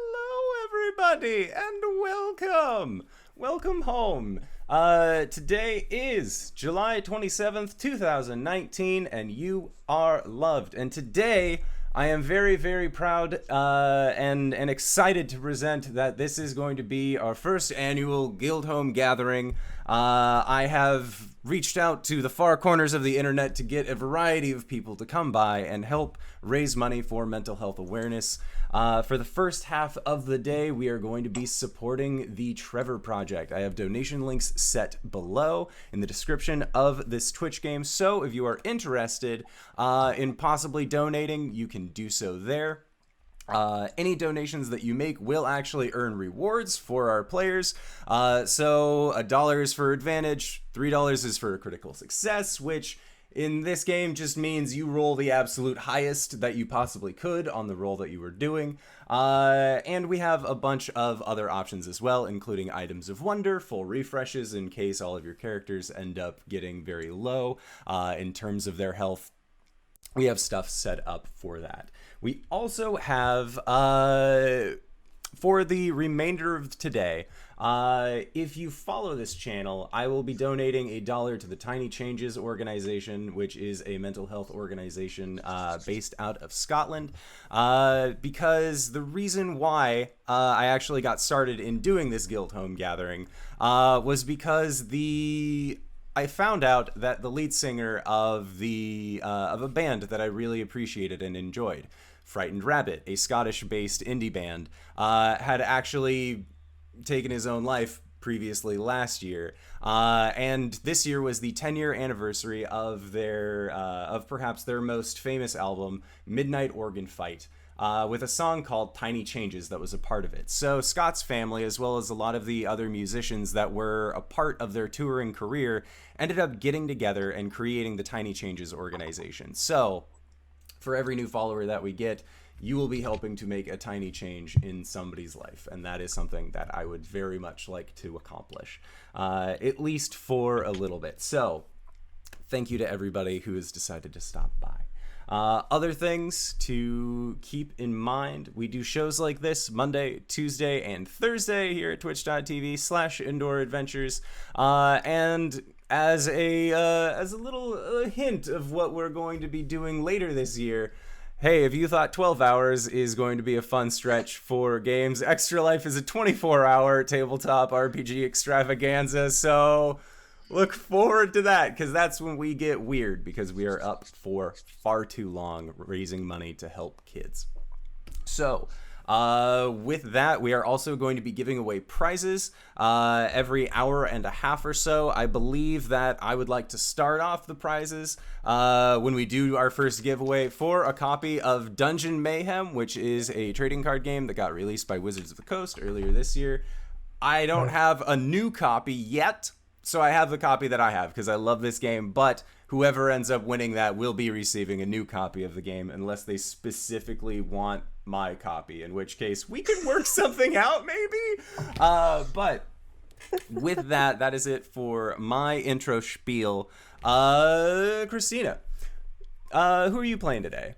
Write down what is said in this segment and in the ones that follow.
Hello, everybody, and welcome. Welcome home. Today is July 27th, 2019, and you are loved. And today, I am very, very proud and excited to present that this is going to be our first annual Guildhome Gathering. I have reached out to the far corners of the internet to get a variety of people to come by and help raise money for mental health awareness. For the first half of the day, we are going to be supporting the Trevor Project. I have donation links set below in the description of this Twitch game, so if you are interested in possibly donating, you can do so there. Any donations that you make will actually earn rewards for our players. So $1 is for advantage, $3 is for critical success, which in this game just means you roll the absolute highest that you possibly could on the roll that you were doing. And we have a bunch of other options as well, including items of wonder, full refreshes in case all of your characters end up getting very low in terms of their health. We have stuff set up for that. We also have, for the remainder of today, if you follow this channel, I will be donating $1 to the Tiny Changes organization, which is a mental health organization based out of Scotland. Because the reason why I actually got started in doing this Guildhome Gathering was because I found out that the lead singer of a band that I really appreciated and enjoyed, Frightened Rabbit, a Scottish-based indie band, had actually taken his own life previously last year, and this year was the 10-year anniversary of perhaps their most famous album, Midnight Organ Fight, with a song called Tiny Changes that was a part of it. So Scott's family, as well as a lot of the other musicians that were a part of their touring career, ended up getting together and creating the Tiny Changes organization. So for every new follower that we get, you will be helping to make a tiny change in somebody's life, and that is something that I would very much like to accomplish, at least for a little bit. So thank you to everybody who has decided to stop by. Other things to keep in mind, we do shows like this Monday, Tuesday, and Thursday here at twitch.tv/indooradventures. And as a little hint of what we're going to be doing later this year, hey, if you thought 12 hours is going to be a fun stretch for games, Extra Life is a 24-hour tabletop RPG extravaganza, so look forward to that, because that's when we get weird, because we are up for far too long raising money to help kids. So, with that, we are also going to be giving away prizes every hour and a half or so. I believe that I would like to start off the prizes when we do our first giveaway for a copy of Dungeon Mayhem, which is a trading card game that got released by Wizards of the Coast earlier this year. I don't have a new copy yet, so I have the copy that I have because I love this game, but whoever ends up winning that will be receiving a new copy of the game unless they specifically want my copy, in which case we can work something out maybe. But with that, that is it for my intro spiel. Christina, who are you playing today?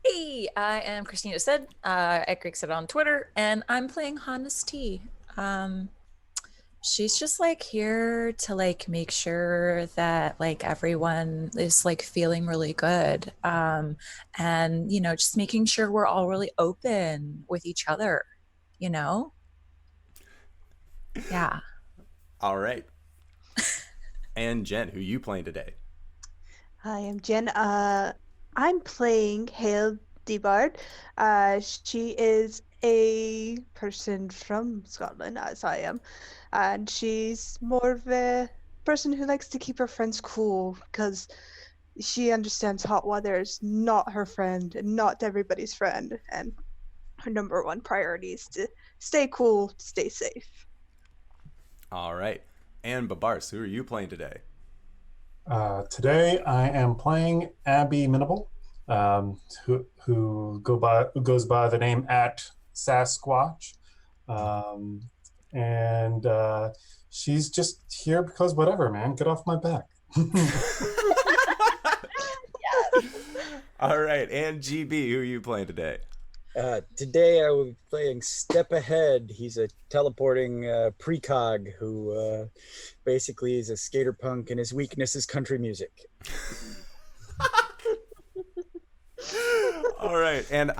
Hey, I am Christina Said, at Greg Said on Twitter, and I'm playing Honesty. She's just like here to like make sure that like everyone is like feeling really good, and you know, just making sure we're all really open with each other, you know. Yeah. All right. And Jen, who are you playing today? Hi, I'm Jen. I'm playing Hale Debard. She is a person from Scotland, as I am, and she's more of a person who likes to keep her friends cool because she understands hot weather is not her friend and not everybody's friend, and her number one priority is to stay cool, stay safe. All right. And Babars, who are you playing today? Today I am playing Abby Minable, who goes by the name @Sasquatch, and she's just here because whatever, man. Get off my back. All right, and GB, who are you playing today? Today I will be playing Step Ahead. He's a teleporting precog who basically is a skater punk, and his weakness is country music. All right, and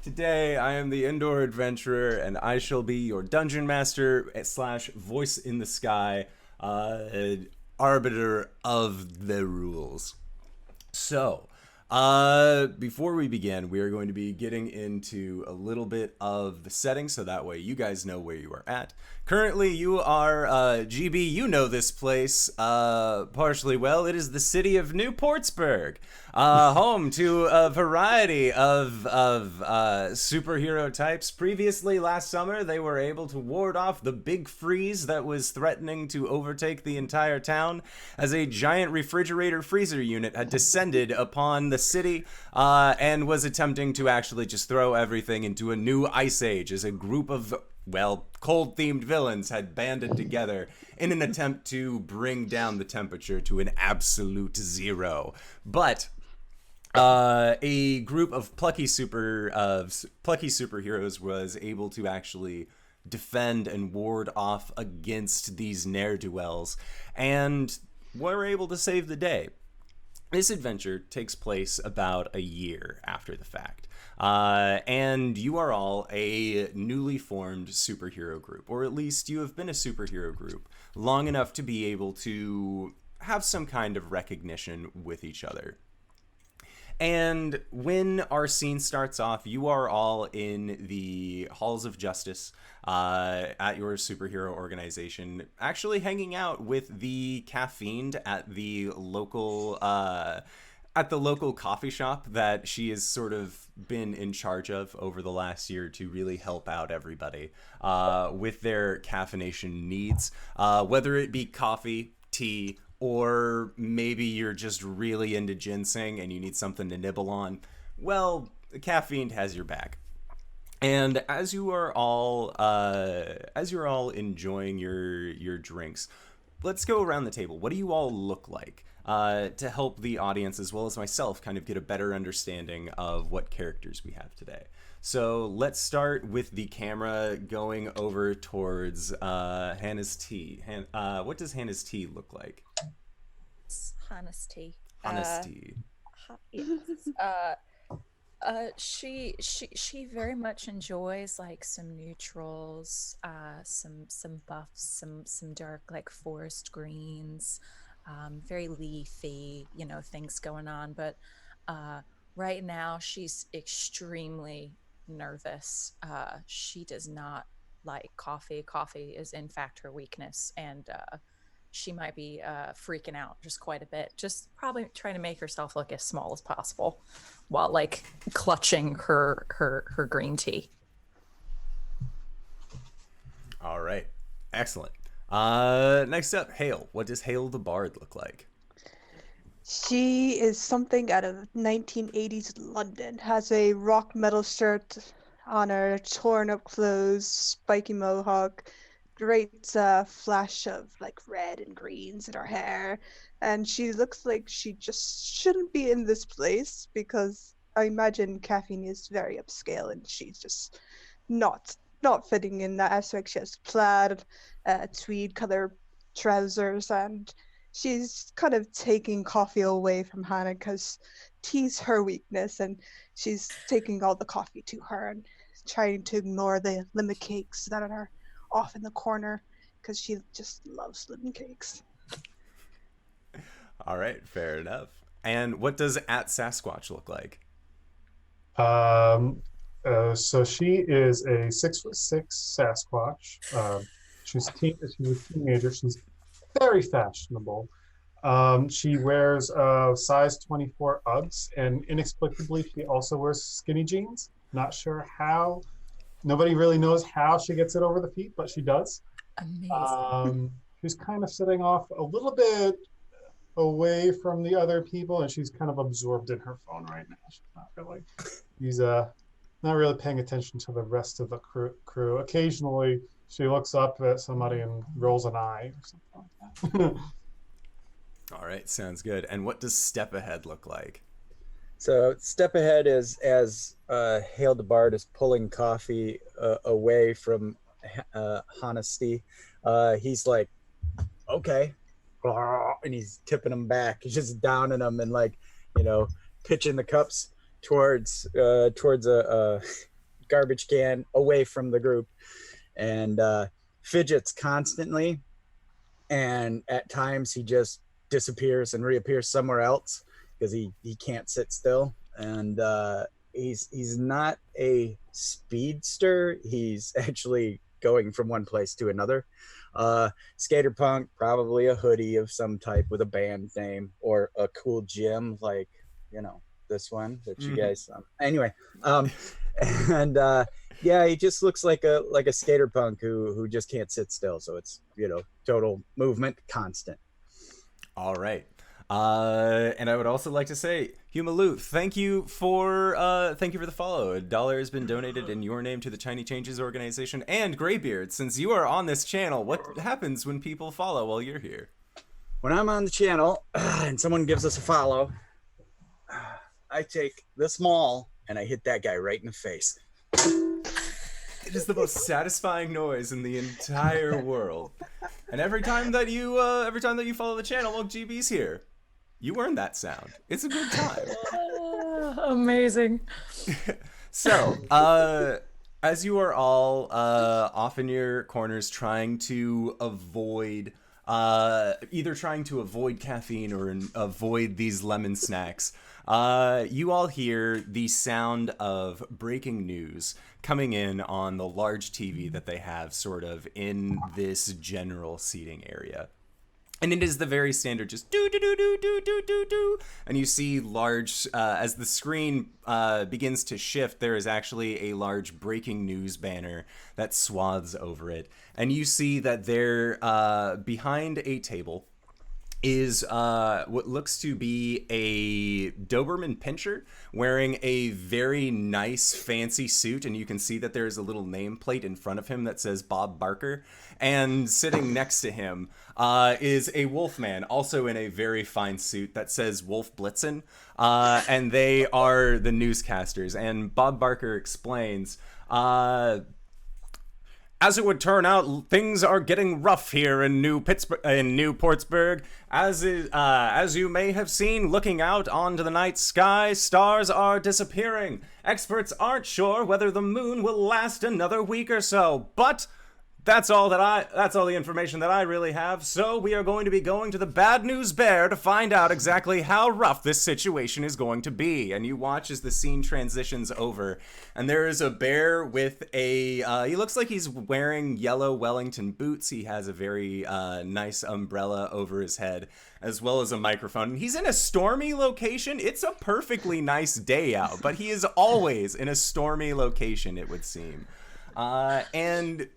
today I am the indoor adventurer, and I shall be your dungeon master / voice in the sky, arbiter of the rules. So, before we begin, we are going to be getting into a little bit of the setting, so that way you guys know where you are at. Currently, you are, GB, you know this place, partially well. It is the city of New Portsburg, home to a variety of superhero types. Previously, last summer, they were able to ward off the big freeze that was threatening to overtake the entire town, as a giant refrigerator freezer unit had descended upon the city, and was attempting to actually just throw everything into a new ice age, as a group of cold-themed villains had banded together in an attempt to bring down the temperature to an absolute zero. But a group of plucky superheroes was able to actually defend and ward off against these ne'er-do-wells, and were able to save the day. This adventure takes place about a year after the fact. And you are all a newly formed superhero group, or at least you have been a superhero group long enough to be able to have some kind of recognition with each other. And when our scene starts off, you are all in the halls of justice at your superhero organization, actually hanging out with the caffeine at the local coffee shop that she has sort of been in charge of over the last year to really help out everybody with their caffeination needs, whether it be coffee, tea, or maybe you're just really into ginseng and you need something to nibble on. Well, caffeine has your back. And as you're all enjoying your drinks, let's go around the table. What do you all look like, to help the audience as well as myself kind of get a better understanding of what characters we have today? So let's start with the camera going over towards Hannah's tea. What does Hannah's tea look like? Hannah's tea. Hannah's tea. She very much enjoys like some neutrals, some buffs, some dark like forest greens, very leafy, things going on. But right now she's extremely nervous. She does not like coffee. Coffee is in fact her weakness, and she might be freaking out just quite a bit, just probably trying to make herself look as small as possible while like clutching her green tea. All right, excellent. Next up, Hale. What does Hale the Bard look like? She is something out of 1980s London. Has a rock metal shirt on her, torn up clothes, spiky mohawk, great flash of like red and greens in her hair, and she looks like she just shouldn't be in this place, because I imagine caffeine is very upscale and she's just not fitting in that aspect. She has plaid tweed color trousers, and she's kind of taking coffee away from Hannah because tea's her weakness, and she's taking all the coffee to her and trying to ignore the lemon cakes that are off in the corner, because she just loves lemon cakes. All right, fair enough. And what does at Sasquatch look like? So she is a 6'6" Sasquatch. She's a teenager. She's very fashionable. She wears size 24 Uggs, and inexplicably she also wears skinny jeans. Not sure how. Nobody really knows how she gets it over the feet, but she does. Amazing. She's kind of sitting off a little bit away from the other people, and she's kind of absorbed in her phone right now. She's not really paying attention to the rest of the crew. Occasionally, she looks up at somebody and rolls an eye or something like that. All right, sounds good. And what does Step Ahead look like? So step ahead as Hail the Bard is pulling coffee away from Honesty. He's like, okay, and he's tipping them back. He's just downing them and like, pitching the cups towards a garbage can away from the group, and fidgets constantly. And at times he just disappears and reappears somewhere else because he can't sit still. And he's not a speedster. He's actually going from one place to another. Skater punk, probably a hoodie of some type with a band name or a cool gym like this one that you guys anyway. And yeah, he just looks like a skater punk who just can't sit still. So it's total movement constant. All right. And I would also like to say, Humalu, thank you for the follow. $1 has been donated in your name to the Tiny Changes organization. And Graybeard, since you are on this channel, what happens when people follow while you're here? When I'm on the channel and someone gives us a follow, I take this maul and I hit that guy right in the face. It is the most satisfying noise in the entire world. And every time that you follow the channel while GB's here, you earn that sound. It's a good time. Amazing. So, as you are all off in your corners trying to avoid either trying to avoid caffeine or avoid these lemon snacks, you all hear the sound of breaking news coming in on the large TV that they have sort of in this general seating area. And it is the very standard, just do do do do do do do do. And you see large, as the screen begins to shift, there is actually a large breaking news banner that swaths over it. And you see that there, behind a table, is what looks to be a Doberman Pinscher wearing a very nice fancy suit, and you can see that there's a little nameplate in front of him that says Bob Barker, and sitting next to him is a Wolfman, also in a very fine suit that says Wolf Blitzen, and they are the newscasters, and Bob Barker explains, as it would turn out, things are getting rough here in New Portsburg. As you may have seen, looking out onto the night sky, stars are disappearing. Experts aren't sure whether the moon will last another week or so, but that's all the information that I really have. So we are going to be going to the Bad News Bear to find out exactly how rough this situation is going to be. And you watch as the scene transitions over, and there is a bear with he looks like he's wearing yellow Wellington boots. He has a very nice umbrella over his head, as well as a microphone. And he's in a stormy location. It's a perfectly nice day out, but he is always in a stormy location, it would seem. And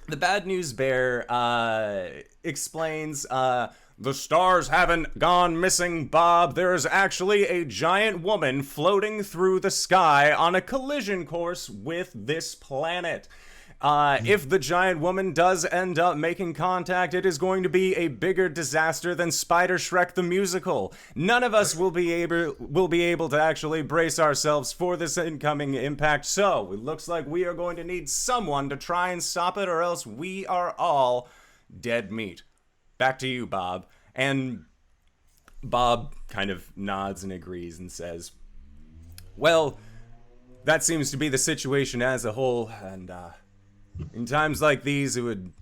the Bad News Bear explains, the stars haven't gone missing, Bob. There's actually a giant woman floating through the sky on a collision course with this planet. If the giant woman does end up making contact, it is going to be a bigger disaster than Spider Shrek the musical. None of us will be able to actually brace ourselves for this incoming impact, so it looks like we are going to need someone to try and stop it, or else we are all dead meat. Back to you, Bob. And Bob kind of nods and agrees and says, well, that seems to be the situation as a whole, and in times like these, it would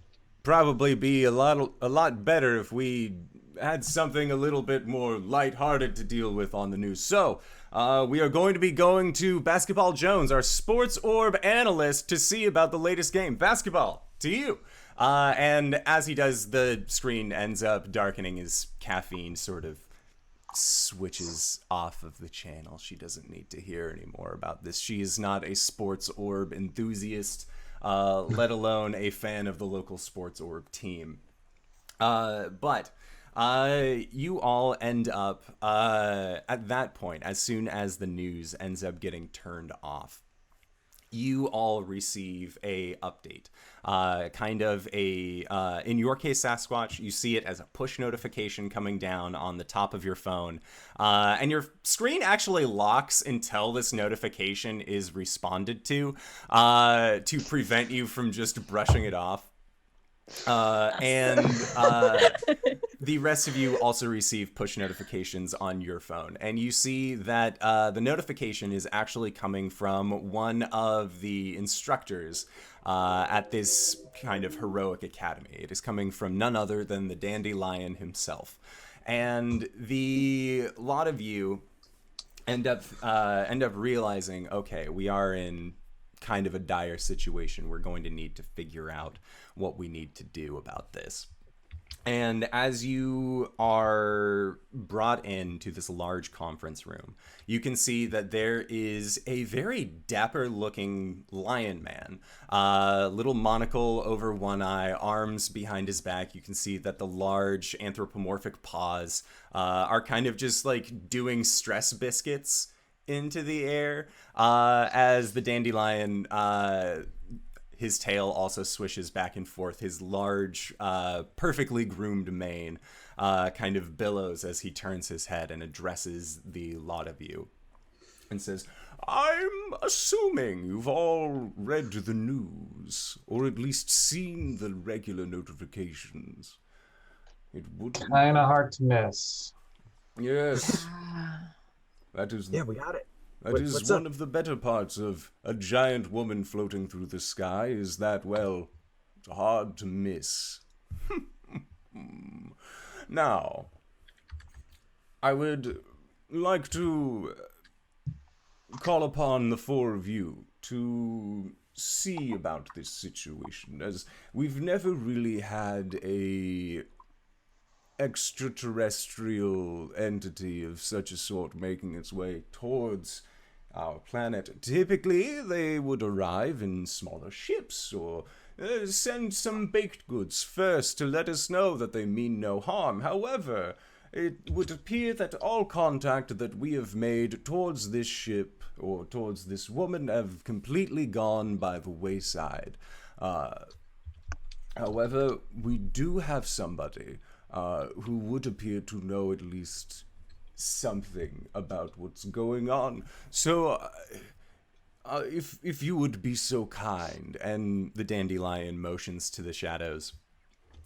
probably be a lot better if we had something a little bit more lighthearted to deal with on the news. So, we are going to be going to Basketball Jones, our sports orb analyst, to see about the latest game. Basketball, to you. And as he does, the screen ends up darkening as caffeine sort of switches off of the channel. She doesn't need to hear any more about this. She is not a sports orb enthusiast, let alone a fan of the local sports orb team. But you all end up, at that point, as soon as the news ends up getting turned off, you all receive a update. Kind of a, in your case, Sasquatch, you see it as a push notification coming down on the top of your phone. And your screen actually locks until this notification is responded to prevent you from just brushing it off. The rest of you also receive push notifications on your phone, and you see that the notification is actually coming from one of the instructors at this kind of heroic academy. It is coming from none other than the Dandelion himself, and the lot of you end up realizing, okay, we are in kind of a dire situation. We're going to need to figure out what we need to do about this. And as you are brought into this large conference room, you can see that there is a very dapper looking lion man, little monocle over one eye, arms behind his back. You can see that the large anthropomorphic paws are kind of just like doing stress biscuits into the air, as the dandelion, his tail also swishes back and forth. His large, perfectly groomed mane kind of billows as he turns his head and addresses the lot of you and says, "I'm assuming you've all read the news, or at least seen the regular notifications. It would Kind of hard to miss. Yes. That is Yeah, we got it. That Wait, is what's one up? of the better parts of a giant woman floating through the sky, is that, well, it's hard to miss. Now, I would like to call upon the four of you to see about this situation, as we've never really had a extraterrestrial entity of such a sort making its way towards our planet. Typically, they would arrive in smaller ships or send some baked goods first to let us know that they mean no harm. However, it would appear that all contact that we have made towards this ship or towards this woman have completely gone by the wayside. However, we do have somebody who would appear to know at least something about what's going on. So, if you would be so kind, and the dandelion motions to the shadows,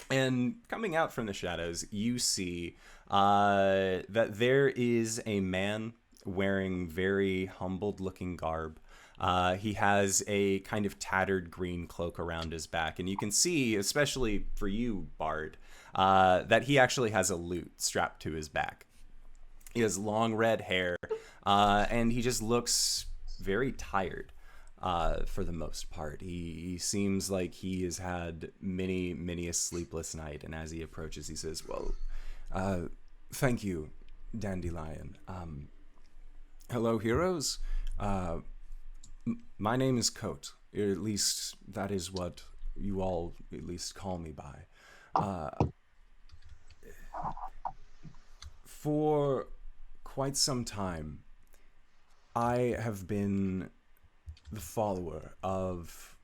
and coming out from the shadows, you see that there is a man wearing very humbled-looking garb. He has a kind of tattered green cloak around his back, and you can see, especially for you, Bard, that he actually has a lute strapped to his back. He has long red hair, and he just looks very tired for the most part. He seems like he has had many a sleepless night, and as he approaches, he says, "Well, thank you, Dandelion. Hello, heroes. My name is Coat. At least that is what you all at least call me by. For quite some time, I have been the follower of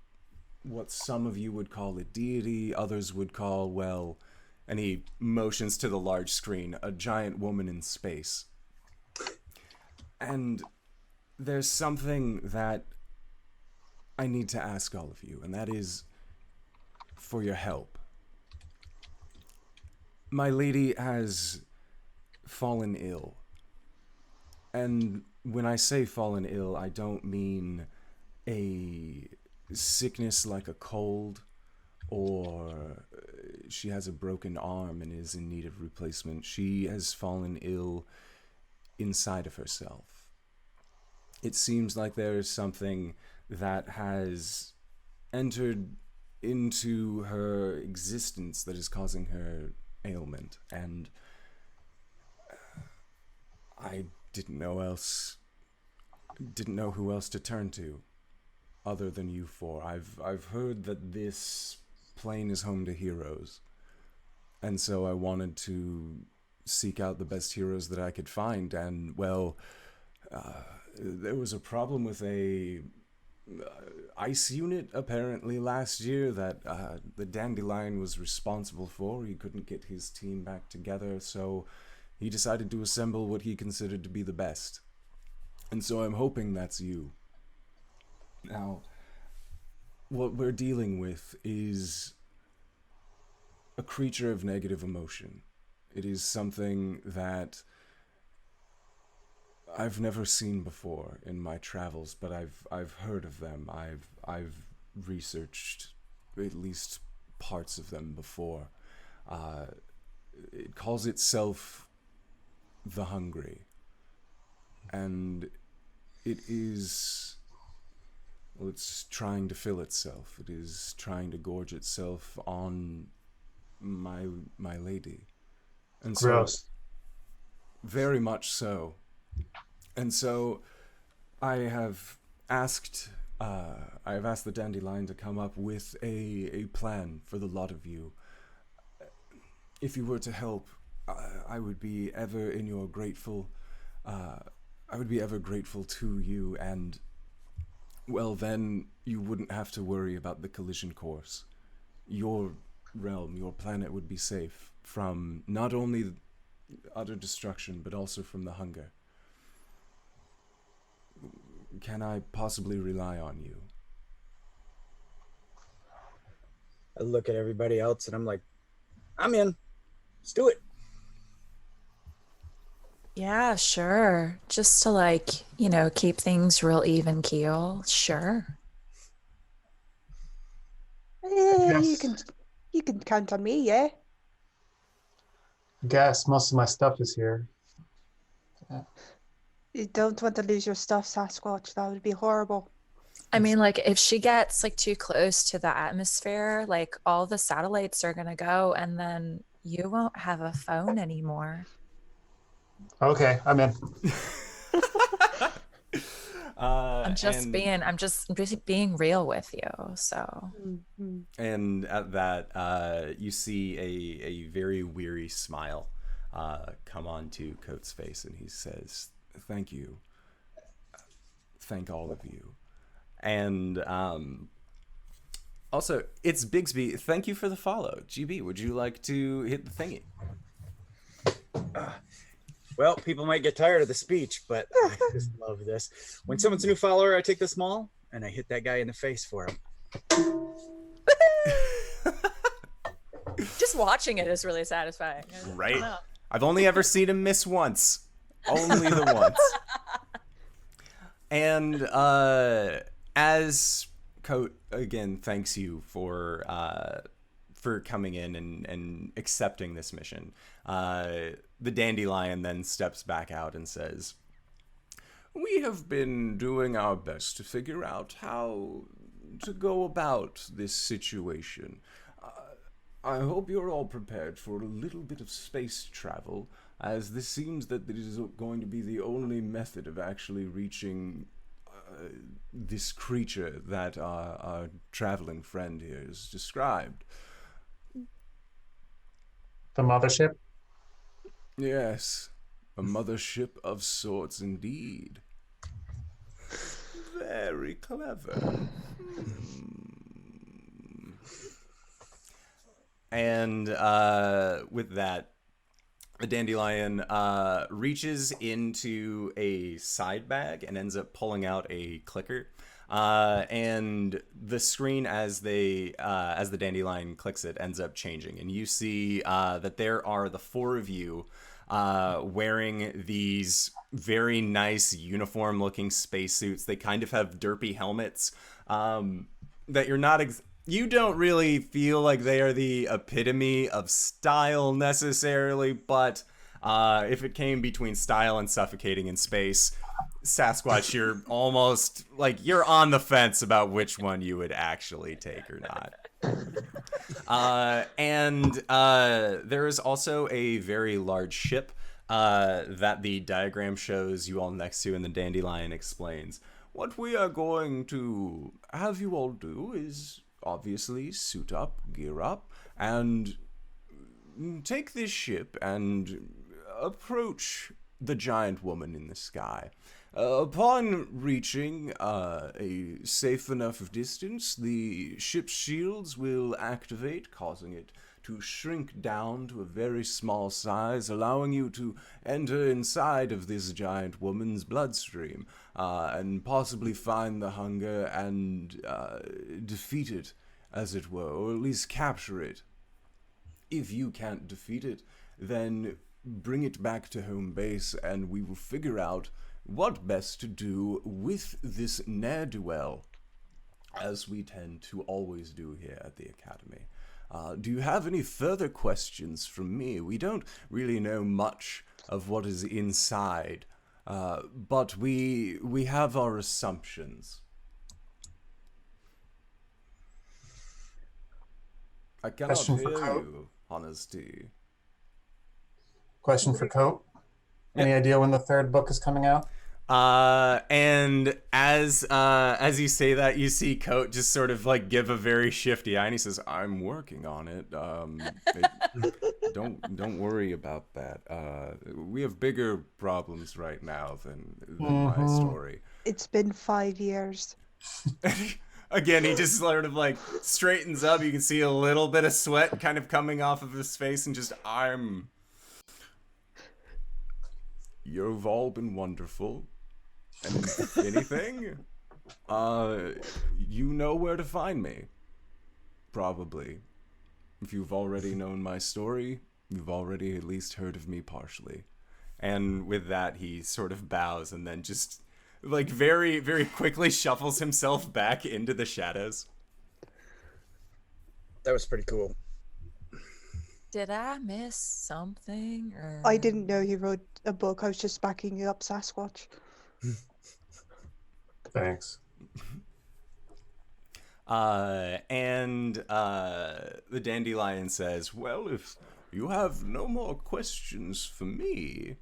what some of you would call a deity, others would call, well," and he motions to the large screen, "a giant woman in space. And there's something that I need to ask all of you, and that is for your help. My lady has fallen ill. And when I say fallen ill, I don't mean a sickness like a cold, or she has a broken arm and is in need of replacement. She has fallen ill inside of herself. It seems like there is something that has entered into her existence that is causing her ailment, and I didn't know who else to turn to other than you four. I've heard that this plane is home to heroes, and so I wanted to seek out the best heroes that I could find, and well, there was a problem with a ice unit apparently last year that the Dandelion was responsible for. He couldn't get his team back together, so he decided to assemble what he considered to be the best. And so I'm hoping that's you. Now, what we're dealing with is a creature of negative emotion. It is something that I've never seen before in my travels, but I've heard of them. I've researched at least parts of them before. It calls itself the Hungry, and it is, well, it's trying to fill itself. It is trying to gorge itself on my lady, and Gross. so very much so. And so I have asked the Dandelion to come up with a plan for the lot of you. If you were to help, I would be ever in your grateful. I would be ever grateful to you, and well, then you wouldn't have to worry about the collision course. Your realm, your planet would be safe from not only utter destruction, but also from the hunger. Can I possibly rely on you? I look at everybody else and I'm like, I'm in. Let's do it. Yeah, sure. Just to like, keep things real even keel. Sure. Yes. You can count on me, yeah. Guess most of my stuff is here. You don't want to lose your stuff, Sasquatch. That would be horrible. I mean, like, if she gets like too close to the atmosphere, like all the satellites are gonna go, and then you won't have a phone anymore. Okay, I'm in. I'm just being real with you. So. Mm-hmm. And at that, you see a very weary smile come onto Coates' face, and he says, "Thank you. Thank all of you." And also, it's Bigsby. Thank you for the follow. GB, would you like to hit the thingy? Well, people might get tired of the speech, but I just love this. When someone's a new follower, I take the small and I hit that guy in the face for him. Just watching it is really satisfying. Right? I've only ever seen him miss once. Only the once. And as Coat again thanks you for coming in and accepting this mission, the Dandelion then steps back out and says, "We have been doing our best to figure out how to go about this situation. I hope you're all prepared for a little bit of space travel, as this seems that it is going to be the only method of actually reaching this creature that our traveling friend here has described." The mothership? Yes, a mothership of sorts indeed. Very clever. And with that, the Dandelion reaches into a side bag and ends up pulling out a clicker. And the screen as the Dandelion clicks it ends up changing, and you see that there are the four of you wearing these very nice uniform-looking spacesuits. They kind of have derpy helmets that you're not. You don't really feel like they are the epitome of style necessarily, but if it came between style and suffocating in space, Sasquatch, you're almost like you're on the fence about which one you would actually take or not. And there is also a very large ship that the diagram shows you all next to, and the Dandelion explains. What we are going to have you all do is obviously suit up, gear up, and take this ship and approach the giant woman in the sky. Upon reaching a safe enough distance, the ship's shields will activate, causing it to shrink down to a very small size, allowing you to enter inside of this giant woman's bloodstream and possibly find the hunger and defeat it, as it were, or at least capture it. If you can't defeat it, then bring it back to home base and we will figure out what best to do with this ne'er-do-well, as we tend to always do here at the Academy. Do you have any further questions from me? We don't really know much of what is inside, but we have our assumptions. I cannot Question for hear Coat. you, Honesty. Question for Coat. Any idea when the third book is coming out? And as you say that, you see Coat just sort of like give a very shifty eye, and he says, "I'm working on it. Don't worry about that. We have bigger problems right now than my story." It's been 5 years. Again, he just sort of like straightens up. You can see a little bit of sweat kind of coming off of his face, and just You've all been wonderful. And if anything, you know where to find me. Probably. If you've already known my story, you've already at least heard of me partially. And with that, he sort of bows and then just, like, very, very quickly shuffles himself back into the shadows. That was pretty cool. Did I miss something? Or... I didn't know he wrote a book. I was just backing you up, Sasquatch. Thanks. And the dandelion says, "Well, if you have no more questions for me,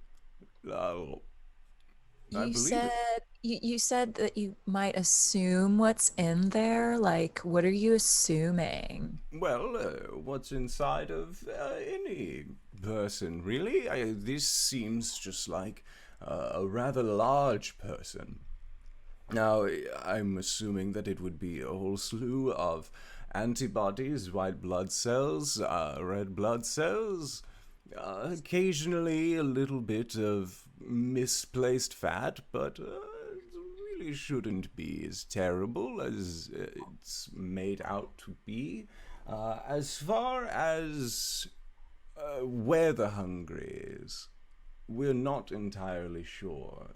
You said that you might assume what's in there. Like, what are you assuming? Well, what's inside of any person, really? This seems just like a rather large person. Now, I'm assuming that it would be a whole slew of antibodies, white blood cells, red blood cells, occasionally a little bit of misplaced fat, but it really shouldn't be as terrible as it's made out to be. As far as where the hunger is, we're not entirely sure.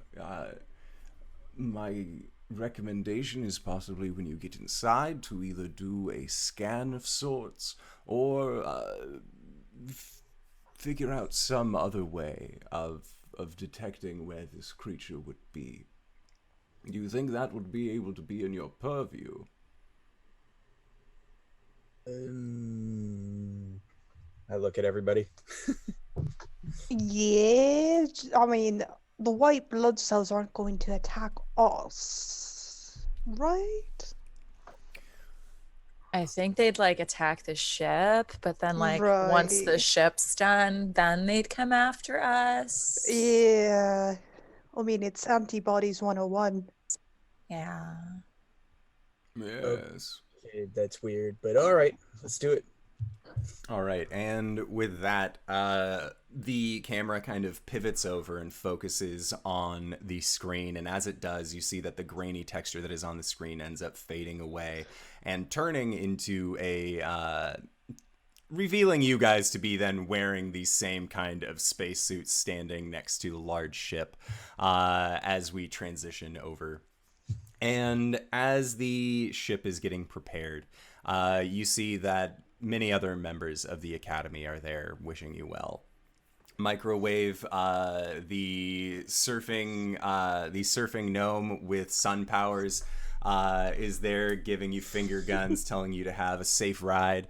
My recommendation is possibly when you get inside to either do a scan of sorts or figure out some other way of detecting where this creature would be. Do you think that would be able to be in your purview? I look at everybody. Yeah, I mean, the white blood cells aren't going to attack us, right? I think they'd like attack the ship, but then like once the Right. ship's done, then they'd come after us. Yeah. I mean, it's antibodies 101. Yeah. Yes. Okay, that's weird, but all right, let's do it. All right, and with that, the camera kind of pivots over and focuses on the screen, and as it does, you see that the grainy texture that is on the screen ends up fading away and turning into a revealing you guys to be then wearing the same kind of spacesuits standing next to the large ship as we transition over. And as the ship is getting prepared, you see that many other members of the Academy are there wishing you well. Microwave, the surfing gnome with sun powers, is there giving you finger guns, telling you to have a safe ride.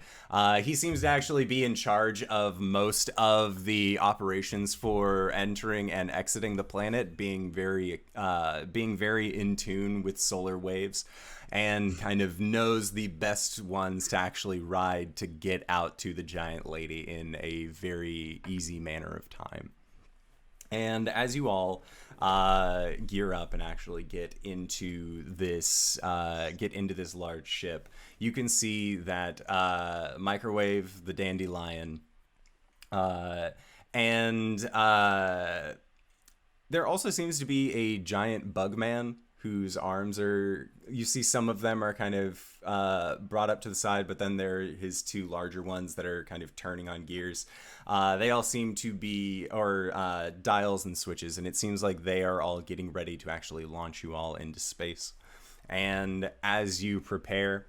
He seems to actually be in charge of most of the operations for entering and exiting the planet, being very in tune with solar waves, and kind of knows the best ones to actually ride to get out to the giant lady in a very easy manner of time. And as you all gear up and actually get into this large ship, you can see that Microwave, the Dandelion, and there also seems to be a giant bug man whose arms are, you see some of them are kind of brought up to the side, but then there are his two larger ones that are kind of turning on gears. They all seem to be, or dials and switches, and it seems like they are all getting ready to actually launch you all into space. And as you prepare,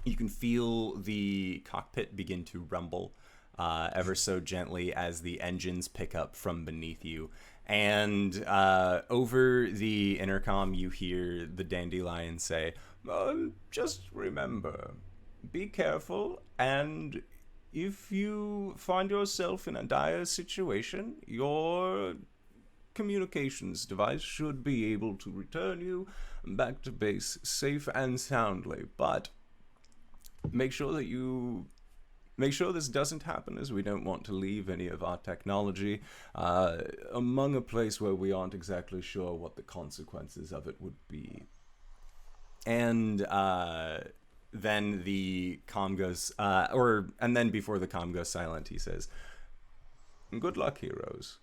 you can feel the cockpit begin to rumble ever so gently as the engines pick up from beneath you. And over the intercom, you hear the Dandelion say, just remember, be careful, and if you find yourself in a dire situation, your communications device should be able to return you back to base safe and soundly. But make sure this doesn't happen, as we don't want to leave any of our technology among a place where we aren't exactly sure what the consequences of it would be. And then the comm goes, and then before the comm goes silent, he says, "Good luck, heroes.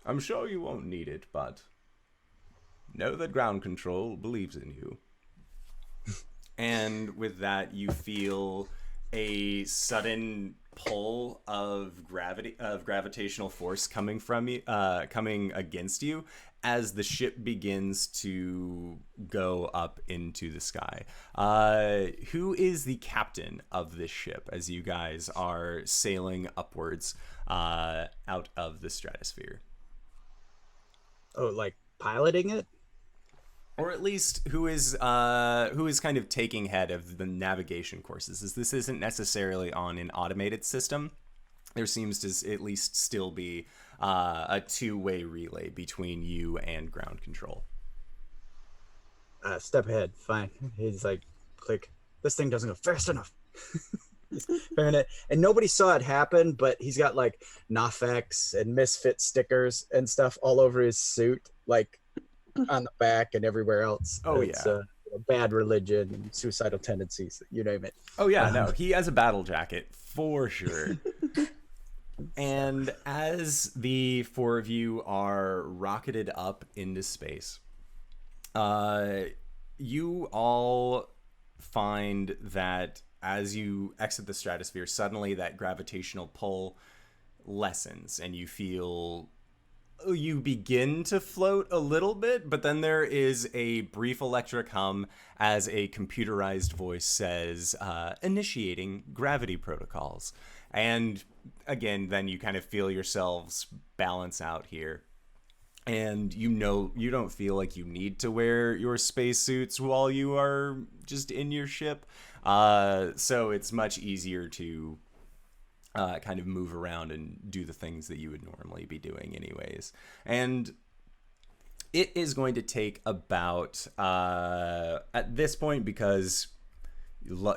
I'm sure you won't need it, but know that ground control believes in you." And with that, you feel a sudden pull of gravitational force coming from you, coming against you, as the ship begins to go up into the sky. Who is the captain of this ship as you guys are sailing upwards out of the stratosphere? Oh, like piloting it? Or at least who is kind of taking head of the navigation courses, as this isn't necessarily on an automated system. There seems to at least still be a two-way relay between you and ground control. Step ahead, fine. He's like, click. This thing doesn't go fast enough. And nobody saw it happen, but he's got like Nofex and Misfit stickers and stuff all over his suit, like on the back and everywhere else. Oh, it's, yeah. Bad religion, suicidal tendencies, you name it. Oh, yeah, no, he has a battle jacket, for sure. And as the four of you are rocketed up into space, you all find that as you exit the stratosphere, suddenly that gravitational pull lessens, and you begin to float a little bit, but then there is a brief electric hum as a computerized voice says, initiating gravity protocols. And again, then you kind of feel yourselves balance out here. And you don't feel like you need to wear your spacesuits while you are just in your ship. So it's much easier to kind of move around and do the things that you would normally be doing anyways. And it is going to take about, at this point, because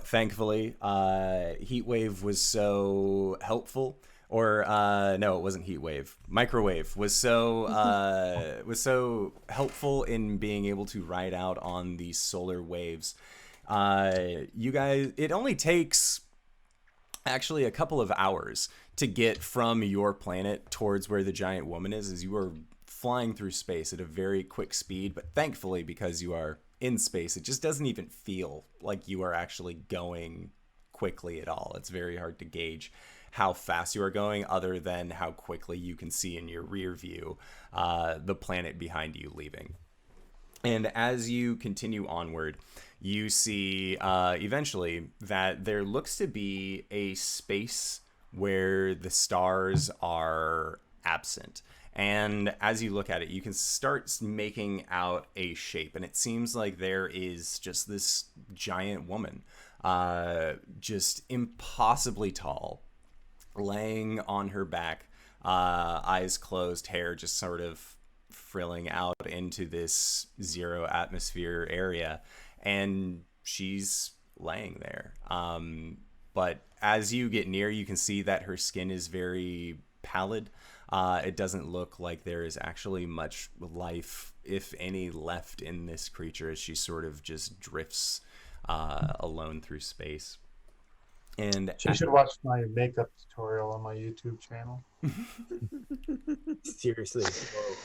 thankfully Heatwave was so helpful, or no, it wasn't Heatwave. Microwave was so helpful in being able to ride out on these solar waves. You guys, it only takes actually a couple of hours to get from your planet towards where the giant woman is, as you are flying through space at a very quick speed. But thankfully, because you are in space, it just doesn't even feel like you are actually going quickly at all. It's very hard to gauge how fast you are going, other than how quickly you can see in your rear view the planet behind you leaving. And as you continue onward, you see eventually that there looks to be a space where the stars are absent. And as you look at it, you can start making out a shape. And it seems like there is just this giant woman, just impossibly tall, laying on her back, eyes closed, hair just sort of frilling out into this zero atmosphere area. And she's laying there. But as you get near, you can see that her skin is very pallid. It doesn't look like there is actually much life, if any, left in this creature as she sort of just drifts alone through space. And She should watch my makeup tutorial on my YouTube channel. Seriously. Whoa.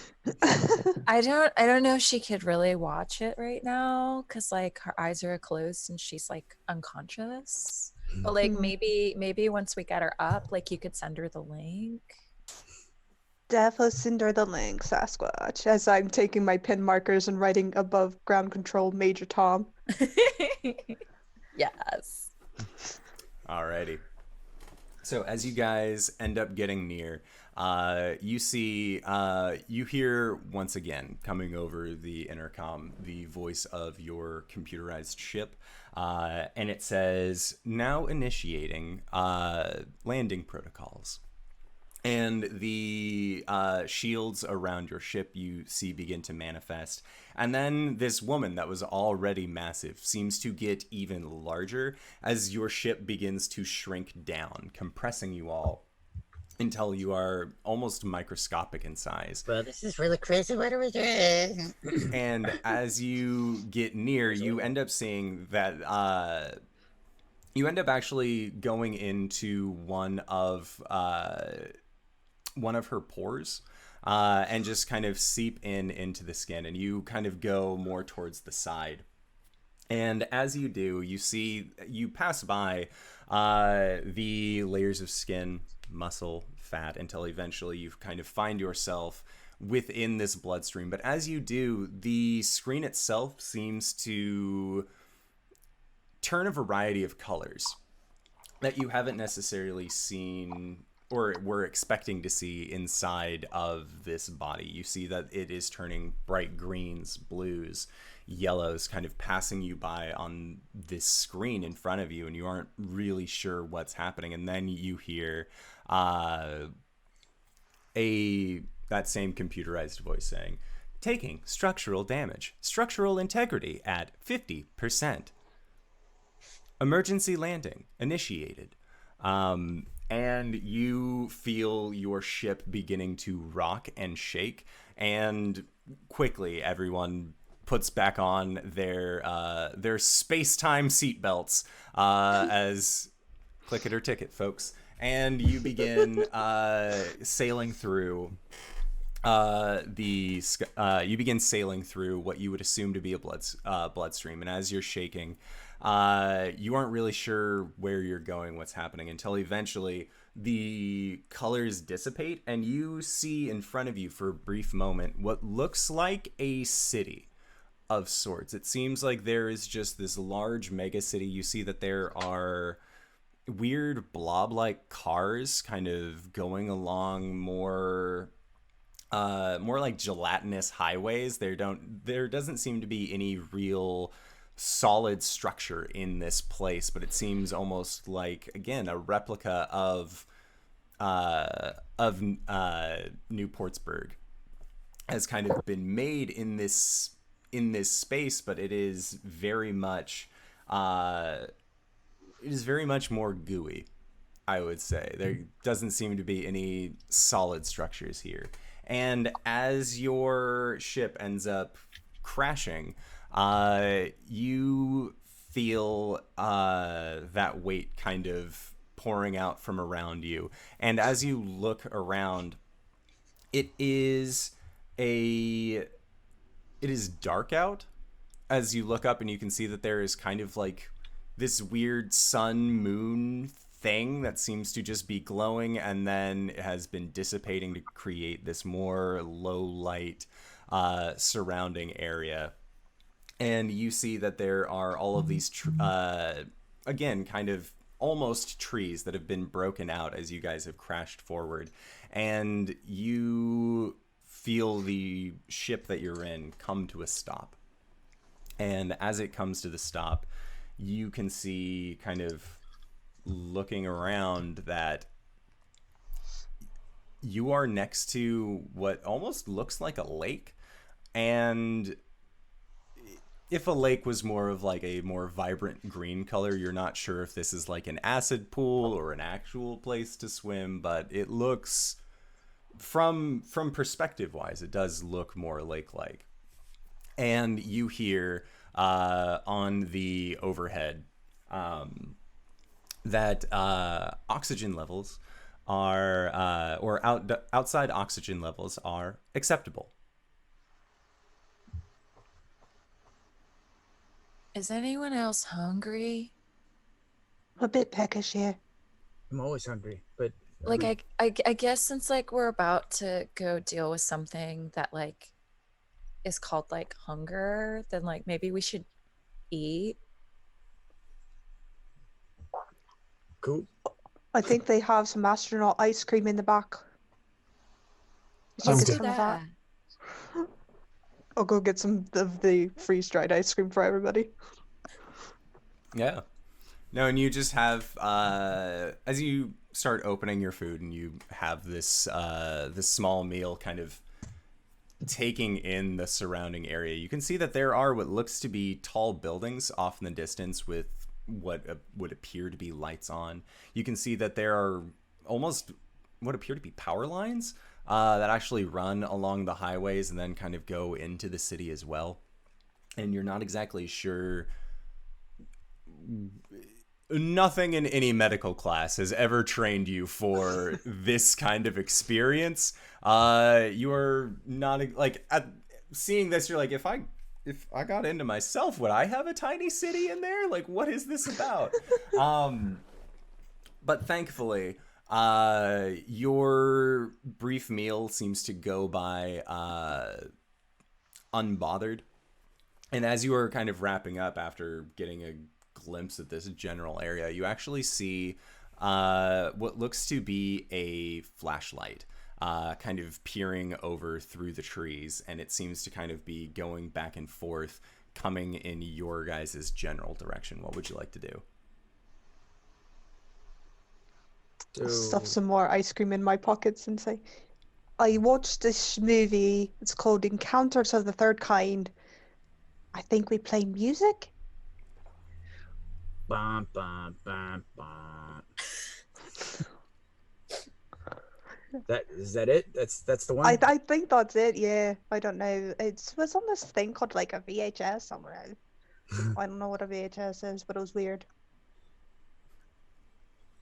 I don't know if she could really watch it right now because like her eyes are closed and she's like unconscious. But like maybe once we get her up, like you could send her the link. Defo send her the link, Sasquatch, as I'm taking my pen markers and writing above ground control Major Tom. Yes. Alrighty. So as you guys end up getting near, you see, you hear once again coming over the intercom the voice of your computerized ship, and it says, "Now initiating landing protocols." And the shields around your ship you see begin to manifest. And then this woman that was already massive seems to get even larger as your ship begins to shrink down, compressing you all until you are almost microscopic in size. Bro, this is really crazy. What are we doing? And as you get near, you end up seeing that you end up actually going into one of her pores and just kind of seep into the skin, and you kind of go more towards the side. And as you do, you pass by the layers of skin, muscle, fat, until eventually you kind of find yourself within this bloodstream. But as you do, the screen itself seems to turn a variety of colors that you haven't necessarily seen or were expecting to see inside of this body. You see that it is turning bright greens, blues, yellows, kind of passing you by on this screen in front of you, and you aren't really sure what's happening. And then you hear that same computerized voice saying, "Taking structural damage. Structural integrity at 50%. Emergency landing initiated." And you feel your ship beginning to rock and shake, and quickly everyone puts back on their space-time seatbelts as click it or ticket, folks, and you begin sailing through you begin sailing through what you would assume to be a bloodstream. And as you're shaking, you aren't really sure where you're going, what's happening, until eventually the colors dissipate and you see in front of you for a brief moment what looks like a city of sorts. It seems like there is just this large mega city. You see that there are weird blob-like cars kind of going along more like gelatinous highways. There doesn't seem to be any real solid structure in this place, but it seems almost like, again, a replica of New Portsburg has kind of been made in this space, but it is very much more gooey, I would say. There doesn't seem to be any solid structures here. And as your ship ends up crashing, you feel that weight kind of pouring out from around you. And as you look around, it is dark out as you look up, and you can see that there is kind of like this weird sun-moon thing that seems to just be glowing, and then it has been dissipating to create this more low-light surrounding area. And you see that there are all of these, again, kind of almost trees that have been broken out as you guys have crashed forward. And you feel the ship that you're in come to a stop. And as it comes to the stop, you can see, kind of looking around, that you are next to what almost looks like a lake. And if a lake was more of like a more vibrant green color, you're not sure if this is like an acid pool or an actual place to swim, but it looks from perspective wise, it does look more lake-like. And you hear on the overhead that oxygen levels are outside oxygen levels are acceptable. Is anyone else hungry? I'm a bit peckish here. I'm always hungry, but Like I guess since like we're about to go deal with something that like is called like hunger, then like maybe we should eat. cool. I think they have some astronaut ice cream in the back. We should I'm Let's get do some of that. I'll go get some of the freeze-dried ice cream for everybody. Yeah. No, and you just have as you start opening your food and you have this this small meal kind of taking in the surrounding area, you can see that there are what looks to be tall buildings off in the distance with what would appear to be lights on. You can see that there are almost what appear to be power lines that actually run along the highways and then kind of go into the city as well. And you're not exactly sure. Nothing in any medical class has ever trained you for this kind of experience. You are not like seeing this. You're like, if I got into myself, would I have a tiny city in there? Like, what is this about? But thankfully, your brief meal seems to go by unbothered. And as you are kind of wrapping up after getting a glimpse at this general area, you actually see what looks to be a flashlight kind of peering over through the trees, and it seems to kind of be going back and forth, coming in your guys' general direction. What would you like to do? I'll stuff some more ice cream in my pockets and say, I watched this movie. It's called Encounters of the Third Kind. I think we play music. Bum, bum, bum, bum. Is that it? That's the one. I think that's it. Yeah, I don't know. It was on this thing called like a VHS somewhere. I don't know what a VHS is, but it was weird.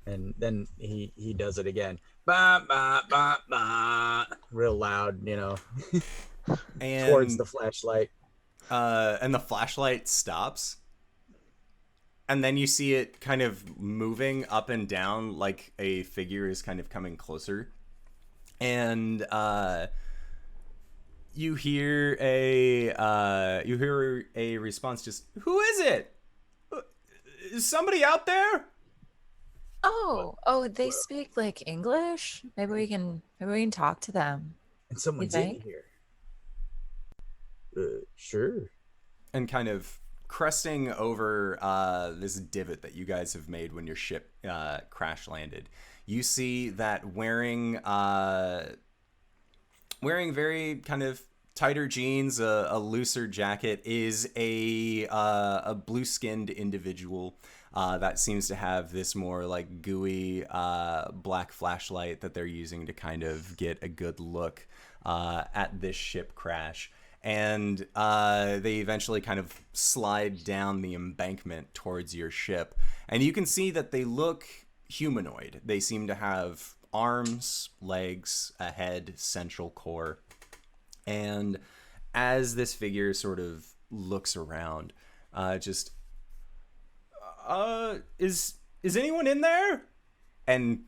And then he does it again. Bah, bah, bah, bah. Real loud, you know. And towards the flashlight. And the flashlight stops. And then you see it kind of moving up and down like a figure is kind of coming closer. And you hear a response, just, who is it? Is somebody out there? Oh, they speak like English? Maybe we can talk to them. And someone's in here. Sure. And kind of cresting over this divot that you guys have made when your ship crash landed, you see that wearing very kind of tighter jeans, a looser jacket, is a blue-skinned individual that seems to have this more like gooey black flashlight that they're using to kind of get a good look at this ship crash. And they eventually kind of slide down the embankment towards your ship. And you can see that they look humanoid. They seem to have arms, legs, a head, central core. And as this figure sort of looks around, is anyone in there? And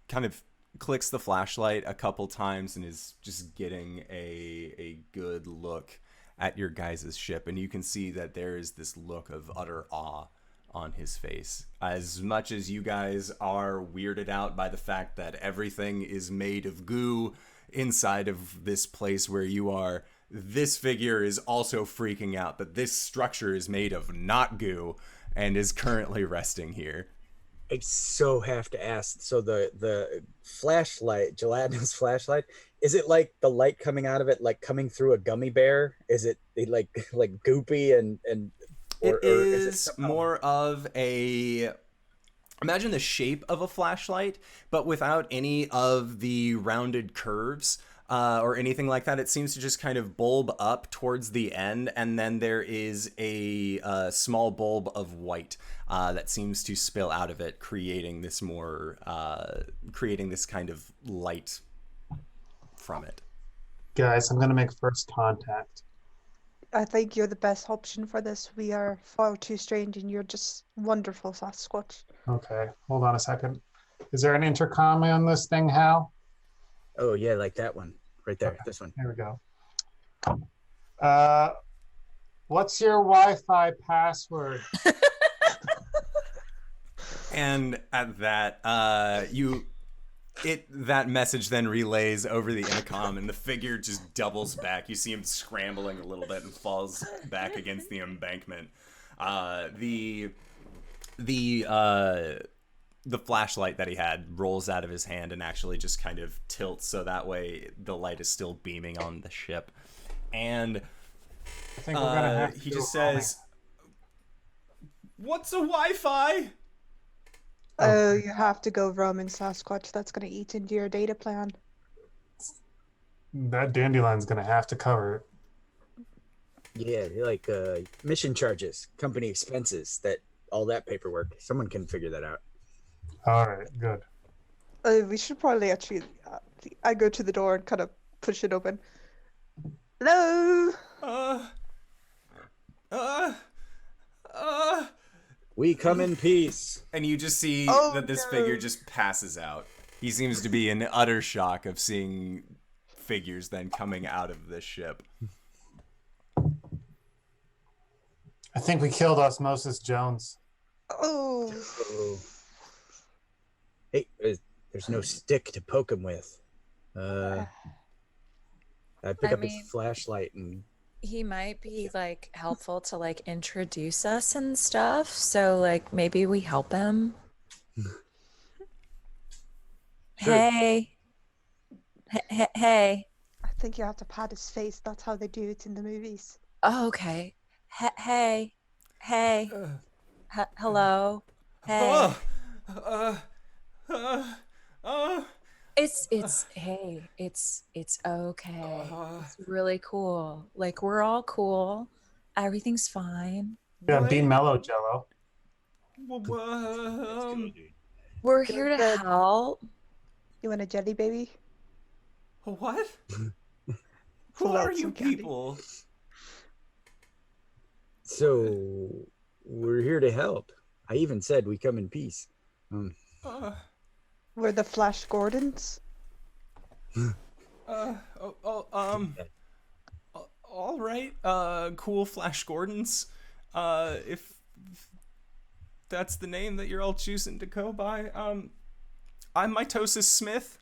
kind of clicks the flashlight a couple times and is just getting a good look at your guys' ship. And you can see that there is this look of utter awe on his face. As much as you guys are weirded out by the fact that everything is made of goo inside of this place where you are, this figure is also freaking out that this structure is made of not goo and is currently resting here. I so have to ask. So the flashlight, gelatinous flashlight, is it like the light coming out of it, like coming through a gummy bear? Is it like goopy and or is it more of a imagine the shape of a flashlight, but without any of the rounded curves or anything like that. It seems to just kind of bulb up towards the end, and then there is a small bulb of white that seems to spill out of it, creating this kind of light from it. Guys, I'm gonna make first contact. I think you're the best option for this. We are far too strange, and you're just wonderful, Sasquatch. Okay, hold on a second. Is there an intercom on this thing, Hal? Oh yeah, like that one right there. Okay. This one. Here we go. What's your Wi-Fi password? And at that, that message then relays over the intercom, and the figure just doubles back. You see him scrambling a little bit and falls back against the embankment. The flashlight that he had rolls out of his hand and actually just kind of tilts, so that way the light is still beaming on the ship. And I think we're gonna have to he do just roaming. says, "What's a Wi-Fi?" Oh, you have to go roaming, Sasquatch. That's going to eat into your data plan. That dandelion's gonna have to cover it. Yeah, like mission charges, company expenses, all that paperwork. Someone can figure that out. All right, good. We should probably actually. I go to the door and kind of push it open. Hello. We come in peace. And you just see that this no. figure just passes out. He seems to be in utter shock of seeing figures then coming out of this ship. I think we killed Osmosis Jones. Oh. Oh. Hey, there's no stick to poke him with. I pick up his flashlight and. He might be like helpful to like introduce us and stuff. So like maybe we help him. Sure. Hey. Hey. I think you have to pat his face. That's how they do it in the movies. Oh, okay. Hey. Hello. Hey. It's okay. It's okay. It's really cool. Like we're all cool. Everything's fine. Yeah, be mellow, Jello. We're here to Good. help. You want a jelly baby? What? Who Pull out are you some candy. people? So we're here to help. I even said we come in peace. We're the Flash Gordons. All right. Cool Flash Gordons. If that's the name that you're all choosing to go by. I'm Mitosis Smith.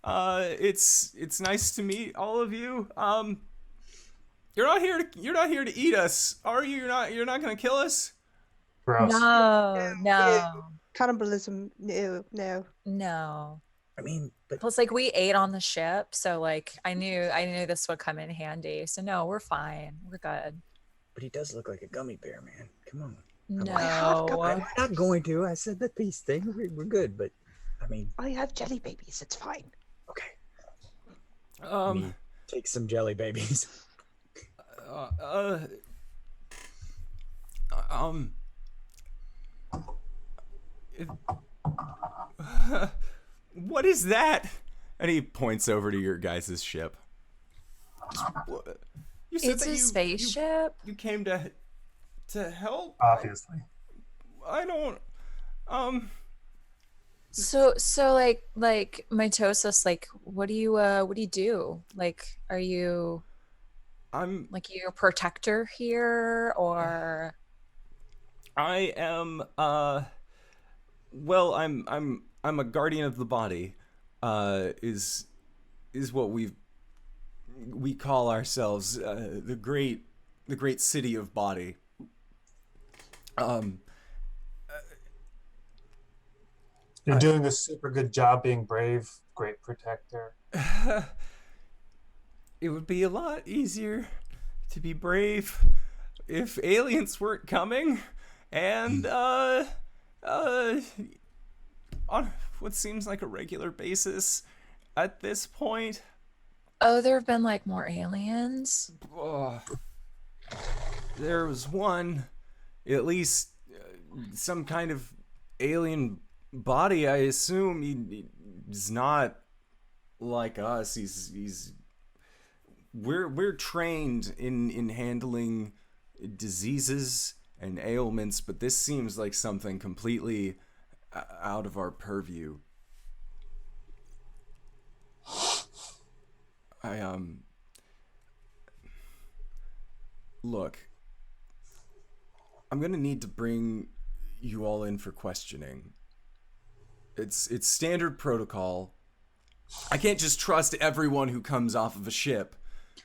It's nice to meet all of you. You're not here to eat us, are you? You're not gonna kill us? Gross. No. Cannibalism. No. I mean, but Plus, like we ate on the ship, so like I knew this would come in handy. So no, we're fine. We're good. he does look like a gummy bear, man. Come on. No. I'm not going to. I said the peace thing. We're good, but I mean, I have jelly babies. It's fine. okay. Take some jelly babies. What is that? And he points over to your guys' ship. You said It's that a spaceship. You came to help? Obviously. I don't. So like mitosis, like what do you do? Like are you like you a protector here or I am well, I'm a guardian of the body. Is what we call ourselves, the great city of body. You're doing a super good job being brave, great protector. It would be a lot easier to be brave if aliens weren't coming, and on what seems like a regular basis at this point. Oh, there have been like more aliens. Ugh. There was one, at least some kind of alien body. I assume he's not like us. We're trained in handling diseases and ailments, but this seems like something completely out of our purview. Look, I'm gonna need to bring you all in for questioning. It's standard protocol. I can't just trust everyone who comes off of a ship.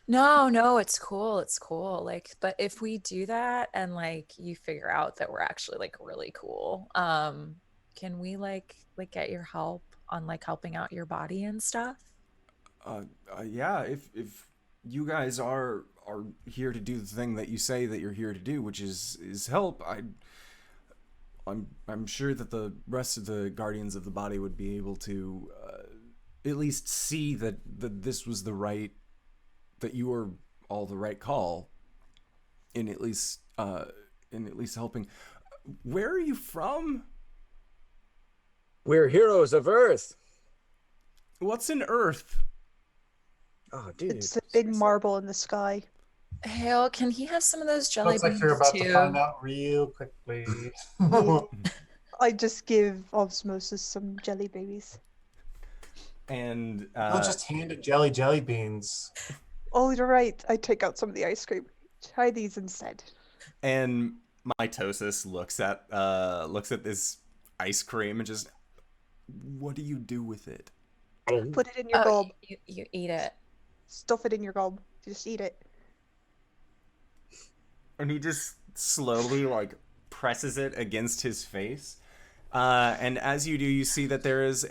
No, it's cool. It's cool. Like, but if we do that and like you figure out that we're actually like really cool, can we like get your help on like helping out your body and stuff? Yeah, if you guys are here to do the thing that you say that you're here to do, which is help, I'm sure that the rest of the Guardians of the Body would be able to at least see that this was that you were all the right call in at least helping. Where are you from? We're heroes of Earth. What's an Earth? Oh, dude. It's a big marble in the sky. Hale, can he have some of those jelly Looks like beans you're about too? to find out real quickly. I just give Osmosis some jelly babies. And Don't just hand it jelly beans. Oh, you're right. I take out some of the ice cream. Try these instead. and mitosis looks at this ice cream and just, what do you do with it? Put it in your Oh, gob. you eat it. Stuff it in your gob. Just eat it. And he just slowly like presses it against his face. And as you do, you see that there is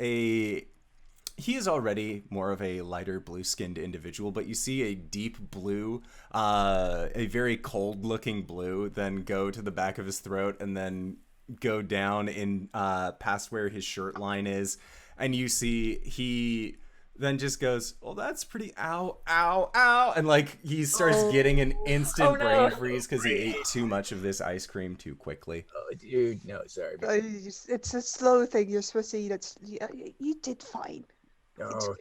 he is already more of a lighter blue-skinned individual, but you see a deep blue, a very cold-looking blue, then go to the back of his throat and then go down in past where his shirt line is. And you see he then just goes, "Oh, that's pretty ow, and like he starts getting an instant brain freeze because he ate too much of this ice cream too quickly. Oh, dude, no, sorry. But It's a slow thing. You're supposed to eat it. You did fine. no,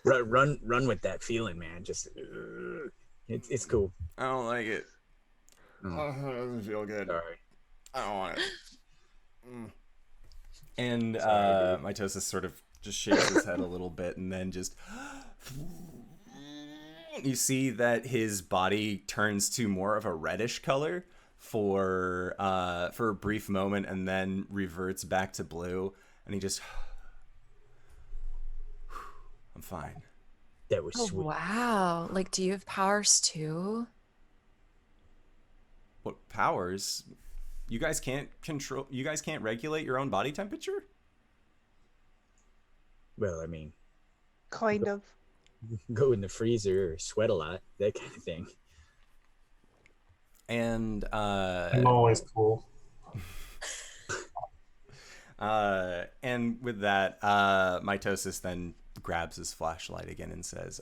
run with that feeling, man. Just it's cool. I don't like it. Oh, it doesn't feel good. Sorry. I don't want it. And mitosis sort of just shakes his head a little bit, and then just you see that his body turns to more of a reddish color for a brief moment, and then reverts back to blue. And he just, I'm fine. That was Oh sweet. wow! Like, do you have powers too? What powers? You guys can't control. You guys can't regulate your own body temperature? Well, I mean, Kind of. go in the freezer or sweat a lot, that kind of thing. And I'm always cool. and with that, mitosis then grabs his flashlight again and says,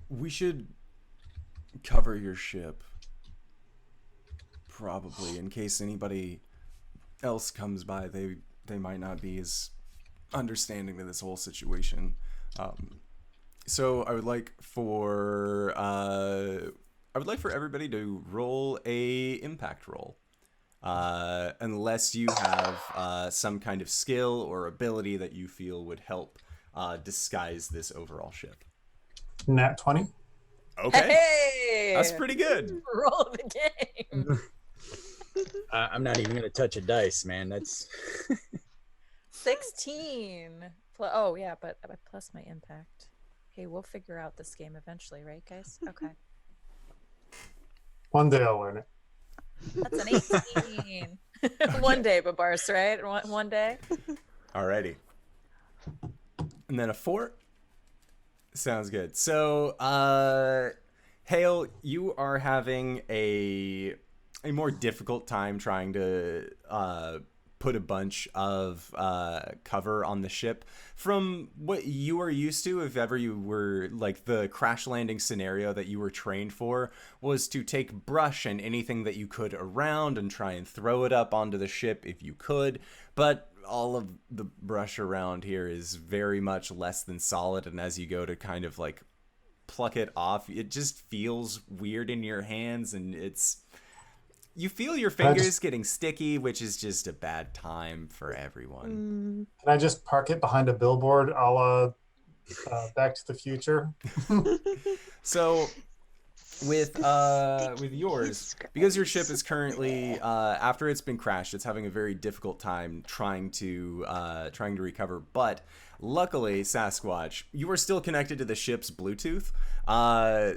we should cover your ship, probably, in case anybody else comes by. They might not be as understanding to this whole situation. So I would like for everybody to roll a impact roll. Unless you have some kind of skill or ability that you feel would help disguise this overall ship. Nat 20. Okay, Hey, that's pretty good. Roll the game. I'm not even gonna touch a dice, man. That's 16. Oh yeah, but plus my impact. Hey, we'll figure out this game eventually, right, guys? Okay. One day I'll learn it. That's an 18. One day, Babars, right? One day. Alrighty. And then a 4. Sounds good. So, Hale, you are having a a more difficult time trying to put a bunch of cover on the ship from what you are used to. If ever you were like the crash landing scenario that you were trained for was to take brush and anything that you could around and try and throw it up onto the ship if you could, but all of the brush around here is very much less than solid, and as you go to kind of like pluck it off, it just feels weird in your hands, and you feel your fingers getting sticky, which is just a bad time for everyone. Can I just park it behind a billboard a la Back to the Future? So with yours, because your ship is currently after it's been crashed, it's having a very difficult time trying to recover, but luckily, Sasquatch, you are still connected to the ship's Bluetooth,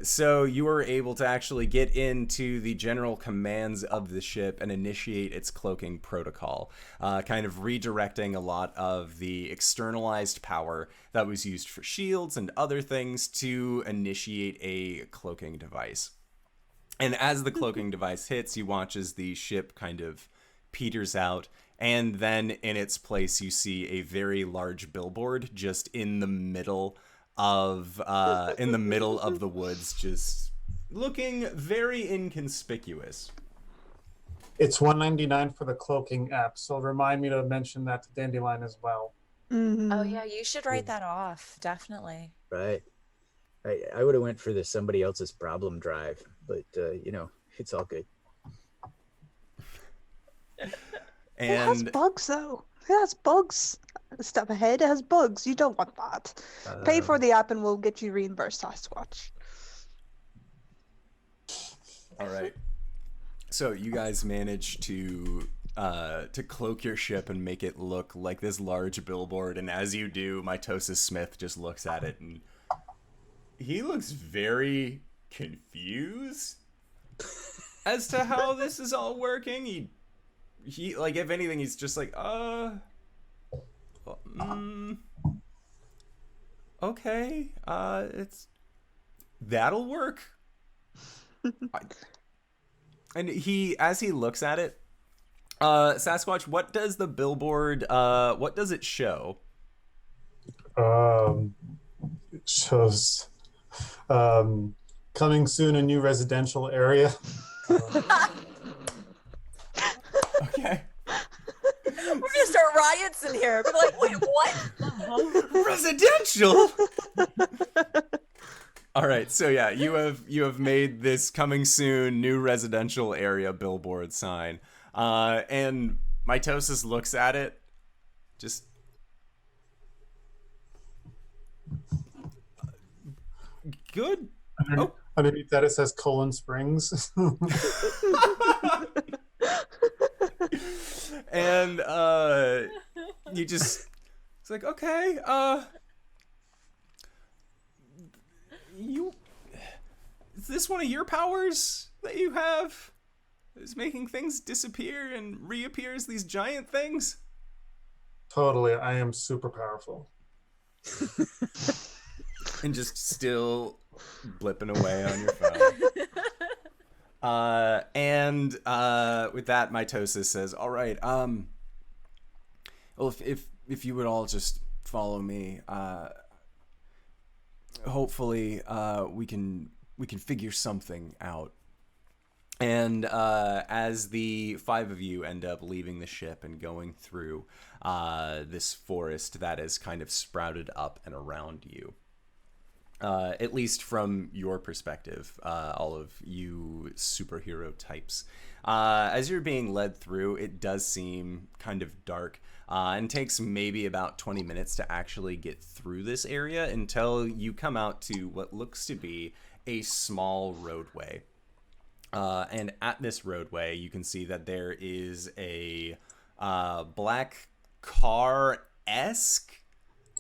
so you were able to actually get into the general commands of the ship and initiate its cloaking protocol, kind of redirecting a lot of the externalized power that was used for shields and other things to initiate a cloaking device. And as the cloaking device hits, you watch as the ship kind of peters out, and then in its place you see a very large billboard just in the middle of the woods, just looking very inconspicuous. It's $1.99 for the cloaking app, so remind me to mention that to Dandelion as well. Oh yeah, you should write that off, definitely. Right. I would have went for the somebody else's problem drive, but it's all good. And it has bugs, though. It has bugs. Step ahead, it has bugs. You don't want that. Pay for the app and we'll get you reimbursed, Sasquatch. all right. So you guys managed to cloak your ship and make it look like this large billboard, and as you do, Mitosis Smith just looks at it and he looks very confused as to how this is all working. He like, if anything, he's just like, okay, that'll work. And as he looks at it, Sasquatch, what does the billboard, what does it show? It shows coming soon, a new residential area. Okay. We're gonna start riots in here. We're like, wait, what? Residential. All right, so yeah, you have made this coming soon new residential area billboard sign, and Mitosis looks at it, just good. Underneath that it says Colon Springs. And you just, it's like, okay, is this one of your powers that you have? Is making things disappear and reappear as these giant things? Totally, I am super powerful. And just still blipping away on your phone. And with that, Mitosis says, all right, well, if you would all just follow me, hopefully we can figure something out. And as the five of you end up leaving the ship and going through this forest that is kind of sprouted up and around you, at least from your perspective, all of you superhero types, as you're being led through, it does seem kind of dark, and takes maybe about 20 minutes to actually get through this area until you come out to what looks to be a small roadway. And at this roadway, you can see that there is a black car-esque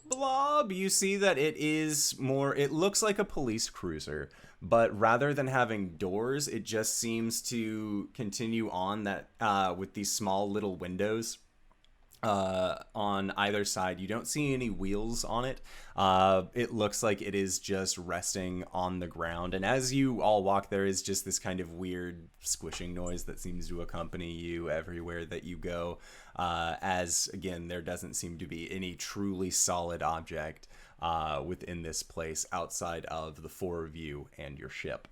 blob. You see that it looks like a police cruiser, but rather than having doors, it just seems to continue on that with these small little windows. on either side. You don't see any wheels on it. It looks like it is just resting on the ground. And as you all walk, there is just this kind of weird squishing noise that seems to accompany you everywhere that you go. As, again, there doesn't seem to be any truly solid object within this place outside of the four of you and your ship.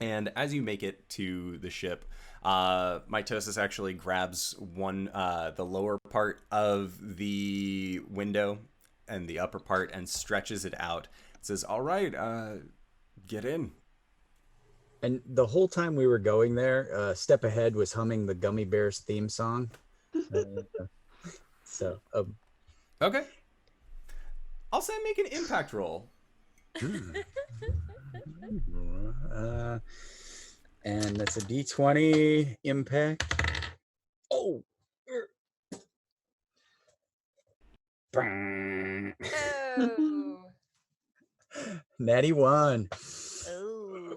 And as you make it to the ship, Mitosis actually grabs the lower part of the window and the upper part and stretches it out. It says, "All right, get in." And the whole time we were going there, Step Ahead was humming the Gummy Bears theme song. Okay. I'll say make an impact roll. And that's a D20 impact. Oh. Oh. Natty 1. Oh.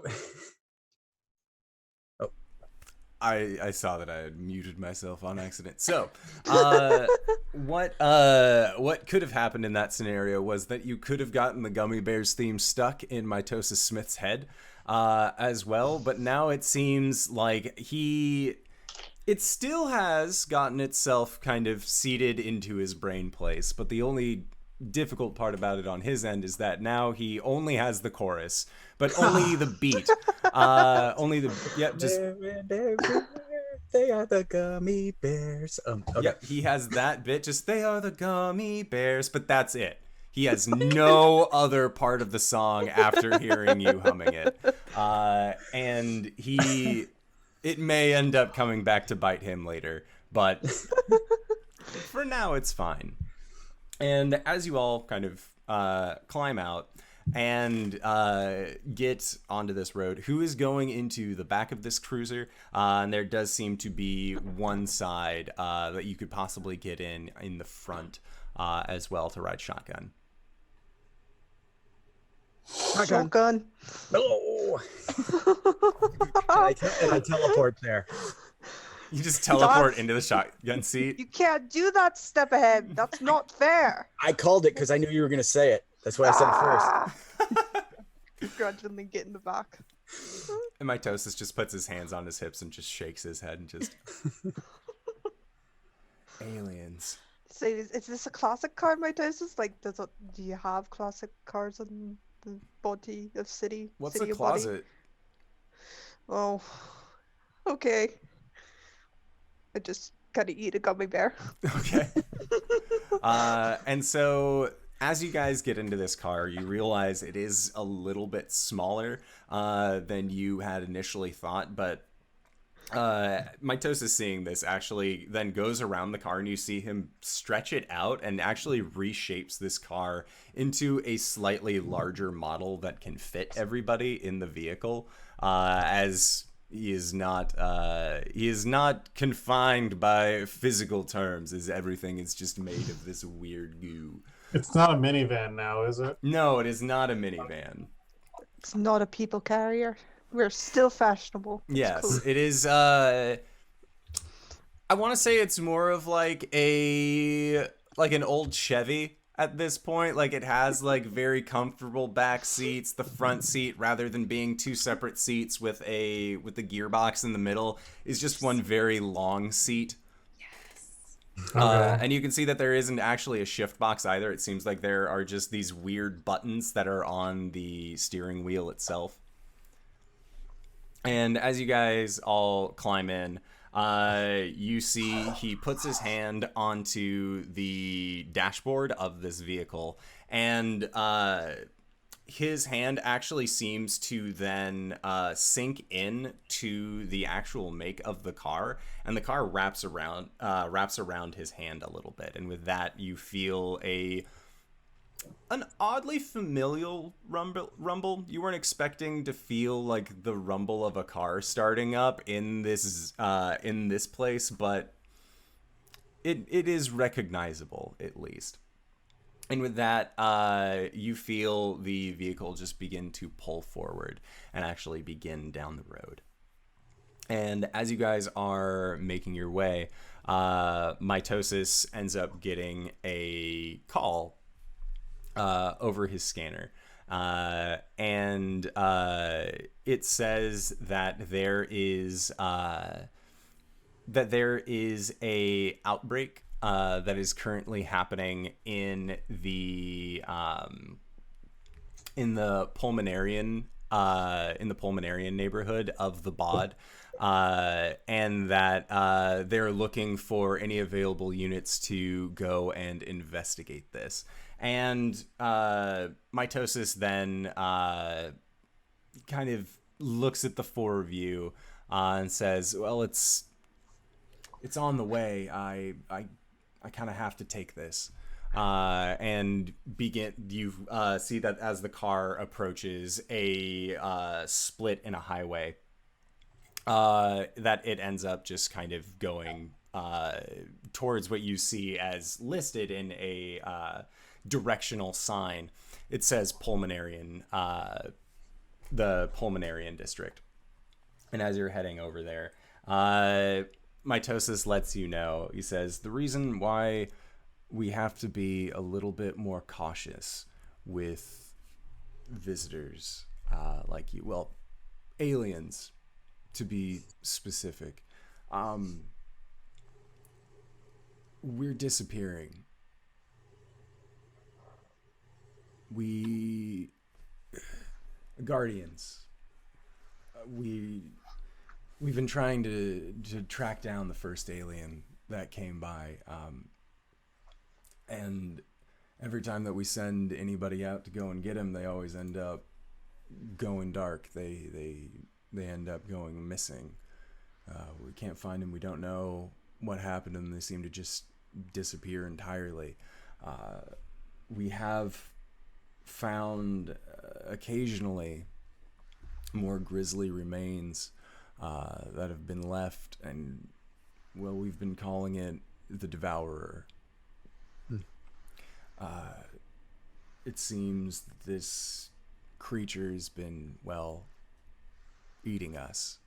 I saw that I had muted myself on accident. So, what could have happened in that scenario was that you could have gotten the Gummy Bears theme stuck in Mitosis Smith's head as well, but now it seems like it still has gotten itself kind of seated into his brain place, but the only difficult part about it on his end is that now he only has the chorus, but only the beat. They are the Gummy Bears. Okay. Yep, he has that bit, just they are the Gummy Bears, but that's it. He has no other part of the song after hearing you humming it. And it may end up coming back to bite him later, but for now it's fine. And as you all kind of climb out and get onto this road, who is going into the back of this cruiser? And there does seem to be one side that you could possibly get in the front as well to ride shotgun. Shotgun. Oh. and I teleport there. You just teleport into the shotgun seat. You can't do that, Step Ahead. That's not fair. I called it because I knew you were going to say it. That's why I said it first. Begrudgingly get in the back. And Mitosis just puts his hands on his hips and just shakes his head and just... Aliens. So is this a classic card, Mitosis? Like, do you have classic cards on the body of City? What's City a of Body? closet? Oh, okay. I just gotta eat a gummy bear. Okay. And so as you guys get into this car, you realize it is a little bit smaller than you had initially thought, but Mitosis, seeing this, actually then goes around the car and you see him stretch it out and actually reshapes this car into a slightly larger model that can fit everybody in the vehicle, as he is not confined by physical terms, as everything is just made of this weird goo. It's not a minivan now, is it? No, it is not a minivan. It's not a people carrier. We're still fashionable. It's Yes, cool. it is. I want to say it's more of like an old Chevy at this point. Like, it has like very comfortable back seats. The front seat, rather than being two separate seats with the gearbox in the middle, is just one very long seat. Okay. And you can see that there isn't actually a shift box either. It seems like there are just these weird buttons that are on the steering wheel itself. And as you guys all climb in, you see he puts his hand onto the dashboard of this vehicle, and his hand actually seems to then sink in to the actual make of the car, and the car wraps around his hand a little bit, and with that you feel an oddly familial rumble. You weren't expecting to feel like the rumble of a car starting up in this place, but it is recognizable, at least. And with that, you feel the vehicle just begin to pull forward and actually begin down the road. And as you guys are making your way, Mitosis ends up getting a call over his scanner. And it says that there is a outbreak that is currently happening in the pulmonarian neighborhood of the bod, and that they're looking for any available units to go and investigate this. And Mitosis then kind of looks at the four of you and says, "Well, it's on the way. I kind of have to take this." And you see that as the car approaches a split in a highway, that it ends up just kind of going towards what you see as listed in a directional sign. It says Pulmonarian, the Pulmonarian district. And as you're heading over there, Mitosis lets you know, he says, the reason why we have to be a little bit more cautious with visitors like you, well, aliens to be specific, we're disappearing. We Guardians, we've been trying to track down the first alien that came by, and every time that we send anybody out to go and get him, they always end up going dark. They end up going missing. We can't find them. We don't know what happened to them. They seem to just disappear entirely. We have found occasionally more grisly remains that have been left, and well, we've been calling it the Devourer. It seems this creature's been, well, eating us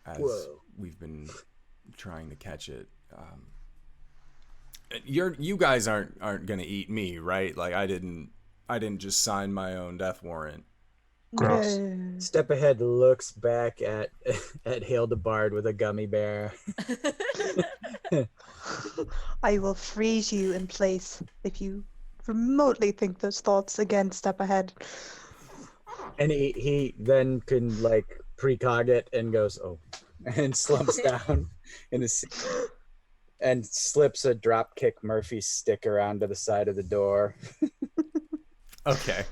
as we've been trying to catch it. You guys aren't gonna eat me, right? Like I didn't just sign my own death warrant. Gross. No. Step Ahead looks back at Hildebard with a gummy bear. I will freeze you in place if you remotely think those thoughts again. Step Ahead. And he then can like precog it and goes, oh, and slumps down in the seat and slips a Dropkick Murphy sticker onto the side of the door. Okay.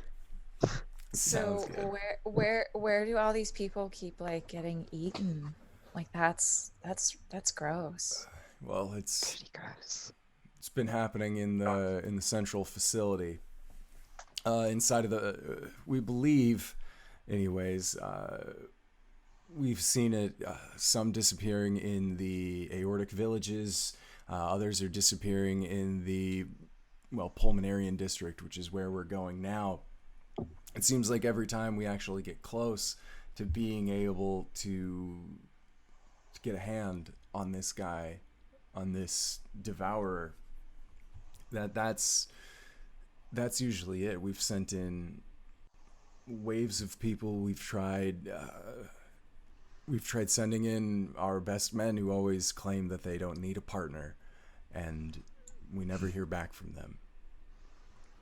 So Sounds good. where do all these people keep like getting eaten? Like that's gross. Well, it's Pretty gross. been happening in the central facility. Inside of the, we believe, anyways. We've seen it. Some disappearing in the aortic villages. Others are disappearing in the, well, Pulmonarian district, which is where we're going now. It seems like every time we actually get close to being able to get a hand on this guy, on this devourer, that's usually it. We've sent in waves of people. We've tried sending in our best men who always claim that they don't need a partner, and we never hear back from them.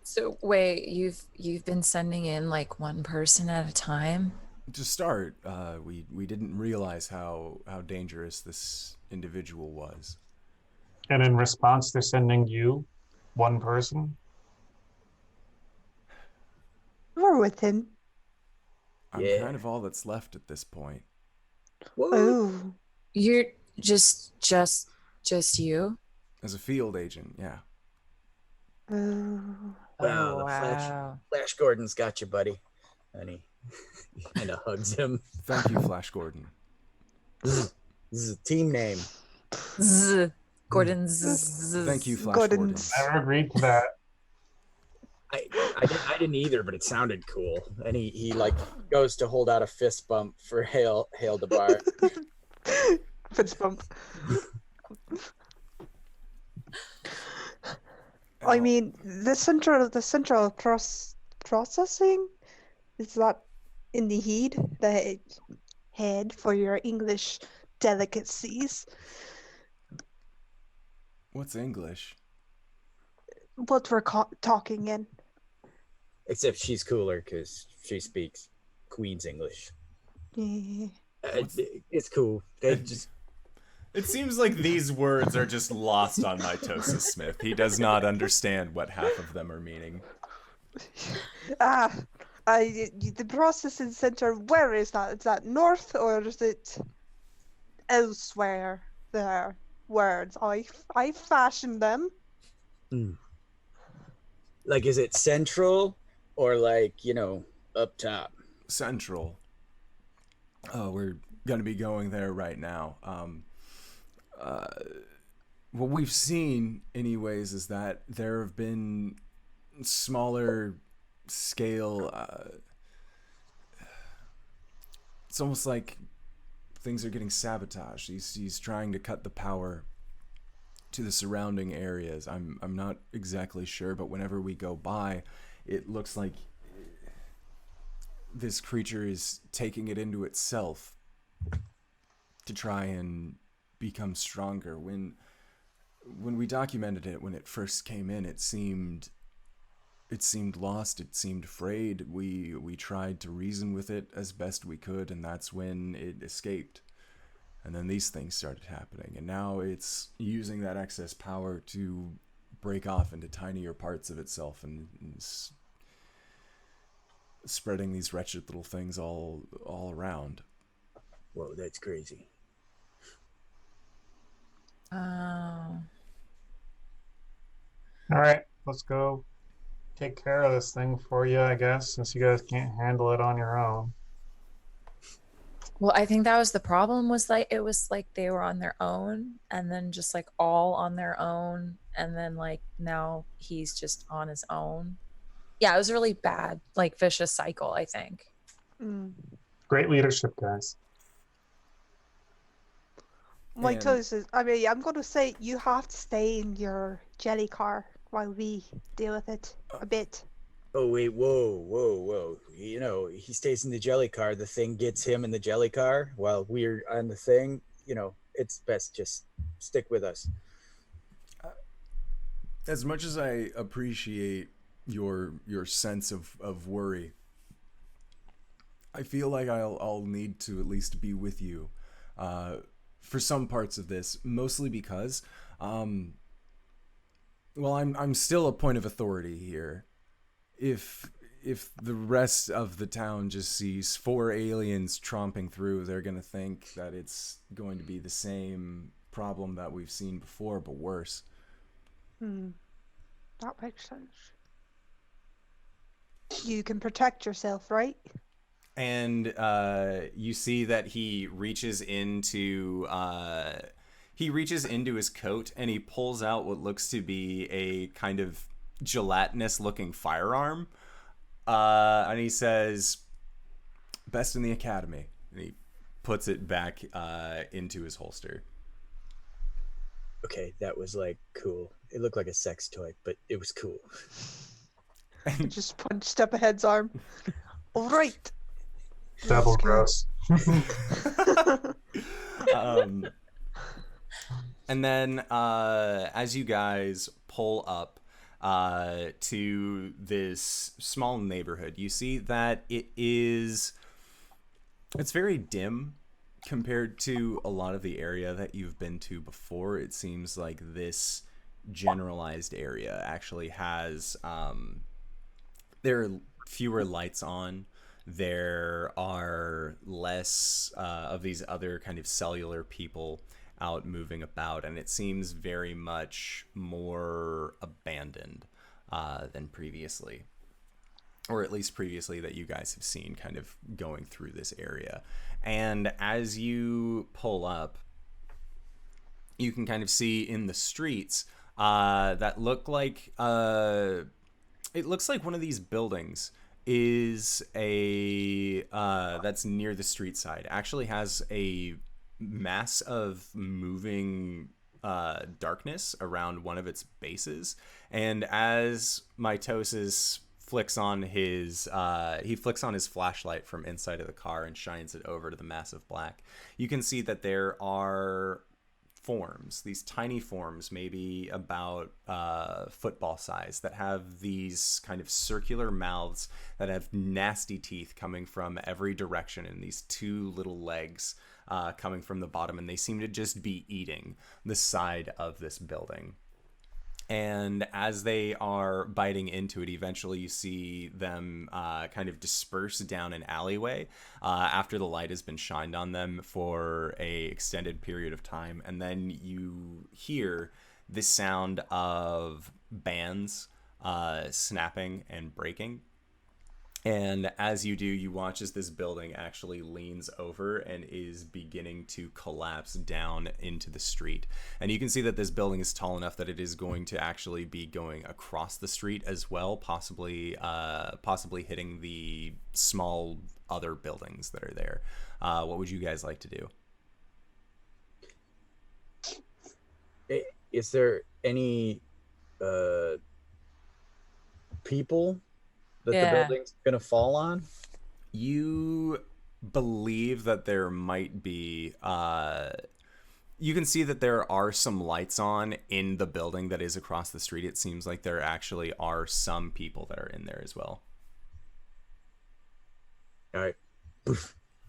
So wait, you've been sending in like one person at a time? To start, we didn't realize how dangerous this individual was. And in response, they're sending you one person. We're with him. I'm Yeah. kind of all that's left at this point. Oh. You're just you? As a field agent, yeah. Oh. Wow, Oh, the wow. Flash Gordon's got you, buddy. And he kind of hugs him. Thank you, Flash Gordon. This is a team name. Gordon. Thank you, Flash Gordon. Gordon. Never agreed to that. I didn't either, but it sounded cool. And he like goes to hold out a fist bump for Hail DeBar. Fist bump. I mean, the central processing, is that in the head for your English delicacies? What's English? What we're talking in. Except she's cooler because she speaks Queen's English. Yeah. It's cool. They just. It seems like these words are just lost on Mitosis Smith. He does not understand what half of them are meaning. The processing center, where is that? Is that north or is it elsewhere? There words. I fashioned them. Like, is it central or like, up top? Central. Oh, we're gonna be going there right now. What we've seen, anyways, is that there have been smaller scale. It's almost like things are getting sabotaged. He's trying to cut the power to the surrounding areas. I'm not exactly sure, but whenever we go by, it looks like this creature is taking it into itself to try and become stronger. When we documented it, when it first came in, it seemed lost, it seemed afraid. We tried to reason with it as best we could, and that's when it escaped. And then these things started happening, and now it's using that excess power to break off into tinier parts of itself and spreading these wretched little things all around. Whoa, that's crazy. Oh. All right, let's go take care of this thing for you, I guess, since you guys can't handle it on your own. Well, I think that was the problem, was like it was like they were on their own and then just like all on their own, and then like now he's just on his own. Yeah, it was a really bad, like vicious cycle, I think. Great leadership, guys. My choice is, I'm going to say you have to stay in your jelly car while we deal with it a bit. Oh, wait, whoa. He stays in the jelly car. The thing gets him in the jelly car while we're on the thing. It's best just stick with us. As much as I appreciate your sense of worry, I feel like I'll need to at least be with you for some parts of this, mostly because I'm still a point of authority here. If the rest of the town just sees 4 aliens tromping through, they're gonna think that it's going to be the same problem that we've seen before, but worse. That makes sense. You can protect yourself, right? And you see that he reaches into his coat and he pulls out what looks to be a kind of gelatinous looking firearm, and he says, "Best in the academy," and he puts it back into his holster. Okay, that was like cool. It looked like a sex toy, but it was cool. Just punched up ahead's arm. All right. Double gross. And then as you guys pull up to this small neighborhood, you see that it's very dim compared to a lot of the area that you've been to before. It seems like this generalized area actually has there are fewer lights on. There are less of these other kind of cellular people out moving about, and it seems very much more abandoned than previously, or at least previously that you guys have seen kind of going through this area. And as you pull up, you can kind of see in the streets that look like It looks like one of these buildings is that's near the street side. Actually has a mass of moving darkness around one of its bases. And as Mitosis flicks on his flashlight from inside of the car and shines it over to the mass of black, you can see that there are forms, these tiny forms, maybe about football size, that have these kind of circular mouths that have nasty teeth coming from every direction, and these two little legs coming from the bottom, and they seem to just be eating the side of this building. And as they are biting into it, eventually you see them kind of disperse down an alleyway after the light has been shined on them for a extended period of time. And then you hear the sound of bands snapping and breaking. And as you do, you watch as this building actually leans over and is beginning to collapse down into the street. And you can see that this building is tall enough that it is going to actually be going across the street as well, possibly hitting the small other buildings that are there. What would you guys like to do? Is there any people that the building's gonna fall on? You believe that there might be you can see that there are some lights on in the building that is across the street. It seems like there actually are some people that are in there as well. All right.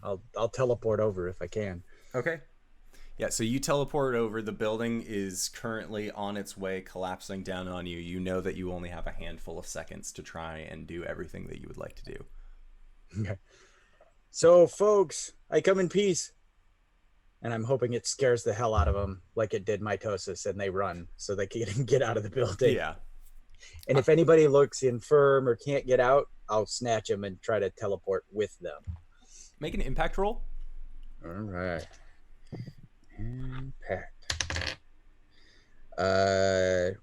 I'll teleport over if I can. Okay. Yeah, so you teleport over. The building is currently on its way, collapsing down on you. You know that you only have a handful of seconds to try and do everything that you would like to do. Okay. So, folks, I come in peace. And I'm hoping it scares the hell out of them like it did Mitosis, and they run so they can get out of the building. Yeah. And if anybody looks infirm or can't get out, I'll snatch them and try to teleport with them. Make an impact roll. All right. Impact.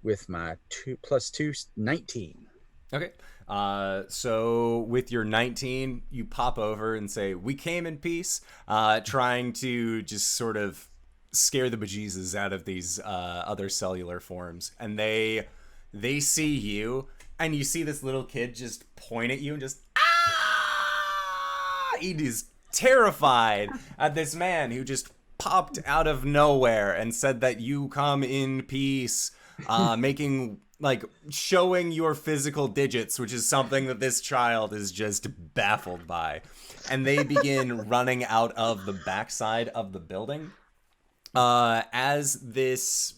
With my 2 + 2, 19. Okay. So with your 19, you pop over and say, "We came in peace," trying to just sort of scare the bejesus out of these other cellular forms. And they see you, and you see this little kid just point at you and just, ah! He is terrified at this man who just popped out of nowhere and said that you come in peace, showing your physical digits, which is something that this child is just baffled by. And they begin running out of the backside of the building. This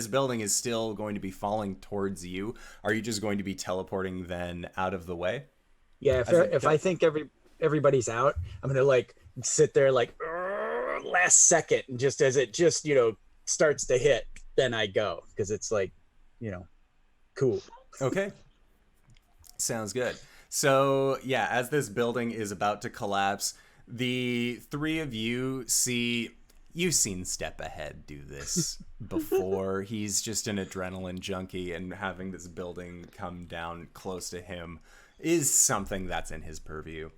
building is still going to be falling towards you. Are you just going to be teleporting then out of the way? Yeah, if I think everybody's out, I'm gonna sit there last second, and just as it just starts to hit, then I go, because it's cool. Okay. Sounds good. So, yeah, as this building is about to collapse, the three of you you've seen Step Ahead do this before. He's just an adrenaline junkie, and having this building come down close to him is something that's in his purview.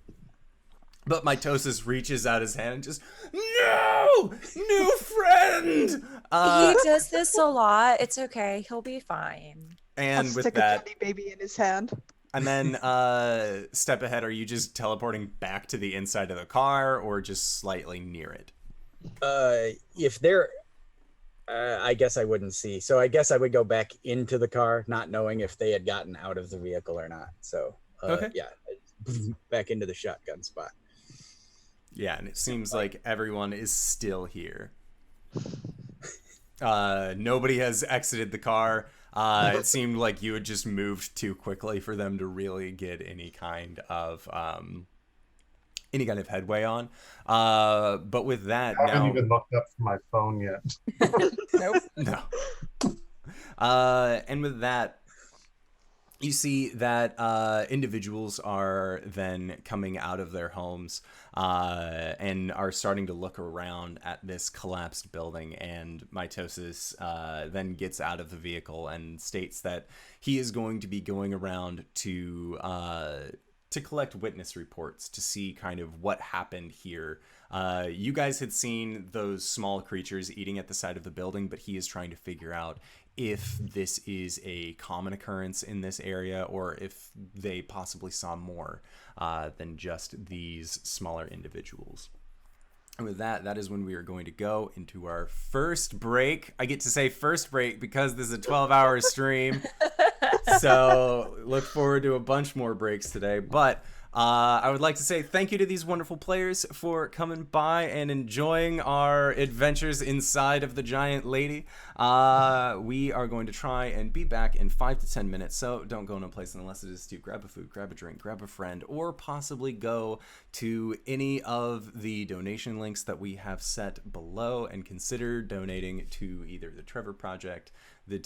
But Mitosis reaches out his hand and just, "No! New friend!" He does this a lot. It's okay. He'll be fine. And I'll with stick that, a teddy baby in his hand. and then Step Ahead, are you just teleporting back to the inside of the car or just slightly near it? If they're, I guess I wouldn't see. So I guess I would go back into the car, not knowing if they had gotten out of the vehicle or not. So, Okay. Yeah, back into the shotgun spot. Yeah, and it seems like everyone is still here. Nobody has exited the car. It seemed like you had just moved too quickly for them to really get any kind of headway on. But with that, I now haven't even looked up for my phone yet. Nope. no. And with that, you see that individuals are then coming out of their homes and are starting to look around at this collapsed building. And Mitosis then gets out of the vehicle and states that he is going to be going around to collect witness reports to see kind of what happened here. You guys had seen those small creatures eating at the side of the building, but he is trying to figure out if this is a common occurrence in this area or if they possibly saw more than just these smaller individuals. And with that, that is when we are going to go into our first break. I get to say first break because this is a 12-hour stream. So look forward to a bunch more breaks today. But I would like to say thank you to these wonderful players for coming by and enjoying our adventures inside of the giant lady. We are going to try and be back in 5 to 10 minutes, so don't go no place unless it is to grab a food, grab a drink, grab a friend, or possibly go to any of the donation links that we have set below and consider donating to either the Trevor Project, the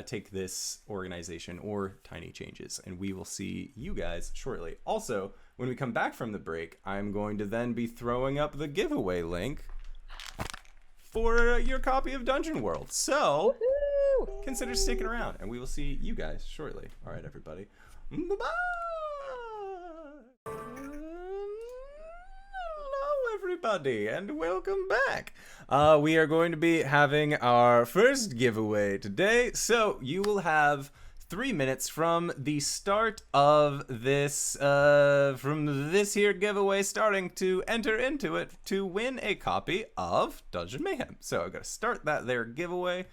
Take This organization, or Tiny Changes, and we will see you guys shortly. Also, when we come back from the break, I'm going to then be throwing up the giveaway link for your copy of Dungeon World. So consider sticking around, and we will see you guys shortly. All right, everybody. Bye-bye. Hello, everybody, and welcome back. We are going to be having our first giveaway today. So you will have 3 minutes from the start of this here giveaway starting to enter into it to win a copy of Dungeon Mayhem. So I'm going to start that there giveaway.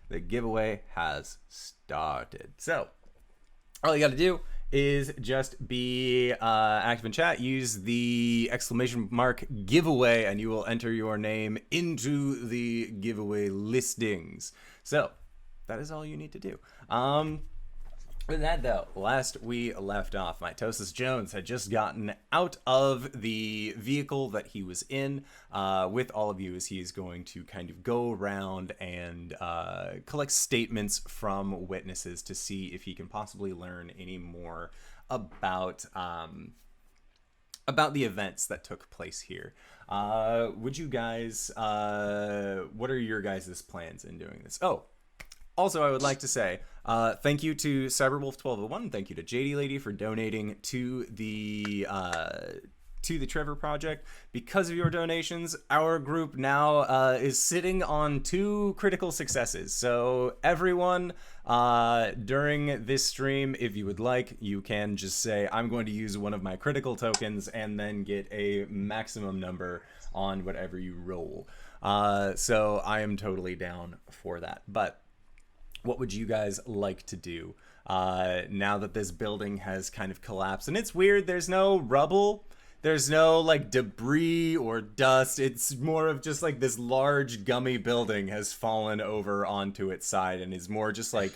The giveaway has started. So all you got to do is just be active in chat, use the exclamation mark giveaway, and you will enter your name into the giveaway listings. So that is all you need to do. With that, though, last we left off, Mitosis Jones had just gotten out of the vehicle that he was in with all of you as he is going to kind of go around and collect statements from witnesses to see if he can possibly learn any more about the events that took place here. Would you guys, what are your guys' plans in doing this? Oh, also, I would like to say thank you to Cyberwolf1201. Thank you to JD Lady for donating to the Trevor Project. Because of your donations, our group now is sitting on 2 critical successes. So everyone, during this stream, if you would like, you can just say, I'm going to use one of my critical tokens and then get a maximum number on whatever you roll. So I am totally down for that. But what would you guys like to do now that this building has kind of collapsed? And it's weird, there's no rubble, there's no like debris or dust. It's more of just like this large gummy building has fallen over onto its side and is more just like,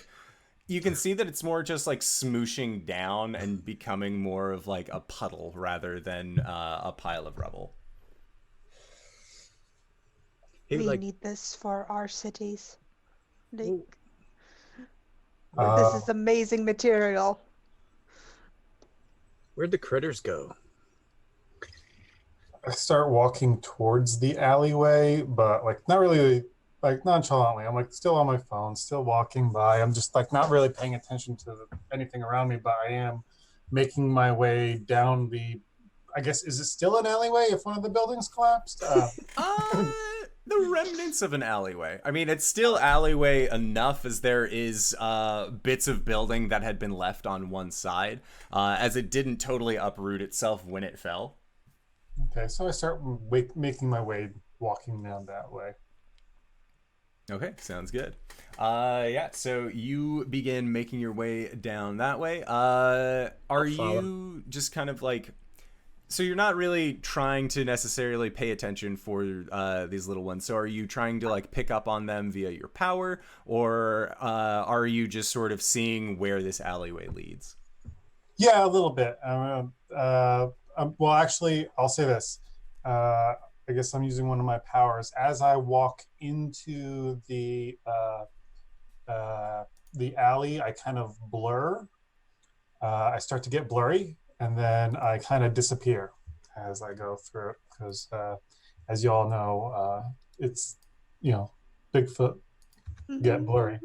you can see that it's more just like smooshing down and becoming more of like a puddle rather than a pile of rubble. We need this for our cities. This is amazing material. Where'd the critters go? I start walking towards the alleyway, but like not really like nonchalantly. I'm like still on my phone, still walking by. I'm just like not really paying attention to anything around me, but I am making my way down the, I guess, is it still an alleyway if one of the buildings collapsed? The remnants of an alleyway. I mean, it's still alleyway enough as there is bits of building that had been left on one side, as it didn't totally uproot itself when it fell. Okay, so I start making my way, walking down that way. Okay, sounds good. Yeah, so you begin making your way down that way. Are you just kind of like... So you're not really trying to necessarily pay attention for these little ones. So are you trying to like pick up on them via your power, or are you just sort of seeing where this alleyway leads? Yeah, a little bit. Well, actually, I'll say this. I guess I'm using one of my powers. As I walk into the alley, I kind of blur. I start to get blurry, and then I kind of disappear as I go through it because, as you all know, it's Bigfoot get blurry.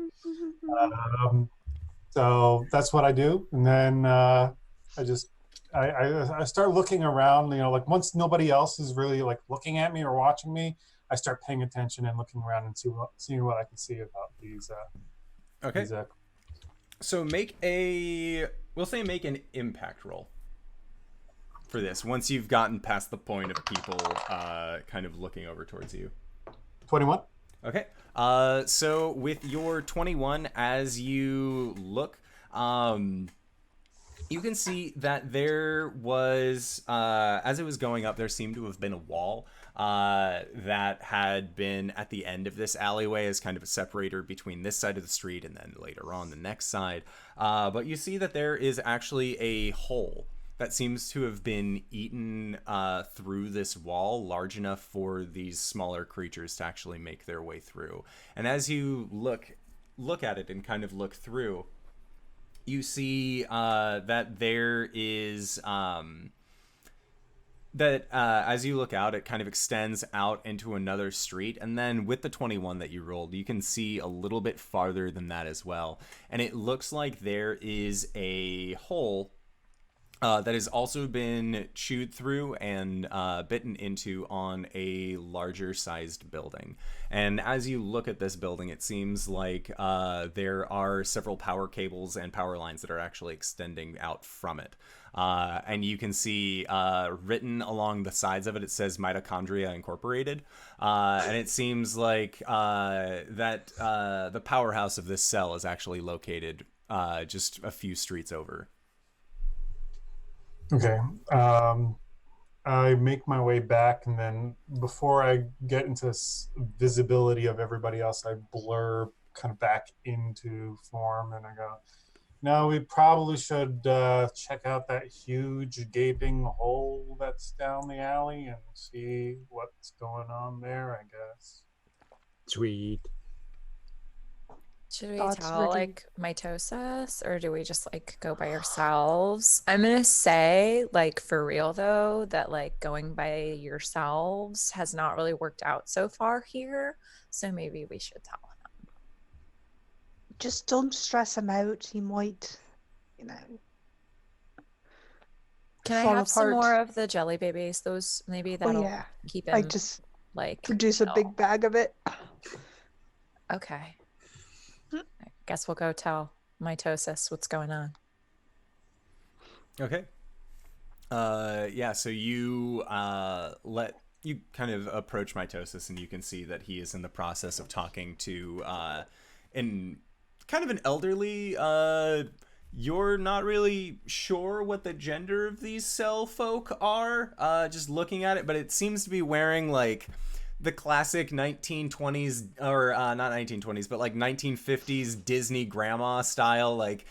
So that's what I do, and then I start looking around. Like once nobody else is really like looking at me or watching me, I start paying attention and looking around and seeing what I can see about these. Okay. These, So make an impact roll for this. Once you've gotten past the point of people kind of looking over towards you. 21. Okay. So with your 21, as you look, you can see that there was, as it was going up, there seemed to have been a wall that had been at the end of this alleyway as kind of a separator between this side of the street and then later on the next side. But you see that there is actually a hole that seems to have been eaten through this wall, large enough for these smaller creatures to actually make their way through. And as you look at it and kind of look through, you see that there is as you look out, it kind of extends out into another street, and then with the 21 that you rolled, you can see a little bit farther than that as well. And it looks like there is a hole that has also been chewed through and bitten into on a larger sized building. And as you look at this building, it seems like there are several power cables and power lines that are actually extending out from it. And you can see written along the sides of it, it says Mitochondria Incorporated. And it seems like that the powerhouse of this cell is actually located just a few streets over. Okay. I make my way back, and then before I get into visibility of everybody else, I blur kind of back into form, and I go, no, we probably should check out that huge gaping hole that's down the alley and see what's going on there, I guess. Sweet. Should we Thoughts, tell Ricky? like mitosis, or do we just like go by ourselves? I'm gonna say, like, for real though, that like going by yourselves has not really worked out so far here. So maybe we should tell him. Just don't stress him out. He might, Can I fall have some apart. more of the jelly babies? Those maybe Oh that'll yeah. keep I him just like produce a big chill. bag of it. Okay. I guess we'll go tell mitosis what's going on. Okay. Yeah, so you you kind of approach mitosis, and you can see that he is in the process of talking to in kind of an elderly, you're not really sure what the gender of these cell folk are, just looking at it, but it seems to be wearing like the classic 1920s, or not 1920s, but like 1950s Disney grandma style, like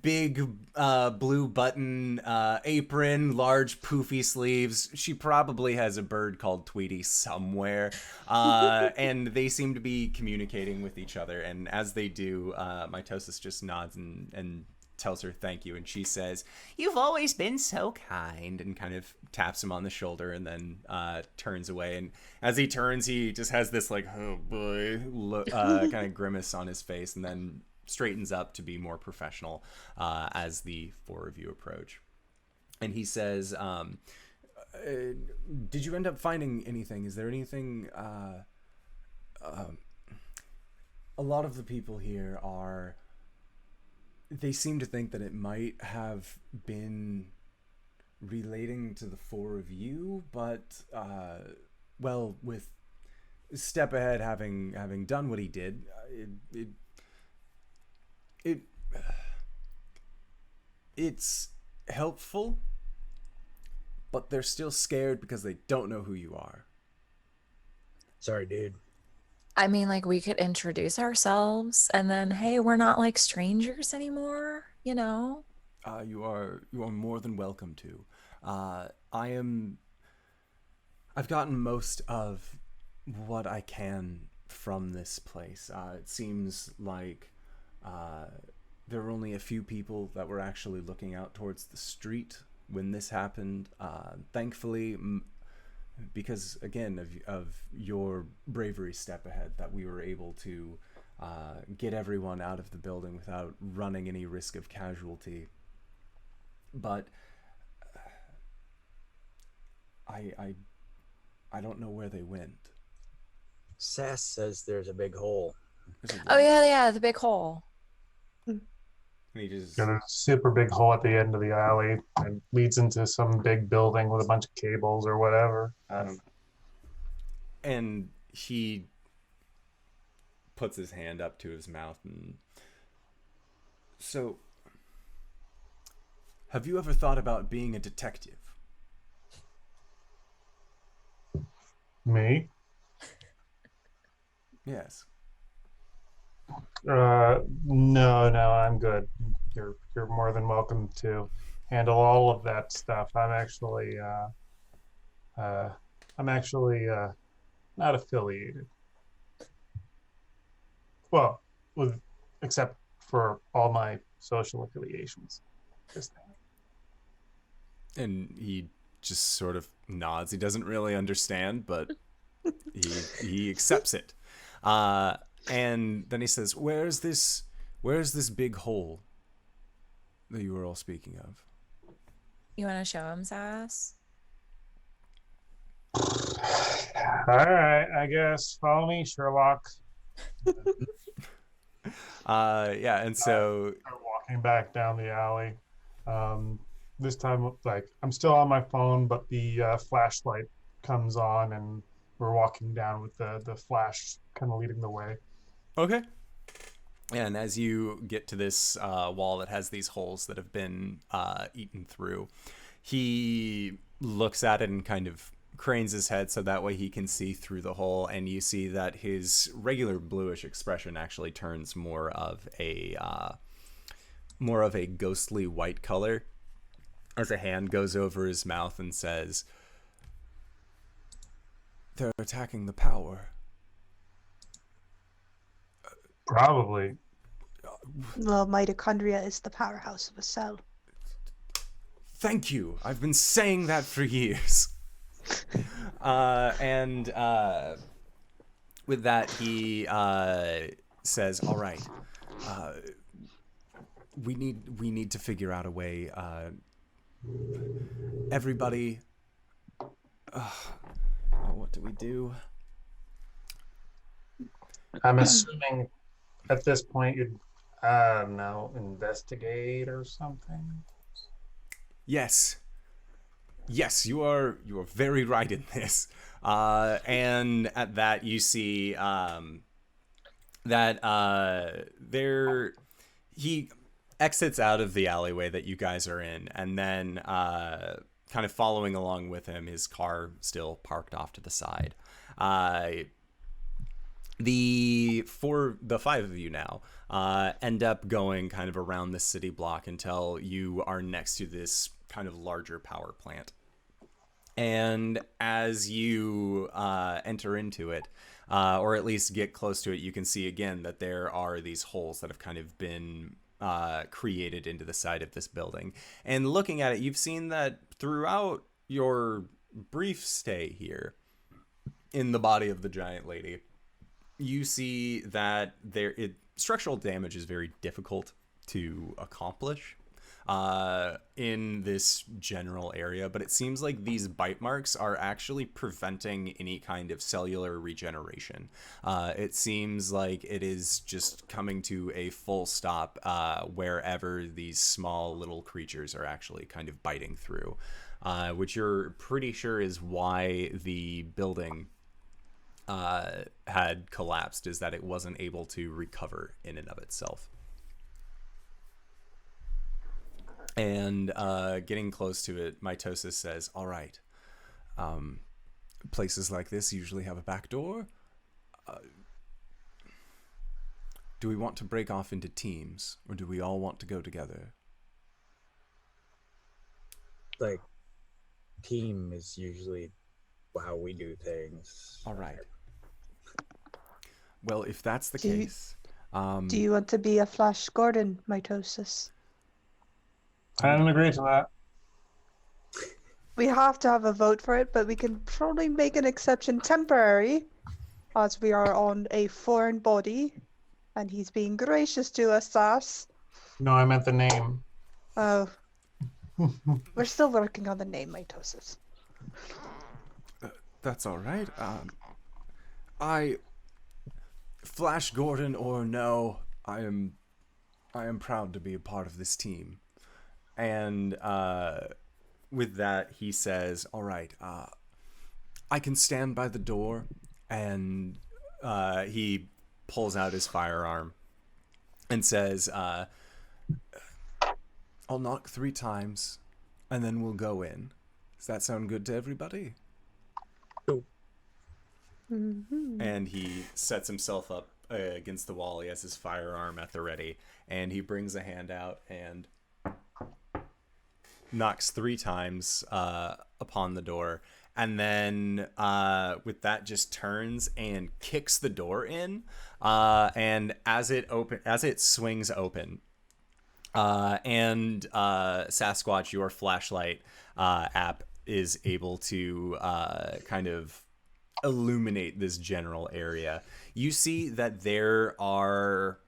big blue button apron, large poofy sleeves. She probably has a bird called Tweety somewhere, and they seem to be communicating with each other. And as they do, mitosis just nods and tells her thank you, and she says, "You've always been so kind," and kind of taps him on the shoulder, and then turns away. And as he turns, he just has this like, oh boy, kind of grimace on his face, and then straightens up to be more professional as the four of you approach. And he says, did you end up finding anything? Is there anything? A lot of the people here they seem to think that it might have been relating to the four of you, but well, with Step Ahead having done what he did, it's helpful, but they're still scared because they don't know who you are. Sorry, dude. I mean, like, we could introduce ourselves and then, hey, we're not like strangers anymore, you know? You are more than welcome to. I've gotten most of what I can from this place. It seems like there were only a few people that were actually looking out towards the street when this happened. Thankfully, because again of your bravery step ahead, that we were able to get everyone out of the building without running any risk of casualty. But I don't know where they went. Sass says there's a big hole. Oh yeah, the big hole. And he just There's a super big hole at the end of the alley and leads into some big building with a bunch of cables or whatever. and he puts his hand up to his mouth and so, have you ever thought about being a detective? Me? Yes. No, I'm good. You're more than welcome to handle all of that stuff. I'm actually not affiliated. Well, with except for all my social affiliations. And he just sort of nods. He doesn't really understand, but he accepts it. And then he says, Where's this big hole that you were all speaking of? You want to show him, Sass? All right, I guess. Follow me, Sherlock. Yeah, and so Start walking back down the alley. This time, like, I'm still on my phone, but the flashlight comes on, and we're walking down with the flash kind of leading the way. okay. And as you get to this wall that has these holes that have been eaten through, he looks at it and kind of cranes his head so that way he can see through the hole, and you see that his regular bluish expression actually turns more of a ghostly white color as a hand goes over his mouth and says, "They're attacking the power." Probably. Well, mitochondria is the powerhouse of a cell. Thank you. I've been saying that for years. And with that, he says, "All right, we need to figure out a way. Everybody, what do we do?" I'm assuming at this point you'd, I don't know, investigate or something. Yes, you are very right in this. And at that, you see that he exits out of the alleyway that you guys are in, and then kind of following along with him, his car still parked off to the side. The five of you now end up going kind of around the city block until you are next to this kind of larger power plant. And as you enter into it, or at least get close to it, you can see again that there are these holes that have kind of been created into the side of this building. And looking at it, you've seen that throughout your brief stay here in the body of the giant lady, you see that structural damage is very difficult to accomplish in this general area, but it seems like these bite marks are actually preventing any kind of cellular regeneration. It seems like it is just coming to a full stop wherever these small little creatures are actually kind of biting through, which you're pretty sure is why the building had collapsed, is that it wasn't able to recover in and of itself. And getting close to it, Mitosis says, "All right, places like this usually have a back door. Do we want to break off into teams, or do we all want to go together?" Like, team is usually how we do things. All right. Well, if that's the Do you- case, Do you want to be a Flash Gordon, mitosis? I didn't agree to that. We have to have a vote for it, but we can probably make an exception temporary, as we are on a foreign body, and he's being gracious to us, Sass. No, I meant the name. Oh, we're still working on the name, mitosis. That's all right. Flash Gordon or no, I am proud to be a part of this team. And with that, he says, all right, I can stand by the door. And he pulls out his firearm and says, I'll knock 3 times and then we'll go in. Does that sound good to everybody? Mm-hmm. And he sets himself up against the wall. He has his firearm at the ready, and he brings a hand out and knocks 3 times upon the door, and then with that just turns and kicks the door in, and as it swings open, and Sasquatch, your flashlight app is able to kind of illuminate this general area. You see that there are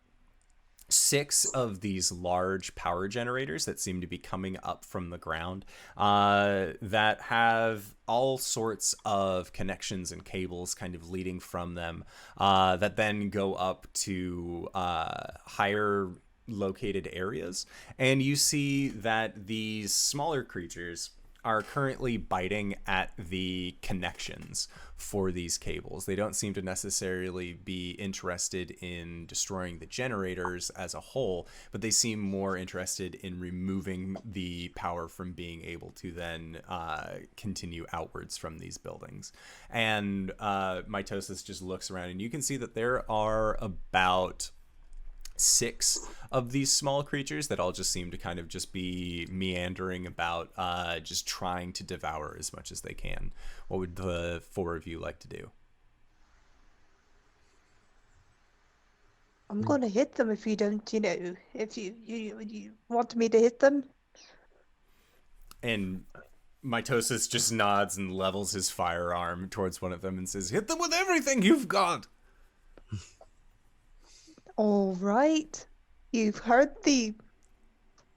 6 of these large power generators that seem to be coming up from the ground that have all sorts of connections and cables kind of leading from them that then go up to higher located areas. And you see that these smaller creatures are currently biting at the connections for these cables. They don't seem to necessarily be interested in destroying the generators as a whole, but they seem more interested in removing the power from being able to then continue outwards from these buildings. And Mitosis just looks around, and you can see that there are about 6 of these small creatures that all just seem to kind of just be meandering about, just trying to devour as much as they can. What would the 4 of you like to do? I'm gonna hit them if you don't, if you want me to hit them. And Mitosis just nods and levels his firearm towards one of them and says, "Hit them with everything you've got!" All right. You've heard the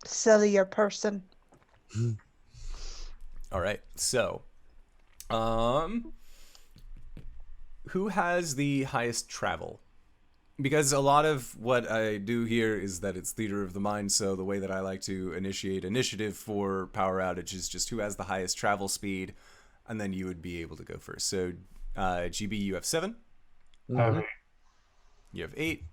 sillier person. All right, so who has the highest travel? Because a lot of what I do here is that it's theater of the mind, so the way that I like to initiate initiative for Power Outage is just who has the highest travel speed, and then you would be able to go first. So GB, you have 7. Mm-hmm. You have 8.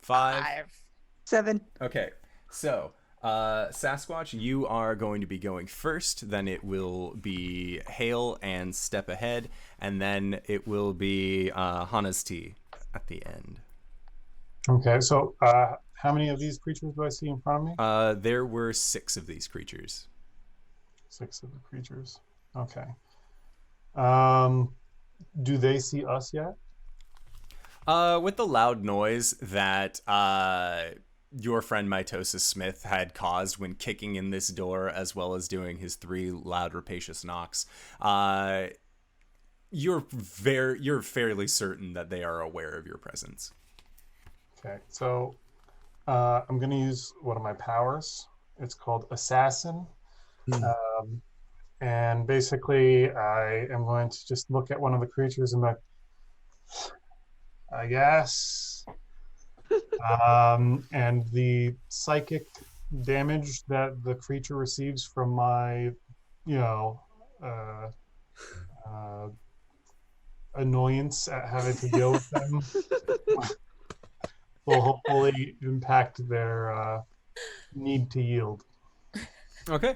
5. 7. Okay, so Sasquatch, you are going to be going first. Then it will be Hail and Step Ahead, and then it will be Hana's Tea at the end. Okay, so how many of these creatures do I see in front of me? There were 6 of these creatures. 6 of the creatures. Okay. Do they see us yet? With the loud noise that your friend Mitosis Smith had caused when kicking in this door, as well as doing his 3 loud rapacious knocks, you're fairly certain that they are aware of your presence. Okay, so I'm going to use one of my powers. It's called Assassin. And basically, I am going to just look at one of the creatures and be like, I guess. And the psychic damage that the creature receives from my, annoyance at having to deal with them will hopefully impact their need to yield. Okay.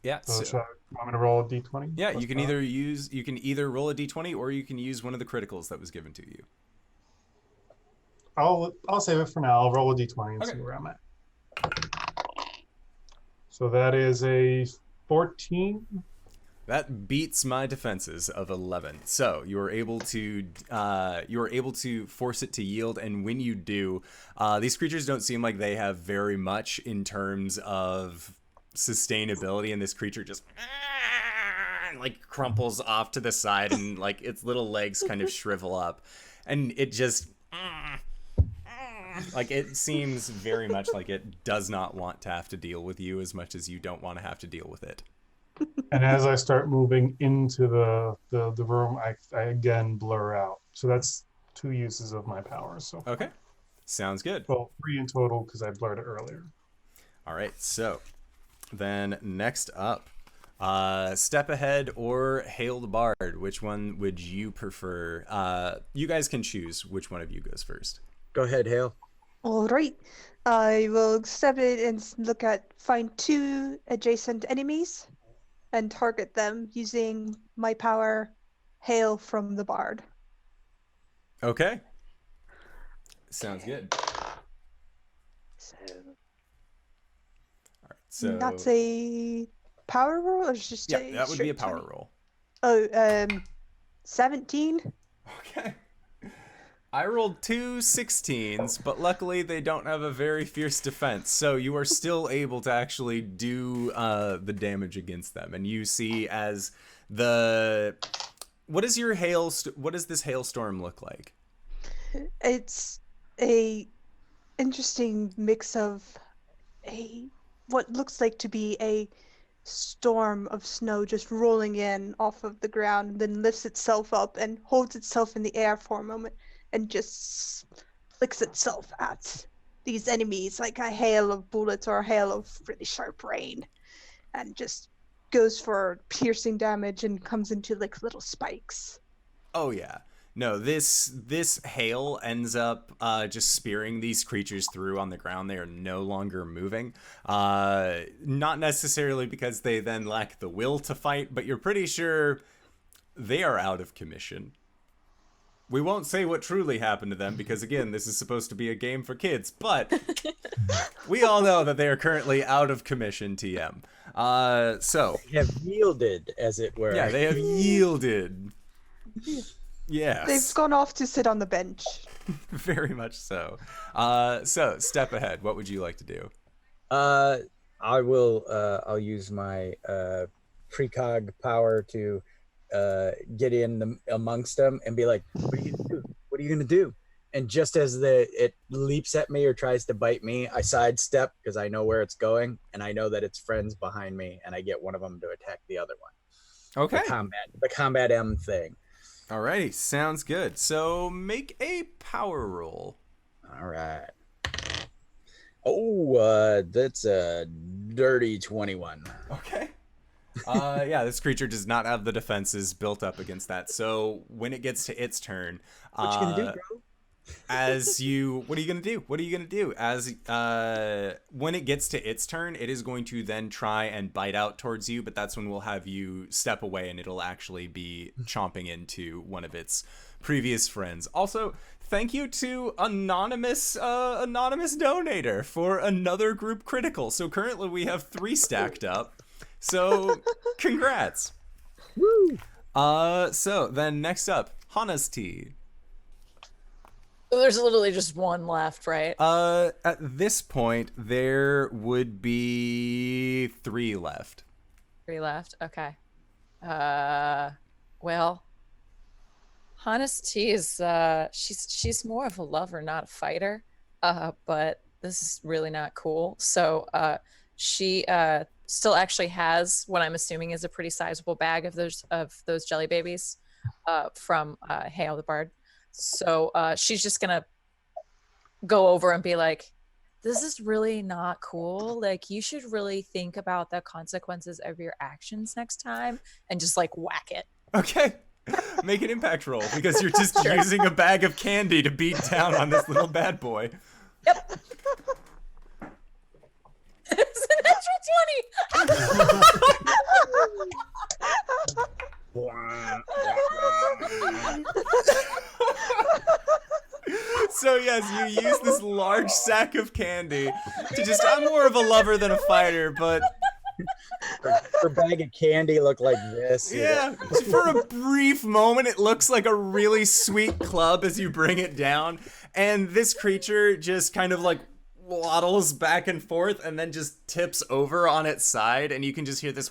Yeah. So you want me to roll a d20? Yeah, you can either roll a d20 or you can use one of the criticals that was given to you. I'll save it for now. I'll roll a d20 and see where I'm at. So that is a 14. That beats my defenses of 11. So you are able to force it to yield, and when you do, these creatures don't seem like they have very much in terms of sustainability, and this creature just like crumples off to the side, and like its little legs kind of shrivel up, and it just like it seems very much like it does not want to have to deal with you as much as you don't want to have to deal with it. And as I start moving into the room, I again blur out. So that's 2 uses of my powers. So Okay, sounds good. well, 3 in total because I blurred it earlier. All right, so then next up, Step Ahead or Hail the Bard. Which one would you prefer? You guys can choose which one of you goes first. Go ahead, Hale. All right. I will step in and find 2 adjacent enemies and target them using my power, Hail from the Bard. Okay. Sounds good. So All right, so that's a power roll, or just yeah, that would be a straight power 20? roll. Oh, 17. Okay. I rolled 2 16s, but luckily they don't have a very fierce defense, so you are still able to actually do the damage against them. And you see as what does this hailstorm look like? It's a interesting mix of what looks like to be a storm of snow just rolling in off of the ground, and then lifts itself up and holds itself in the air for a moment and just flicks itself at these enemies like a hail of bullets or a hail of really sharp rain, and just goes for piercing damage and comes into like little spikes. Oh yeah. No, this hail ends up just spearing these creatures through on the ground. They are no longer moving. Not necessarily because they then lack the will to fight, but you're pretty sure they are out of commission. We won't say what truly happened to them because, again, this is supposed to be a game for kids, but we all know that they are currently out of commission, TM. So They have yielded, as it were. yeah, they have yielded. Yes. They've gone off to sit on the bench. Very much so. So, Step Ahead, what would you like to do? I will. I'll use my precog power to get in amongst them and be like, "What are you gonna do? What are you gonna do?" And just as it leaps at me or tries to bite me, I sidestep because I know where it's going and I know that it's friends behind me, and I get one of them to attack the other one. Okay. The combat M thing. Alrighty, sounds good. So, make a power roll. All right. Oh, that's a dirty 21. Okay. Yeah, this creature does not have the defenses built up against that. So when it gets to its turn, What you gonna do, bro? what are you gonna do? What are you gonna do? As when it gets to its turn, it is going to then try and bite out towards you, but that's when we'll have you step away, and it'll actually be chomping into one of its previous friends. Also, thank you to anonymous donator for another group critical. So currently we have 3 stacked up. So, congrats. Woo! So then next up, Hana's tea. So there's literally just one left, right? At this point, there would be 3 left. 3 left. Okay. Well, Honesty is she's more of a lover, not a fighter. But this is really not cool. So she still actually has what I'm assuming is a pretty sizable bag of those jelly babies from Hail the Bard. So she's just gonna go over and be like, this is really not cool. Like, you should really think about the consequences of your actions next time, and just like whack it. Okay. Make an impact roll because you're just using a bag of candy to beat down on this little bad boy. Yep. It's an natural 20. So yes, you use this large sack of candy to just, I'm more of a lover than a fighter, but Her bag of candy looked like this. you know? Yeah, for a brief moment, it looks like a really sweet club as you bring it down, and this creature just kind of like waddles back and forth and then just tips over on its side, and you can just hear this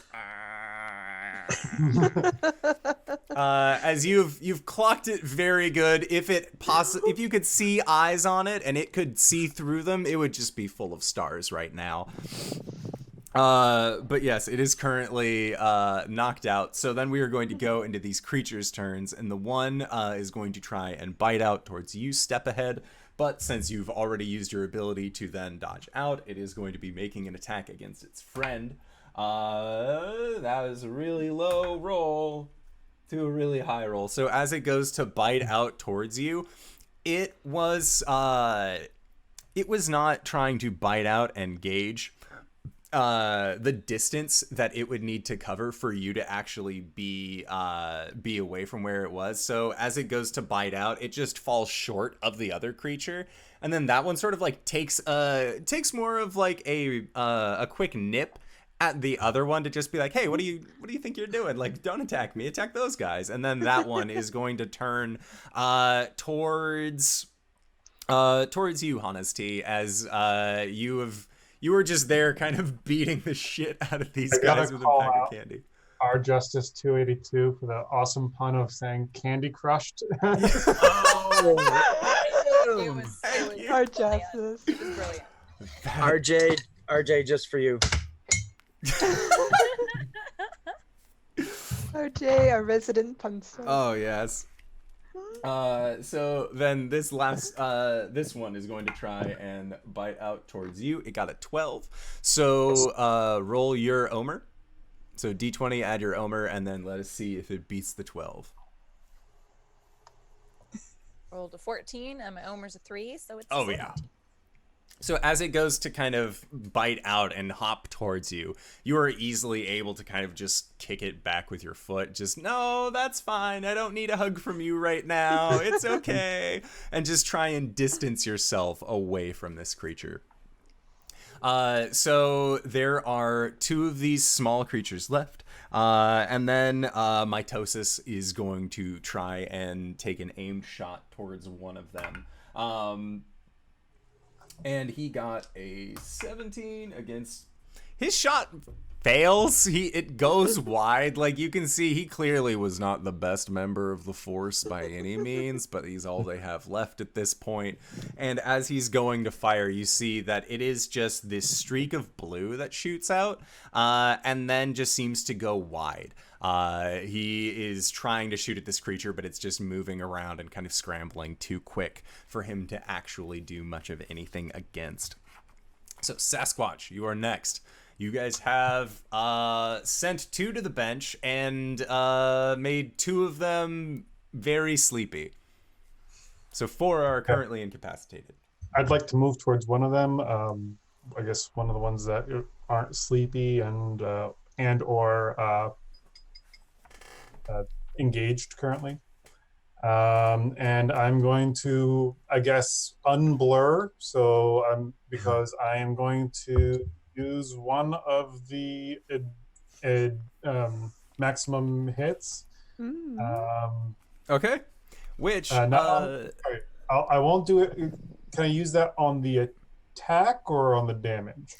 as you've clocked it very good. If you could see eyes on it and it could see through them, it would just be full of stars right now. But yes, it is currently knocked out. So then we are going to go into these creatures' turns, and the one is going to try and bite out towards you, step ahead. But since you've already used your ability to then dodge out, it is going to be making an attack against its friend. That was a really low roll to a really high roll. So as it goes to bite out towards you, it was not trying to bite out and gauge the distance that it would need to cover for you to actually be away from where it was. So as it goes to bite out, it just falls short of the other creature, and then that one sort of like takes more of like a quick nip at the other one to just be like, hey, what do you think you're doing? Like, don't attack me, attack those guys. And then that one is going to turn towards you, Honesty, as you were just there kind of beating the shit out of these guys with a bag of candy. Our Justice 282 for the awesome pun of saying candy crushed. Our Justice. It was brilliant. RJ, just for you. RJ, our resident punster. Oh yes. So then this one is going to try and bite out towards you. It got a 12. So roll your Omer. So D20, add your Omer, and then let us see if it beats the 12. Rolled a 14, and my Omer's a 3, so it's. Oh, yeah. So as it goes to kind of bite out and hop towards you, you are easily able to kind of just kick it back with your foot. Just, no, that's fine. I don't need a hug from you right now. It's okay. And just try and distance yourself away from this creature. So there are 2 of these small creatures left. And then Mitosis is going to try and take an aimed shot towards one of them. And he got a 17 against... His shot fails. It goes wide. Like, you can see he clearly was not the best member of the Force by any means, but he's all they have left at this point. And as he's going to fire, you see that it is just this streak of blue that shoots out, and then just seems to go wide. He is trying to shoot at this creature, but it's just moving around and kind of scrambling too quick for him to actually do much of anything against. So Sasquatch, you are next. You guys have sent 2 to the bench and made 2 of them very sleepy. So 4 are currently incapacitated. I'd like to move towards one of them. I guess one of the ones that aren't sleepy and or engaged currently. And I'm going to, I guess, unblur. So because I am going to use one of the maximum hits. Okay. Which I won't do it. Can I use that on the attack or on the damage?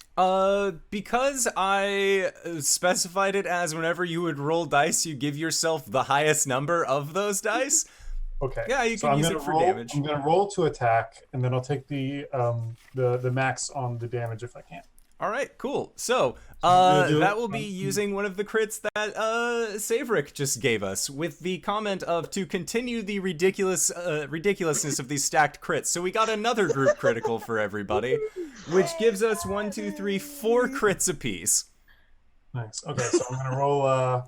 Because I specified it as whenever you would roll dice, you give yourself the highest number of those dice. Okay. Yeah, you can use it for damage. I'm gonna roll to attack, and then I'll take the max on the damage if I can. All right, cool. So that will be using one of the crits that Saverick just gave us with the comment of to continue the ridiculousness of these stacked crits. So we got another group critical for everybody, which gives us 1, 2, 3, 4 crits apiece. Nice. Okay, so I'm gonna roll.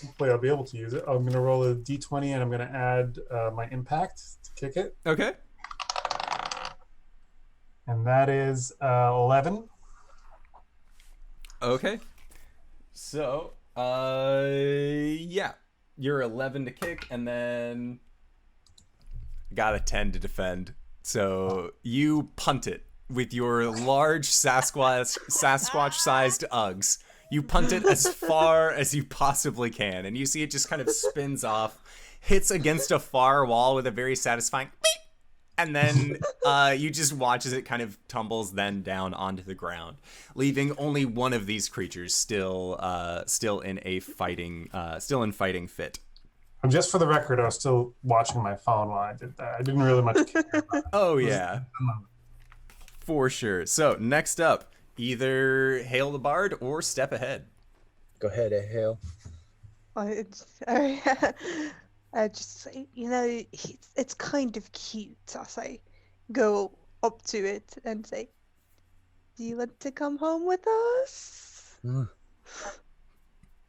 Hopefully, I'll be able to use it. I'm gonna roll a d20, and I'm gonna add my impact to kick it. Okay. And that is 11. Okay. So, yeah. You're 11 to kick, and then got a 10 to defend. So you punt it with your large Sasquatch-sized Uggs. You punt it as far as you possibly can, and you see it just kind of spins off, hits against a far wall with a very satisfying beep, and then you just watch as it kind of tumbles then down onto the ground, leaving only one of these creatures still in fighting fit. And just for the record, I was still watching my phone while I did that. I didn't really much care about it. Oh yeah, for sure. So next up, either Hail the Bard or Step Ahead. Go ahead, Hale. I just say, it's kind of cute as I go up to it and say, "Do you want to come home with us?"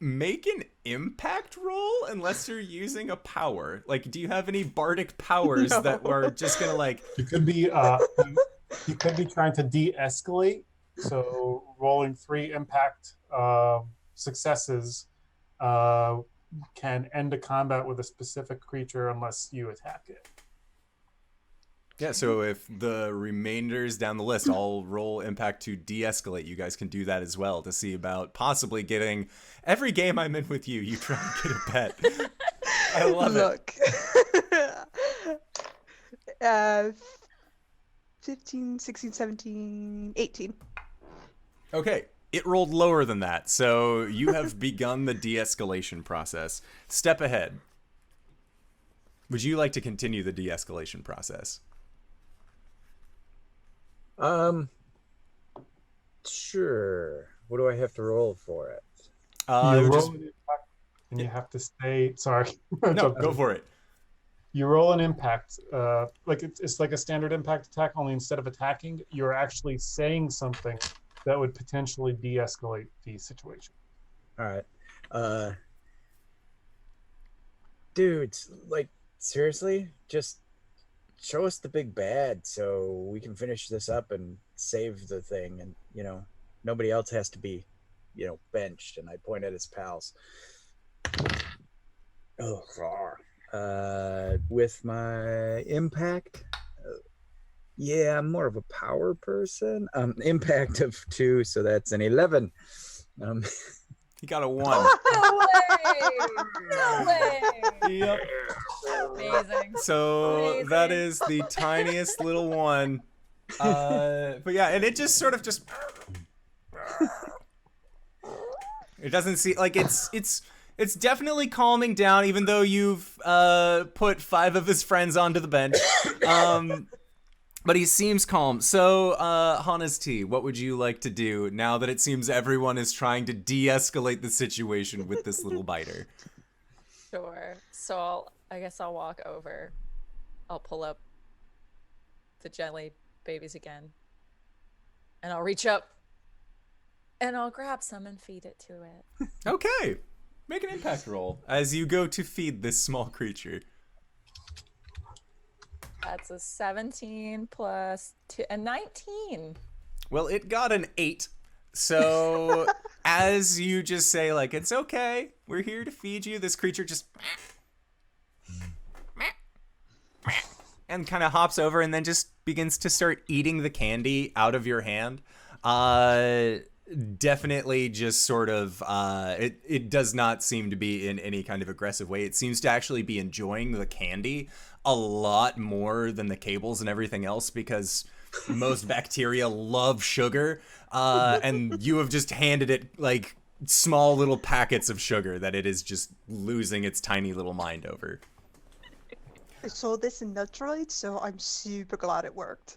Make an impact roll unless you're using a power. Like, do you have any bardic powers that are just gonna like? You could be trying to de-escalate. So rolling 3 impact successes can end a combat with a specific creature unless you attack it. Yeah, so if the remainders down the list all roll impact to de-escalate, you guys can do that as well to see about possibly getting every game I'm in with you. You try and get a pet. I love it. 15, 16, 17, 18. Okay, it rolled lower than that, so you have begun the de-escalation process. Step Ahead. Would you like to continue the de-escalation process? Sure. What do I have to roll for it? You roll an impact, and you have to stay. Sorry. No, go for it. You roll an impact, like it's like a standard impact attack. Only instead of attacking, you're actually saying something that would potentially de-escalate the situation. All right. Dudes, like, seriously, just show us the big bad so we can finish this up and save the thing, and nobody else has to be benched. And I point at his pals. With my impact, yeah, I'm more of a power person. Impact of 2, so that's an 11. He got a 1. No way! No way! Yep. Amazing. So that is the tiniest little one. But yeah, and it just sort of just. It doesn't seem like it's definitely calming down, even though you've put 5 of his friends onto the bench. But he seems calm. So, Hana's Tea, what would you like to do now that it seems everyone is trying to de-escalate the situation with this little biter? Sure. So I guess I'll walk over. I'll pull up the jelly babies again. And I'll reach up and I'll grab some and feed it to it. Okay. Make an impact roll as you go to feed this small creature. That's a 17 plus 2, a 19. Well, it got an 8. So as you just say, like, it's okay, we're here to feed you, this creature just and kind of hops over and then just begins to start eating the candy out of your hand. Definitely just sort of it does not seem to be in any kind of aggressive way. It seems to actually be enjoying the candy a lot more than the cables and everything else, because most bacteria love sugar, and you have just handed it like small little packets of sugar that it is just losing its tiny little mind over. I saw this in Nutroid, so I'm super glad it worked.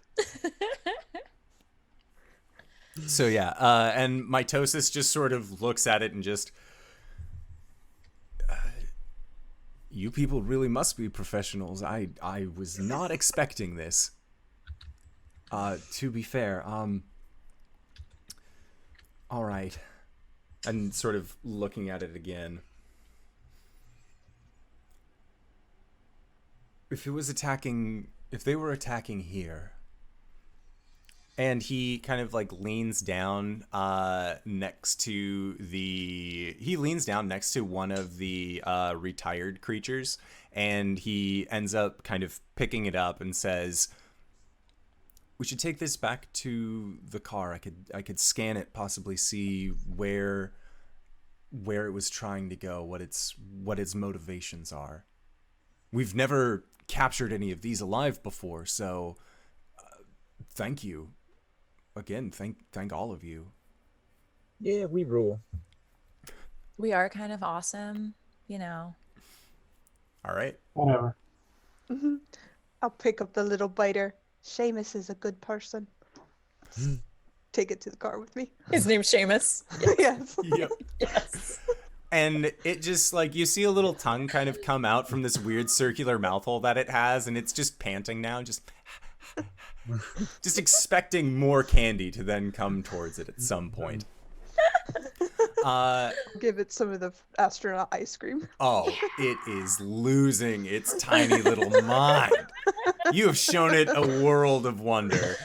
So yeah, and Mitosis just sort of looks at it and just, you people really must be professionals. I was not expecting this. To be fair, all right. And sort of looking at it again. If they were attacking here, and he kind of like leans down next to one of the retired creatures, and he ends up kind of picking it up and says, "We should take this back to the car. I could scan it, possibly see where where it was trying to go, what its motivations are. We've never captured any of these alive before, so thank you. Again, thank all of you. Yeah, we rule. We are kind of awesome, you know. All right. Whatever. I'll pick up the little biter. Seamus is a good person. Take it to the car with me. His name's Seamus. Yes. Yep. Yes. And it just, like, you see a little tongue kind of come out from this weird circular mouth hole that it has, and it's just panting now, just expecting more candy to then come towards it at some point. Give it some of the astronaut ice cream. Oh, it is losing its tiny little mind. You have shown it a world of wonder.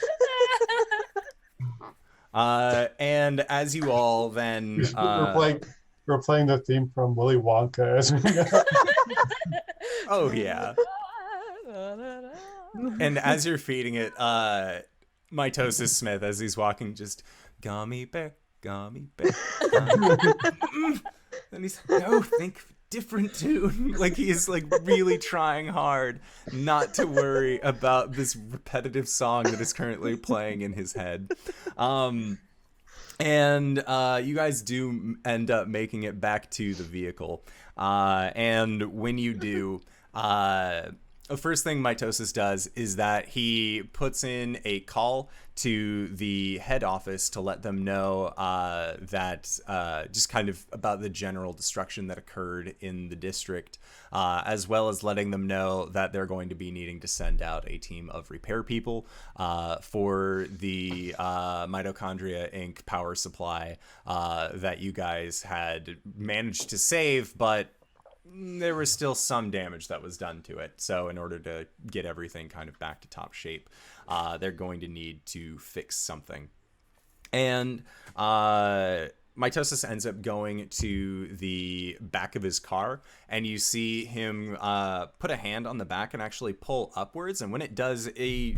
And as you all then... we're playing the theme from Willy Wonka as we go. Oh, yeah. And as you're feeding it, Mitosis Smith, as he's walking, just, gummy bear, gummy bear. Then he's like, no, think different tune. Like, he's like really trying hard not to worry about this repetitive song that is currently playing in his head. And you guys do end up making it back to the vehicle. And when you do, the first thing Mitosis does is that he puts in a call to the head office to let them know that just kind of about the general destruction that occurred in the district, as well as letting them know that they're going to be needing to send out a team of repair people for the Mitochondria Inc. power supply that you guys had managed to save, but there was still some damage that was done to it. So in order to get everything kind of back to top shape, they're going to need to fix something. And Mitosis ends up going to the back of his car, and you see him put a hand on the back and actually pull upwards. And when it does, ooh,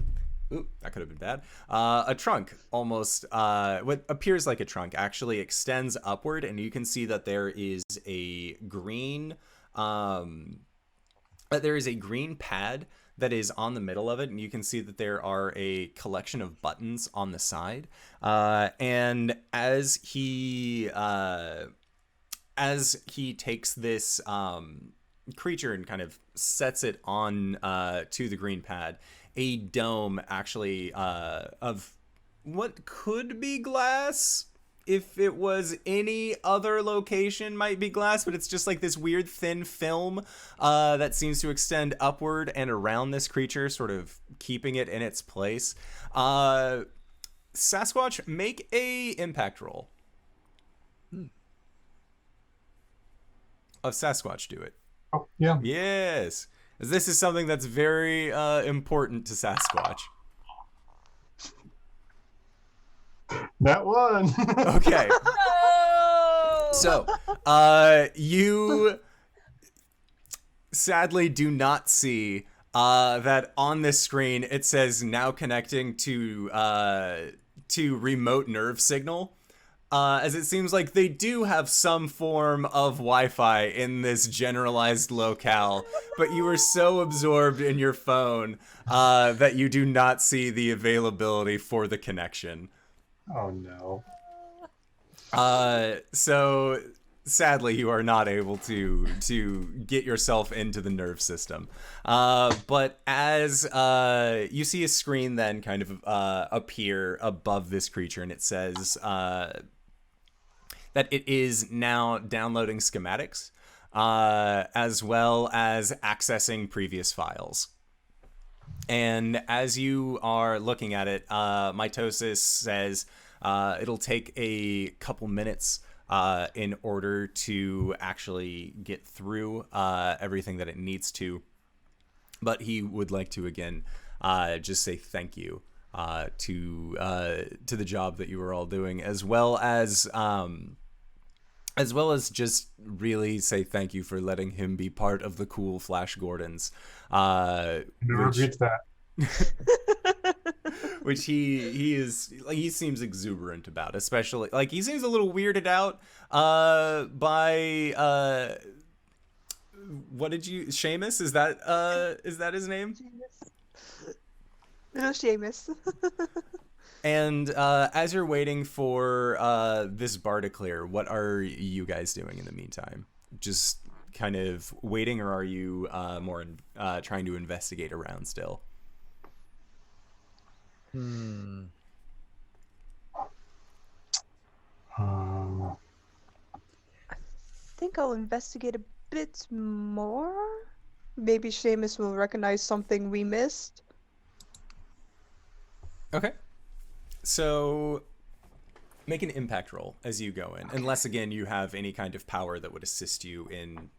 that could have been bad. A trunk, almost, what appears like a trunk, actually extends upward, and you can see that there is a green pad that is on the middle of it, and you can see that there are a collection of buttons on the side. And as he takes this creature and kind of sets it on to the green pad, a dome actually of what could be glass. If it was any other location, might be glass, but it's just like this weird thin film that seems to extend upward and around this creature, sort of keeping it in its place. Sasquatch, make a impact roll. Of Sasquatch, do it. Oh, yeah. Yes. This is something that's very important to Sasquatch. That one. Okay. No! So, you sadly do not see that on this screen it says now connecting to remote nerve signal. As it seems like they do have some form of Wi-Fi in this generalized locale, but you are so absorbed in your phone that you do not see the availability for the connection. Oh no. So sadly you are not able to get yourself into the nerve system. But as you see a screen then kind of appear above this creature, and it says that it is now downloading schematics, as well as accessing previous files. And as you are looking at it, Mitosis says it'll take a couple minutes in order to actually get through everything that it needs to. But he would like to, again, just say thank you to the job that you were all doing, as well as just really say thank you for letting him be part of the cool Flash Gordons. Never repeat that. which he seems exuberant about, especially like he seems a little weirded out by what did you Seamus? Is that his name? Little Seamus. And as you're waiting for this bar to clear, what are you guys doing in the meantime? Just kind of waiting, or are you more trying to investigate around still? I think I'll investigate a bit more. Maybe Seamus will recognize something we missed. Okay. So make an impact roll as you go in, unless again you have any kind of power that would assist you in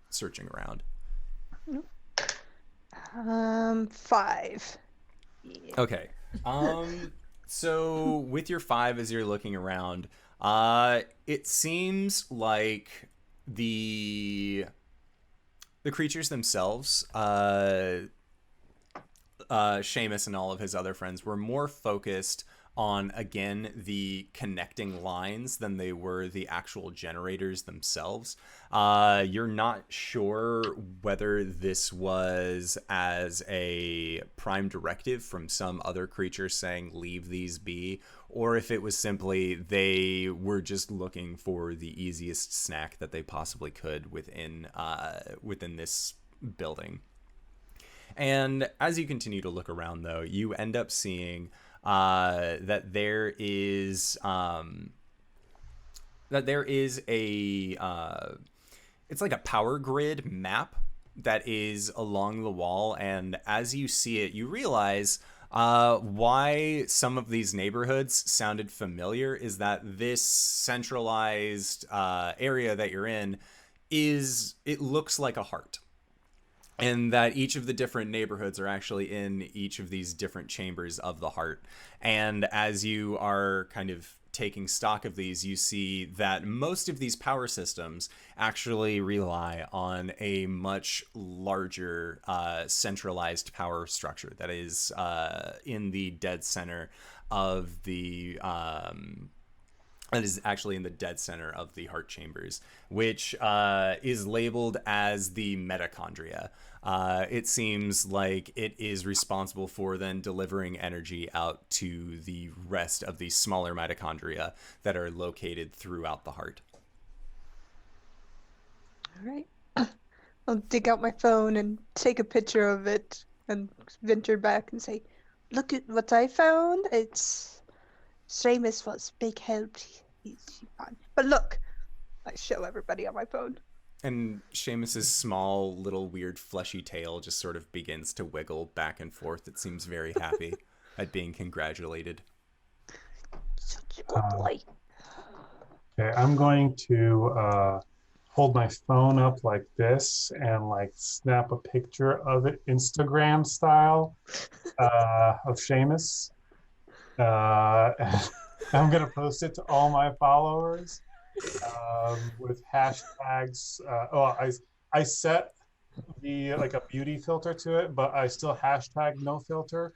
searching around. 5. Yeah. Okay. So with your 5 as you're looking around, it seems like the creatures themselves, Seamus and all of his other friends, were more focused on, again, the connecting lines than they were the actual generators themselves. You're not sure whether this was as a prime directive from some other creature saying leave these be, or if it was simply they were just looking for the easiest snack that they possibly could within this building. And as you continue to look around, though, you end up seeing that there is a it's like a power grid map that is along the wall, and as you see it, you realize why some of these neighborhoods sounded familiar is that this centralized area that you're in it looks like a heart. And that each of the different neighborhoods are actually in each of these different chambers of the heart. And as you are kind of taking stock of these, you see that most of these power systems actually rely on a much larger centralized power structure that is in the dead center of the that is actually in the dead center of the heart chambers, which is labeled as the mitochondria. It seems like it is responsible for then delivering energy out to the rest of the smaller mitochondria that are located throughout the heart. All right. I'll dig out my phone and take a picture of it and venture back and say, look at what I found. It's Seamus was big help. He's fine. But look, I show everybody on my phone. And Seamus's small, little, weird, fleshy tail just sort of begins to wiggle back and forth. It seems very happy at being congratulated. Such a good boy. Okay, I'm going to hold my phone up like this and like snap a picture of it Instagram style of Seamus. I'm going to post it to all my followers with hashtags. I set the like a beauty filter to it, but I still hashtag no filter.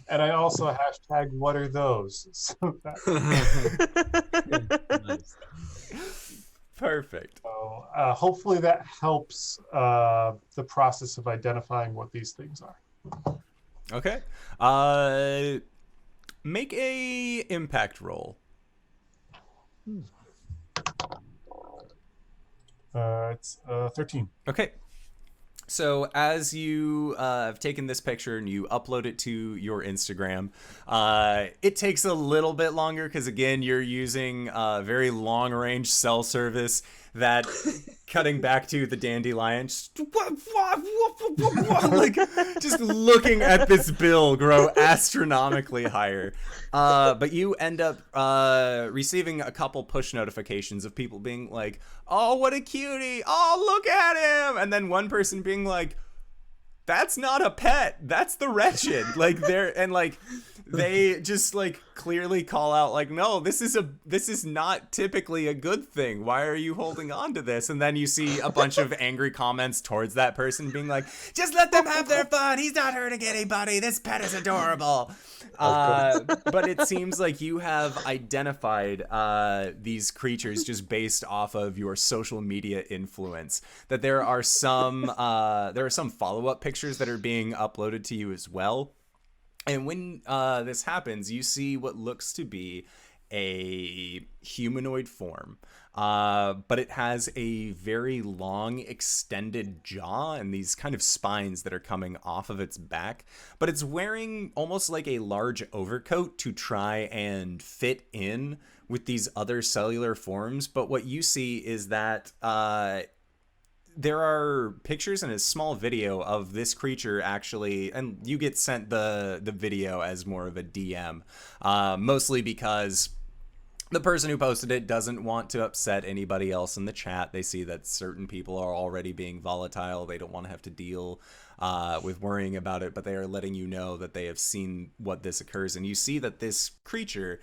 And I also hashtag what are those? So Nice. Perfect. So hopefully that helps the process of identifying what these things are. Okay. Make a impact roll. It's 13. Okay. So as you have taken this picture and you upload it to your Instagram, it takes a little bit longer because, again, you're using a very long-range cell service that, cutting back to the dandelion, like, just looking at this bill grow astronomically higher. But you end up receiving a couple push notifications of people being like, oh, what a cutie. Oh, look at him. And then one person being like, that's not a pet. That's the wretched. Like they just like clearly call out like, no, this is not typically a good thing. Why are you holding on to this? And then you see a bunch of angry comments towards that person being like, just let them have their fun. He's not hurting anybody. This pet is adorable. But it seems like you have identified these creatures just based off of your social media influence. That there are some follow-up pictures that are being uploaded to you as well. And when this happens, you see what looks to be a humanoid form, but it has a very long, extended jaw and these kind of spines that are coming off of its back. But it's wearing almost like a large overcoat to try and fit in with these other cellular forms. But what you see is that there are pictures and a small video of this creature actually, and you get sent the video as more of a DM, mostly because the person who posted it doesn't want to upset anybody else in the chat. They see that certain people are already being volatile. They don't want to have to deal with worrying about it, but they are letting you know that they have seen what this occurs. And you see that this creature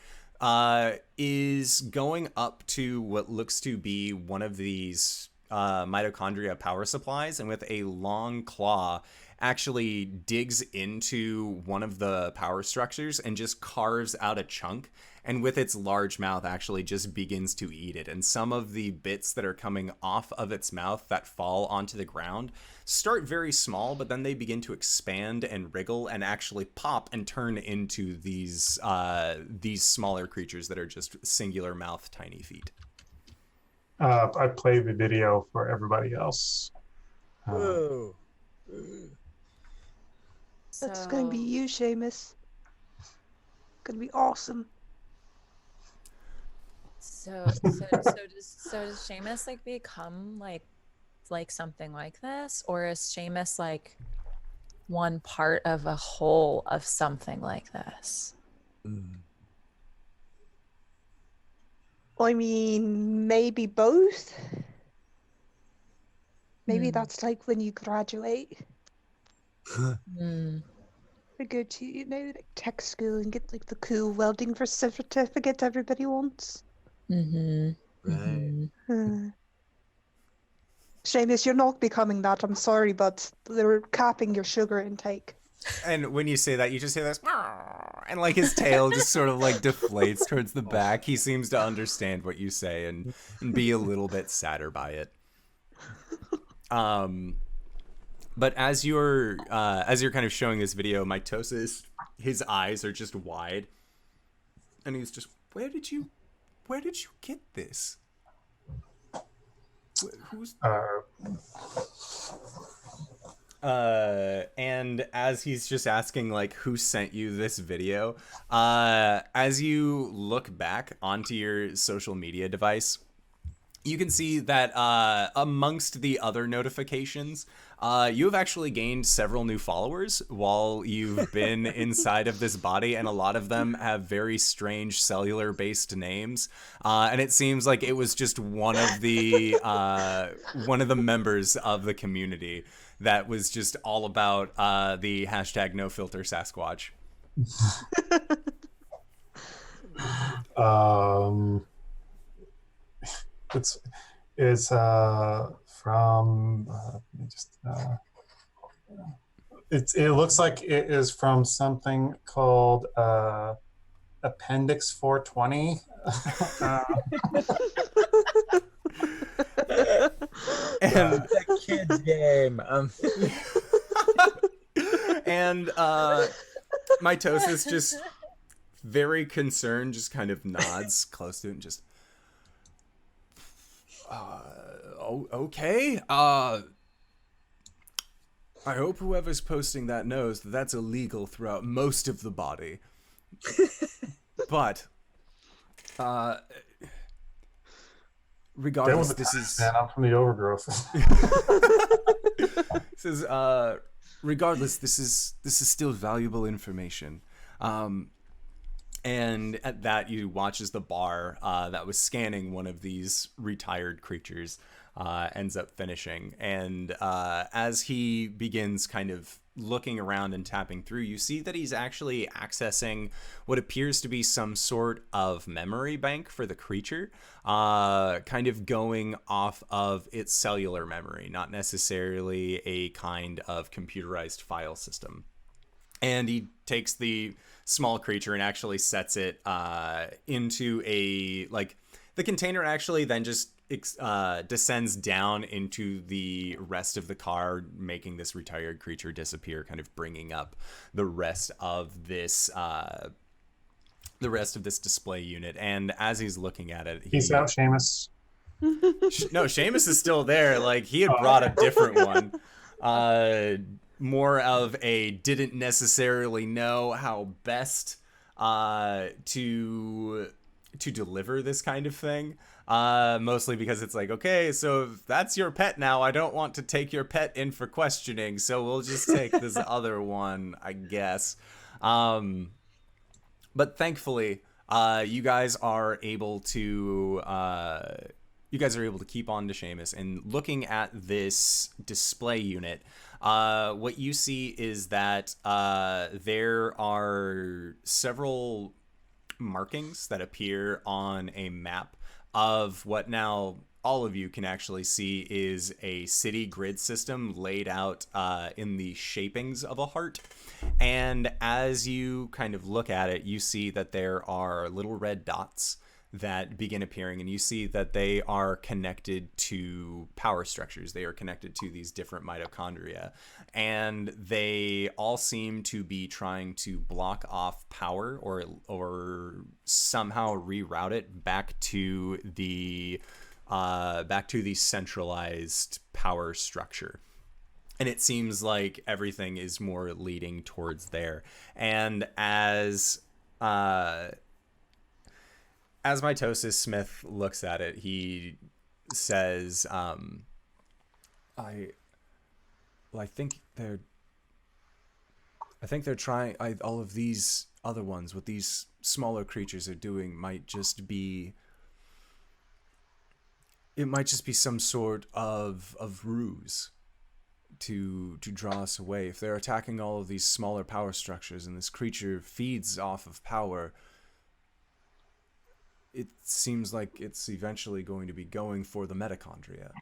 is going up to what looks to be one of these mitochondria power supplies, and with a long claw actually digs into one of the power structures and just carves out a chunk, and with its large mouth actually just begins to eat it. And some of the bits that are coming off of its mouth that fall onto the ground start very small, but then they begin to expand and wriggle and actually pop and turn into these smaller creatures that are just singular mouth, tiny feet. I played the video for everybody else. Whoa. That's going to be you, Seamus. Going to be awesome. So does Seamus like become like something like this, or is Seamus like one part of a whole of something like this? I mean, maybe both. Maybe that's like when you graduate. Or go to, like tech school and get like the cool welding for certificate everybody wants. Right. Seamus, you're not becoming that. I'm sorry, but they're capping your sugar intake. And when you say that, you just hear this, and like his tail just sort of like deflates towards the back. He seems to understand what you say and be a little bit sadder by it. But as you're kind of showing this video, Mitosis, his eyes are just wide, and he's just, where did you get this? Who's? And as he's just asking like who sent you this video, as you look back onto your social media device, you can see that amongst the other notifications, you have actually gained several new followers while you've been inside of this body, and a lot of them have very strange cellular-based names. And it seems like it was just one of the members of the community that was just all about the hashtag #NoFilterSasquatch. It's from it looks like it is from something called Appendix 420. And That kid's game. and Mitosis just very concerned, just kind of nods close to it and just, okay. I hope whoever's posting that knows that that's illegal throughout most of the body. But, regardless, this is... Man, I'm from the overgrowth. This is, regardless, this is still valuable information. And at that, you watch as the bar that was scanning one of these retired creatures ends up finishing. And as he begins kind of looking around and tapping through, you see that he's actually accessing what appears to be some sort of memory bank for the creature, kind of going off of its cellular memory, not necessarily a kind of computerized file system. And he takes the small creature and actually sets it into a, like, the container actually then just descends down into the rest of the car, making this retired creature disappear, kind of bringing up the rest of this display unit. And as he's looking at it, Peace out, Seamus. no, Seamus is still there. Like, he had brought a different one. More of a didn't necessarily know how best to deliver this kind of thing. Mostly because it's like, okay, so if that's your pet now, I don't want to take your pet in for questioning, so we'll just take this other one, I guess. But thankfully, you guys are able to keep on to Seamus. And looking at this display unit, what you see is that there are several markings that appear on a map of what now all of you can actually see is a city grid system laid out in the shapings of a heart. And as you kind of look at it, you see that there are little red dots that begin appearing, and you see that they are connected to power structures. They are connected to these different mitochondria, and they all seem to be trying to block off power or somehow reroute it back to the centralized power structure. And it seems like everything is more leading towards there. And as Mitosis Smith looks at it, he says, I think they're trying, all of these other ones, what these smaller creatures are doing might just be some sort of ruse to draw us away. If they're attacking all of these smaller power structures and this creature feeds off of power, it seems like it's eventually going to be going for the mitochondria.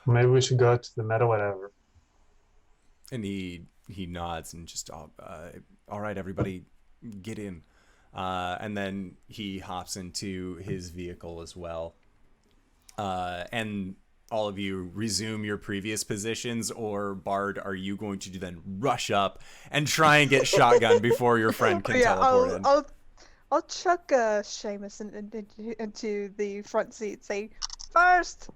Maybe we should go to the meta whatever. And he nods and just, all right, everybody, get in. And then he hops into his vehicle as well. And all of you resume your previous positions, or Bard, are you going to then rush up and try and get shotgun before your friend can teleport in? I'll chuck Seamus into the front seat. Say, first.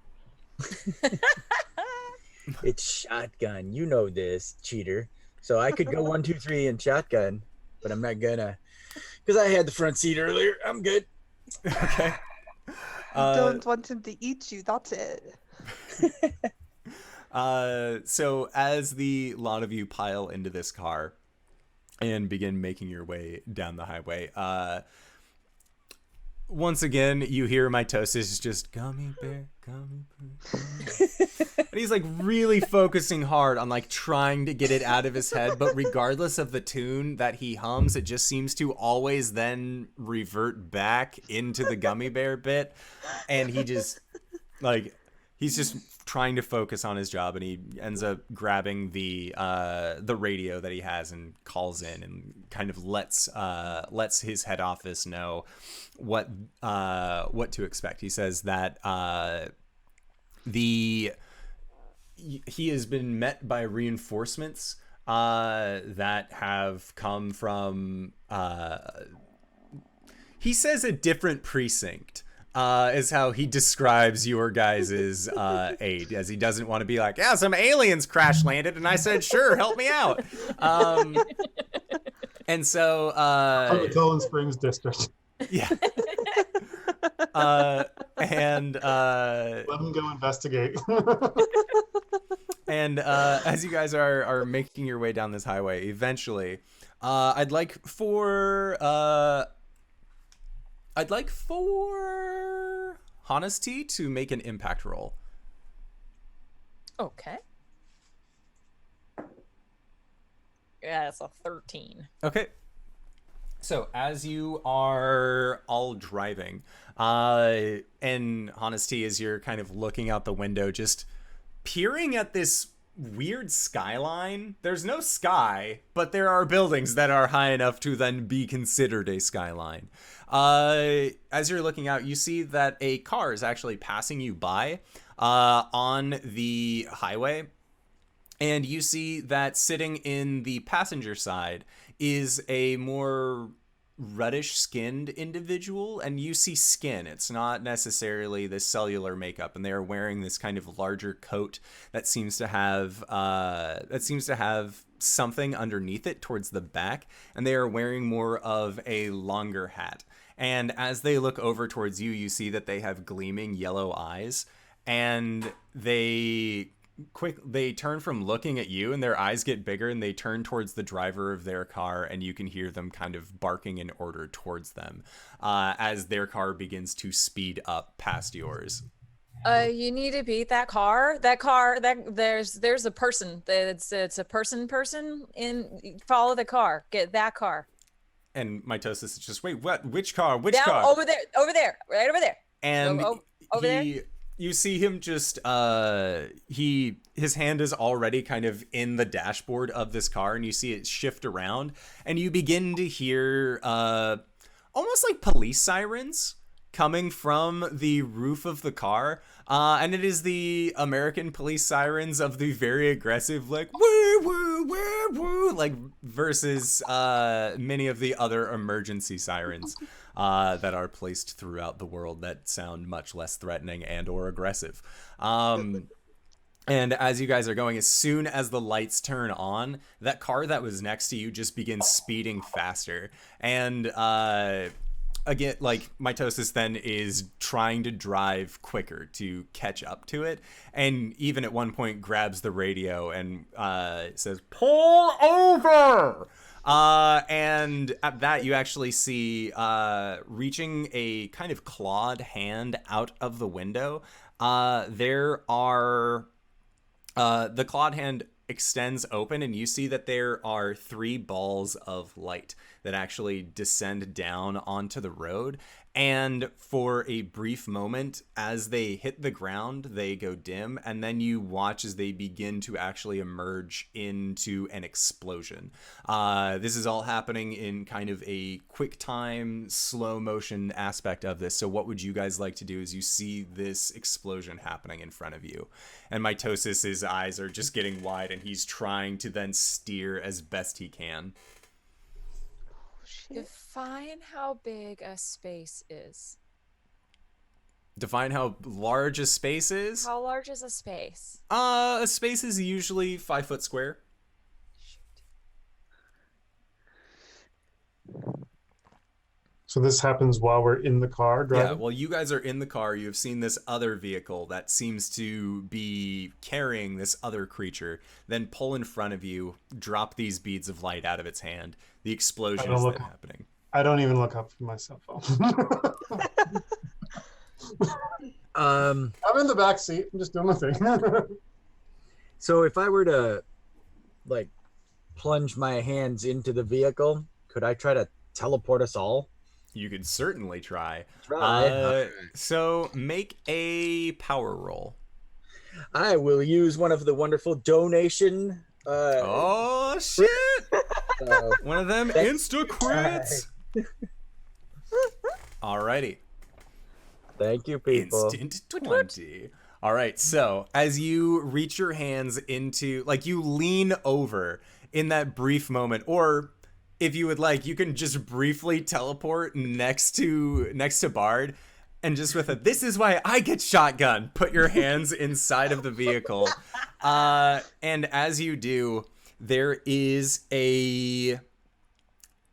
It's shotgun. You know this, cheater. So I could go 1, 2, 3 and shotgun, but I'm not gonna, because I had the front seat earlier. I'm good. Okay. Don't want him to eat you. That's it. So as the lot of you pile into this car and begin making your way down the highway, once again you hear Mitosis just gummy bear, gummy bear. And he's like really focusing hard on like trying to get it out of his head, but regardless of the tune that he hums, it just seems to always then revert back into the gummy bear bit. And he just like, he's just trying to focus on his job, and he ends up grabbing the radio that he has and calls in and kind of lets his head office know what to expect. He says that he has been met by reinforcements that have come from he says a different precinct. Is how he describes your guys' aid, as he doesn't want to be like, yeah, some aliens crash landed, and I said, sure, help me out. And so, the Cullen Springs district. Yeah. And let them go investigate. And as you guys are making your way down this highway, eventually, I'd like for Honesty to make an impact roll. Okay. Yeah, that's a 13. Okay. So as you are all driving, and Honesty, as you're kind of looking out the window, just peering at this weird skyline. There's no sky, but there are buildings that are high enough to then be considered a skyline. As you're looking out, you see that a car is actually passing you by on the highway. And you see that sitting in the passenger side is a more reddish-skinned individual, and you see skin. It's not necessarily the cellular makeup, and they are wearing this kind of larger coat that seems to have something underneath it towards the back, and they are wearing more of a longer hat. And as they look over towards you, you see that they have gleaming yellow eyes, and they turn from looking at you, and their eyes get bigger, and they turn towards the driver of their car, and you can hear them kind of barking in order towards them as their car begins to speed up past yours. You need to beat that car. There's a person. It's a person in. Follow the car. Get that car. And Mitosis is just, wait, what? Which car? Which Down, car? over there, right over there. And over there. You see him just his hand is already kind of in the dashboard of this car, and you see it shift around, and you begin to hear almost like police sirens coming from the roof of the car, and it is the American police sirens of the very aggressive, like woo woo woo woo, like versus many of the other emergency sirens that are placed throughout the world that sound much less threatening and or aggressive. And as you guys are going, as soon as the lights turn on, that car that was next to you just begins speeding faster. And again, like, Mitosis then is trying to drive quicker to catch up to it. And even at one point grabs the radio and says, "Pull over!" And at that, you actually see reaching a kind of clawed hand out of the window. There are the clawed hand extends open, and you see that there are 3 balls of light that actually descend down onto the road. And for a brief moment, as they hit the ground, they go dim, and then you watch as they begin to actually emerge into an explosion. This is all happening in kind of a quick time, slow motion aspect of this. So what would you guys like to do as you see this explosion happening in front of you? And Mitosis's eyes are just getting wide, and he's trying to then steer as best he can. Define how big a space is. Define how large a space is? How large is a space? A space is usually 5 foot square. So this happens while we're in the car driving? Yeah, well, you guys are in the car. You have seen this other vehicle that seems to be carrying this other creature, then pull in front of you, drop these beads of light out of its hand. The explosion is then happening. I don't even look up from my cell phone. I'm in the back seat. I'm just doing my thing. So if I were to, like, plunge my hands into the vehicle, could I try to teleport us all? You could certainly try. Try. So make a power roll. I will use one of the wonderful donation. Oh shit! One of them insta crits. Alrighty. Thank you, people. Instant 20. All right. So as you reach your hands into, like, you lean over in that brief moment, or if you would like, you can just briefly teleport next to Bard, and just with a "this is why I get shotgun," put your hands inside of the vehicle. And as you do, there is a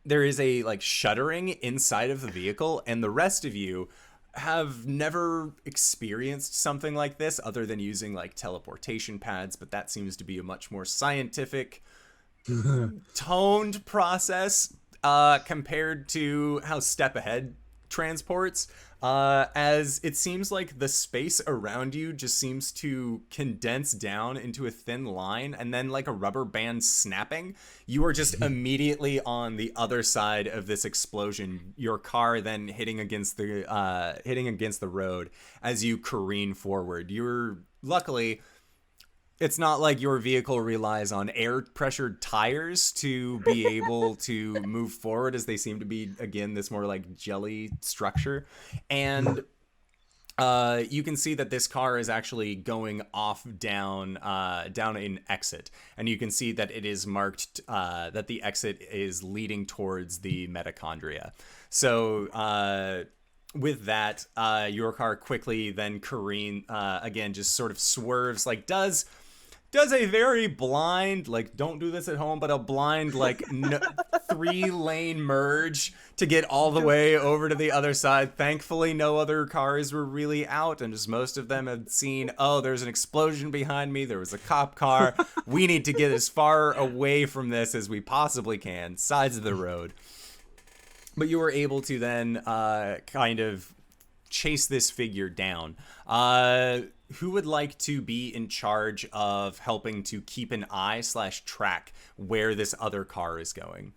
like shuddering inside of the vehicle, and the rest of you have never experienced something like this other than using like teleportation pads, but that seems to be a much more scientific toned process compared to how Step Ahead transports, as it seems like the space around you just seems to condense down into a thin line, and then like a rubber band snapping, you are just immediately on the other side of this explosion. Your car then hitting against the road as you careen forward. You're luckily, it's not like your vehicle relies on air pressured tires to be able to move forward, as they seem to be, again, this more like jelly structure. And you can see that this car is actually going off down an exit. And you can see that it is marked that the exit is leading towards the mitochondria. So with that, your car quickly then again, just sort of swerves, like does a very blind, like, don't do this at home, but a blind, like, 3-lane merge to get all the way over to the other side. Thankfully, no other cars were really out, and just most of them had seen, oh, there's an explosion behind me, there was a cop car, we need to get as far away from this as we possibly can, sides of the road. But you were able to then kind of chase this figure down. Who would like to be in charge of helping to keep an eye / track where this other car is going?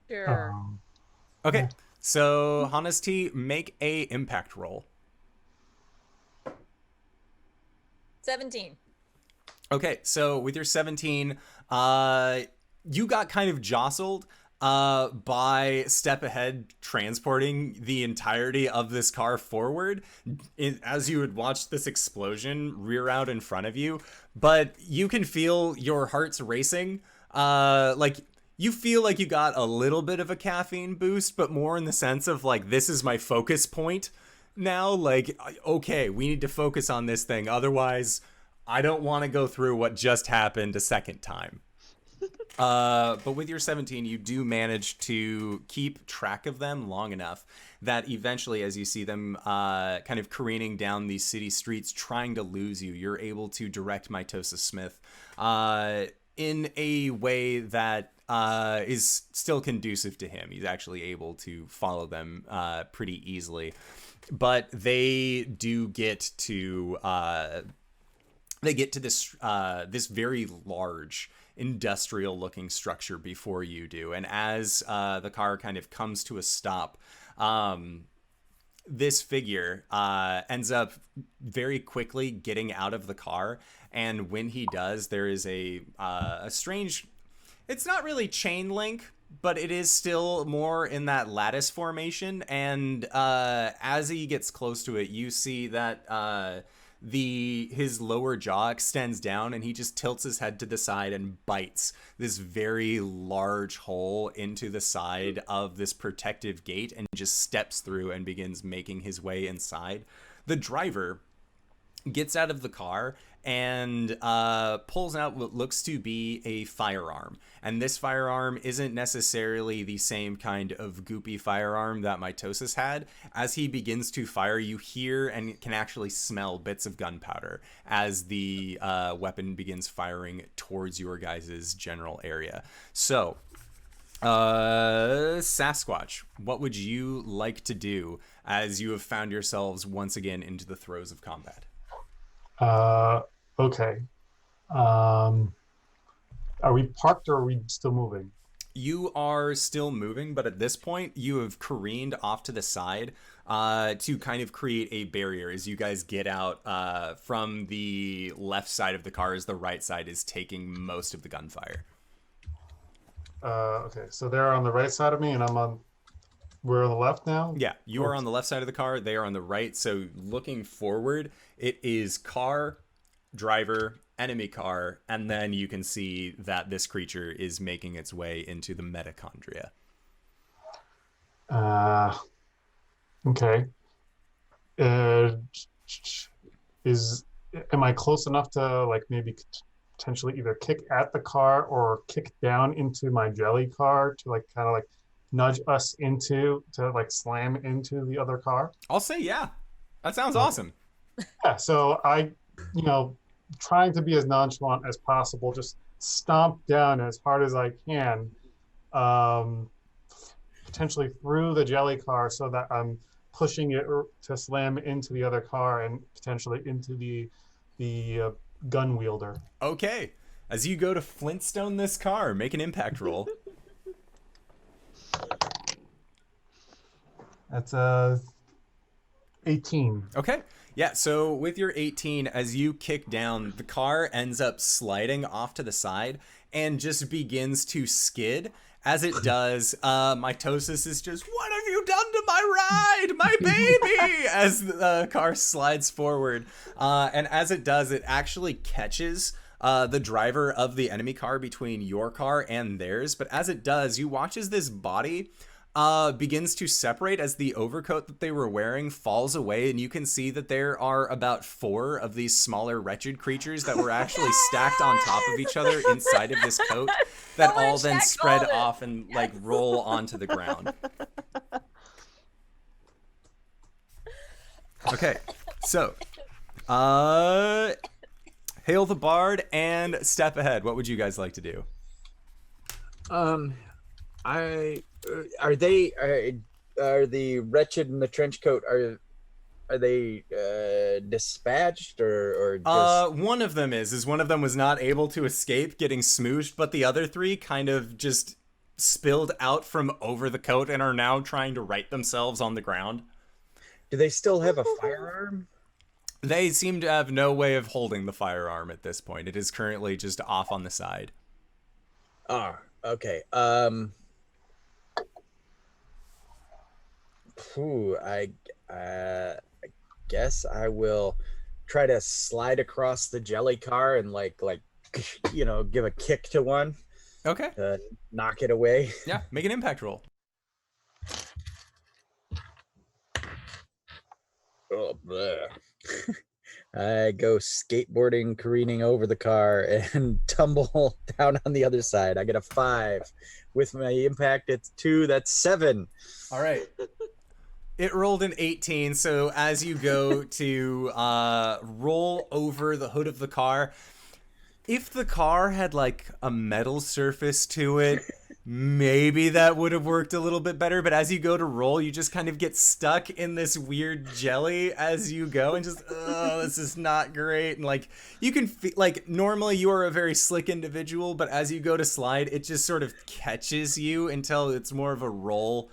Sure. Okay, so Honesty, make a impact roll. 17. Okay, so with your 17, you got kind of jostled by Step Ahead transporting the entirety of this car forward as you had watched this explosion rear out in front of you. But you can feel your heart's racing. Like, you feel like you got a little bit of a caffeine boost, but more in the sense of, like, this is my focus point now. Like, okay, we need to focus on this thing. Otherwise, I don't want to go through what just happened a second time. But with your 17, you do manage to keep track of them long enough that eventually, as you see them kind of careening down these city streets, trying to lose you, you're able to direct Mitosis Smith in a way that is still conducive to him. He's actually able to follow them pretty easily. But they do get to this this very large industrial looking structure before you do, and as the car kind of comes to a stop, this figure ends up very quickly getting out of the car, and when he does, there is a strange, it's not really chain link, but it is still more in that lattice formation, and as he gets close to it, you see that his lower jaw extends down, and he just tilts his head to the side and bites this very large hole into the side of this protective gate and just steps through and begins making his way inside. The driver gets out of the car and pulls out what looks to be a firearm. And this firearm isn't necessarily the same kind of goopy firearm that Mitosis had. As he begins to fire, you hear and can actually smell bits of gunpowder as the weapon begins firing towards your guys' general area. So, Sasquatch, what would you like to do as you have found yourselves once again into the throes of combat? Okay. Are we parked or are we still moving? You are still moving, but at this point, you have careened off to the side to kind of create a barrier as you guys get out from the left side of the car, as the right side is taking most of the gunfire. Okay, so they're on the right side of me, and we're on the left now? Yeah, you are on the left side of the car, they are on the right, so looking forward, it is car, driver, enemy car, and then you can see that this creature is making its way into the mitochondria. Okay. Am I close enough to, like, maybe potentially either kick at the car or kick down into my jelly car to, like, kind of like nudge us to like slam into the other car? I'll say yeah. That sounds awesome. Yeah, so I, trying to be as nonchalant as possible, just stomp down as hard as I can, potentially through the jelly car so that I'm pushing it to slam into the other car and potentially into the gun wielder. Okay. As you go to Flintstone this car, make an impact roll. That's 18. Okay. Yeah, so with your 18, as you kick down, the car ends up sliding off to the side and just begins to skid. As it does, Mitosis is just, "What have you done to my ride, my baby?" as the car slides forward. And as it does, it actually catches the driver of the enemy car between your car and theirs. But as it does, you watch as this body begins to separate as the overcoat that they were wearing falls away, and you can see that there are about 4 of these smaller wretched creatures that were actually stacked on top of each other inside of this coat that all then spread off and like roll onto the ground. Okay, so Hail the Bard and Step Ahead, what would you guys like to do? Are the wretched in the trench coat, are they dispatched or just... One of them is one of them was not able to escape getting smooshed, but the other 3 kind of just spilled out from over the coat and are now trying to right themselves on the ground. Do they still have a firearm? They seem to have no way of holding the firearm at this point. It is currently just off on the side. Ah, okay. I guess I will try to slide across the jelly car and like give a kick to one. Okay. Knock it away. Yeah, make an impact roll. Oh, bleh. I go skateboarding, careening over the car, and tumble down on the other side. I get a 5. With my impact, it's 2. That's 7. All right. It rolled an 18, so as you go to roll over the hood of the car, if the car had like a metal surface to it, maybe that would have worked a little bit better. But as you go to roll, you just kind of get stuck in this weird jelly as you go and just, oh, this is not great. And like, you can feel like normally you are a very slick individual, but as you go to slide, it just sort of catches you until it's more of a roll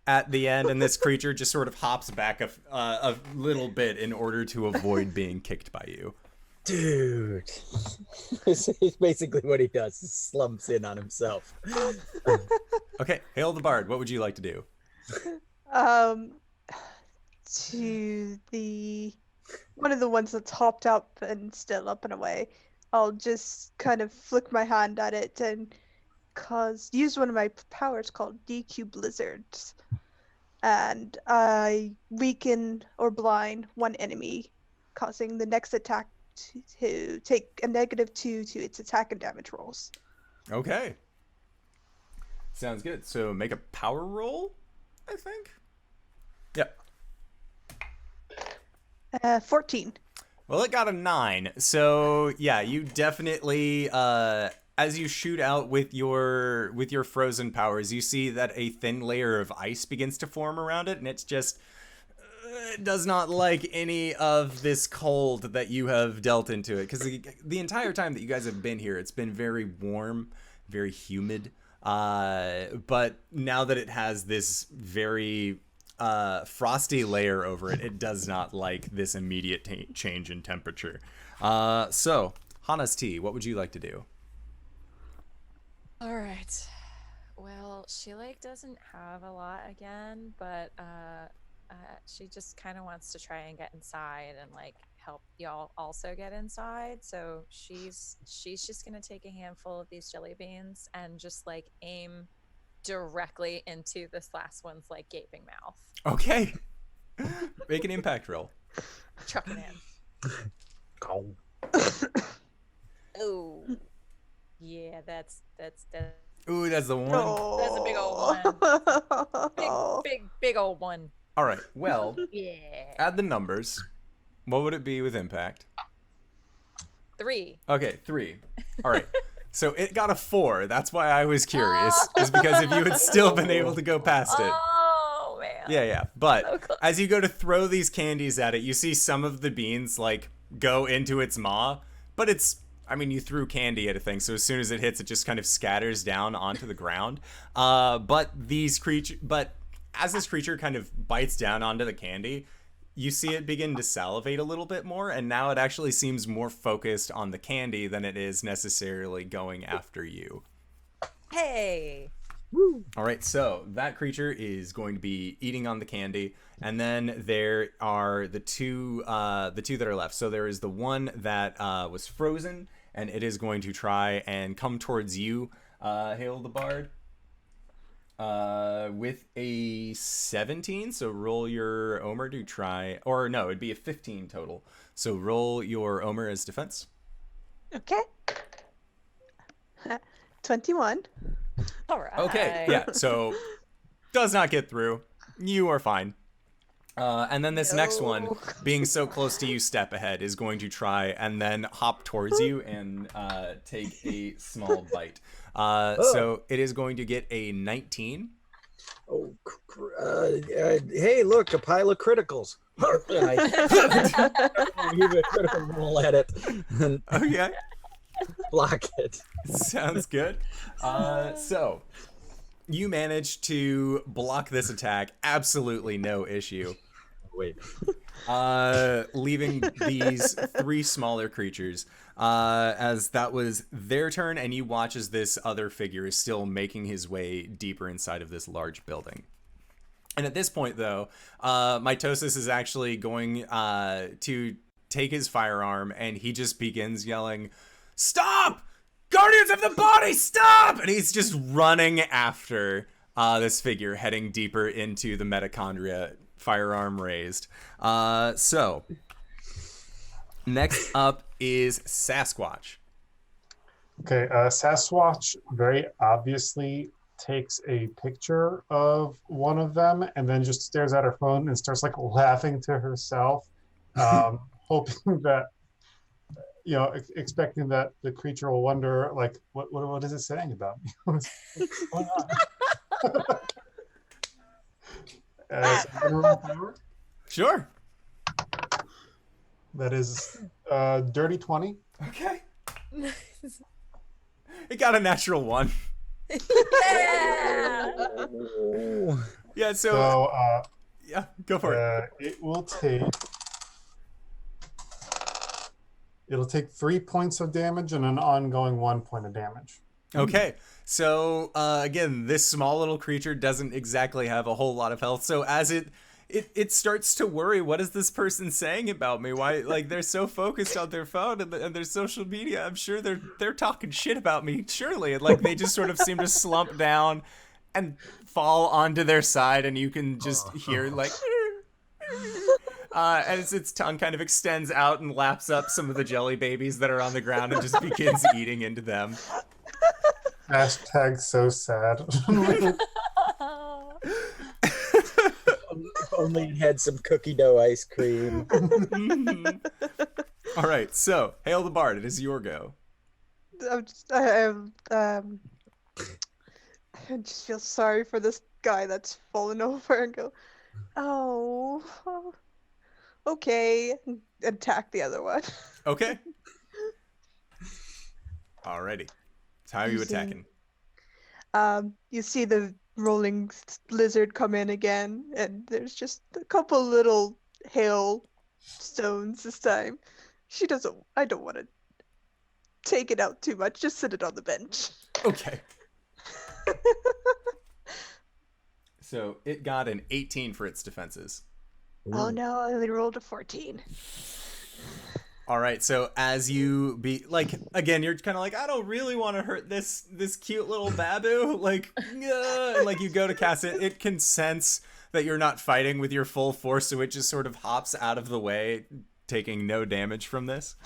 at the end. And this creature just sort of hops back a little bit in order to avoid being kicked by you. Dude, this is basically what he does. He slumps in on himself. Okay, Hail the Bard, what would you like to do? To the one of the ones that's hopped up and still up and away, I'll just kind of flick my hand at it and use one of my powers called DQ Blizzards, and I weaken or blind one enemy, causing the next attack to take a -2 to its attack and damage rolls. Okay. Sounds good. So make a power roll, I think. Yep. 14. Well, it got a 9. So yeah, you definitely as you shoot out with your frozen powers, you see that a thin layer of ice begins to form around it, and it's just it does not like any of this cold that you have dealt into it, because the entire time that you guys have been here, it's been very warm, very humid, but now that it has this very frosty layer over it, it does not like this immediate change in temperature. So Hana's tea, what would you like to do? All right. Well, she like doesn't have a lot again, but she just kind of wants to try and get inside and like help y'all also get inside. So she's just gonna take a handful of these jelly beans and just like aim directly into this last one's like gaping mouth. Okay. Make an impact roll. Chuck it in. Go. Oh. Yeah, that's Ooh, that's the one. that's a big old one. Big old one. All right. Well, Yeah. add the numbers. What would it be with impact? 3. Okay, 3. All right. So it got a 4. That's why I was curious, is because if you had still been able to go past it. Oh man. Yeah. But So close. as you go to throw these candies at it, you see some of the beans like go into its maw, but you threw candy at a thing, so as soon as it hits, it just kind of scatters down onto the ground. But as this creature kind of bites down onto the candy, you see it begin to salivate a little bit more, and now it actually seems more focused on the candy than it is necessarily going after you. Hey. All right, so that creature is going to be eating on the candy, and then there are the two that are left. So there is the one that was frozen, and it is going to try and come towards you, Hail the Bard, with a 17. So roll your Omer to try, or no, it'd be a 15 total. So roll your Omer as defense. Okay. 21. All right. Okay, yeah, so does not get through. You are fine. And then this next one, being so close to you, step ahead, is going to try and then hop towards you and take a small bite. So it is going to get a 19. Oh, hey, look, a pile of criticals. I give a critical roll at it and Okay, block it. sounds good. So you manage to block this attack, absolutely no issue. Wait. Leaving these 3 smaller creatures, as that was their turn, and you watch as this other figure is still making his way deeper inside of this large building. And at this point, though, Mitosis is actually going to take his firearm, and he just begins yelling, "Stop! Guardians of the Body, stop!" And he's just running after this figure, heading deeper into the mitochondria, firearm raised. So, next up is Sasquatch. Okay, Sasquatch very obviously takes a picture of one of them and then just stares at her phone and starts like laughing to herself, hoping that, expecting that the creature will wonder, like, what is it saying about me? What's going on? Mineral power? Sure. That is dirty 20. Okay. It got a natural 1. Yeah. Yeah, So yeah, go for it. It'll take 3 points of damage and an ongoing 1 point of damage. Okay, so again, this small little creature doesn't exactly have a whole lot of health. So as it starts to worry, what is this person saying about me? Why, like, they're so focused on their phone and their social media. I'm sure they're talking shit about me, surely. And like they just sort of seem to slump down and fall onto their side, and you can just hear like. As its tongue kind of extends out and laps up some of the jelly babies that are on the ground and just begins eating into them. Hashtag so sad. Only had some cookie dough ice cream. All right, so Hail the Bard, it is your go. I just feel sorry for this guy that's fallen over and go, oh, okay, attack the other one. Okay. Alrighty. So how are you attacking? You see the rolling lizard come in again, and there's just a couple little hail stones this time. I don't want to take it out too much, just sit it on the bench. Okay. So it got an 18 for its defenses. Oh no, I only rolled a 14. All right, so as you again, you're kind of like, I don't really want to hurt this cute little babu, and like you go to cast it, it can sense that you're not fighting with your full force, so it just sort of hops out of the way, taking no damage from this.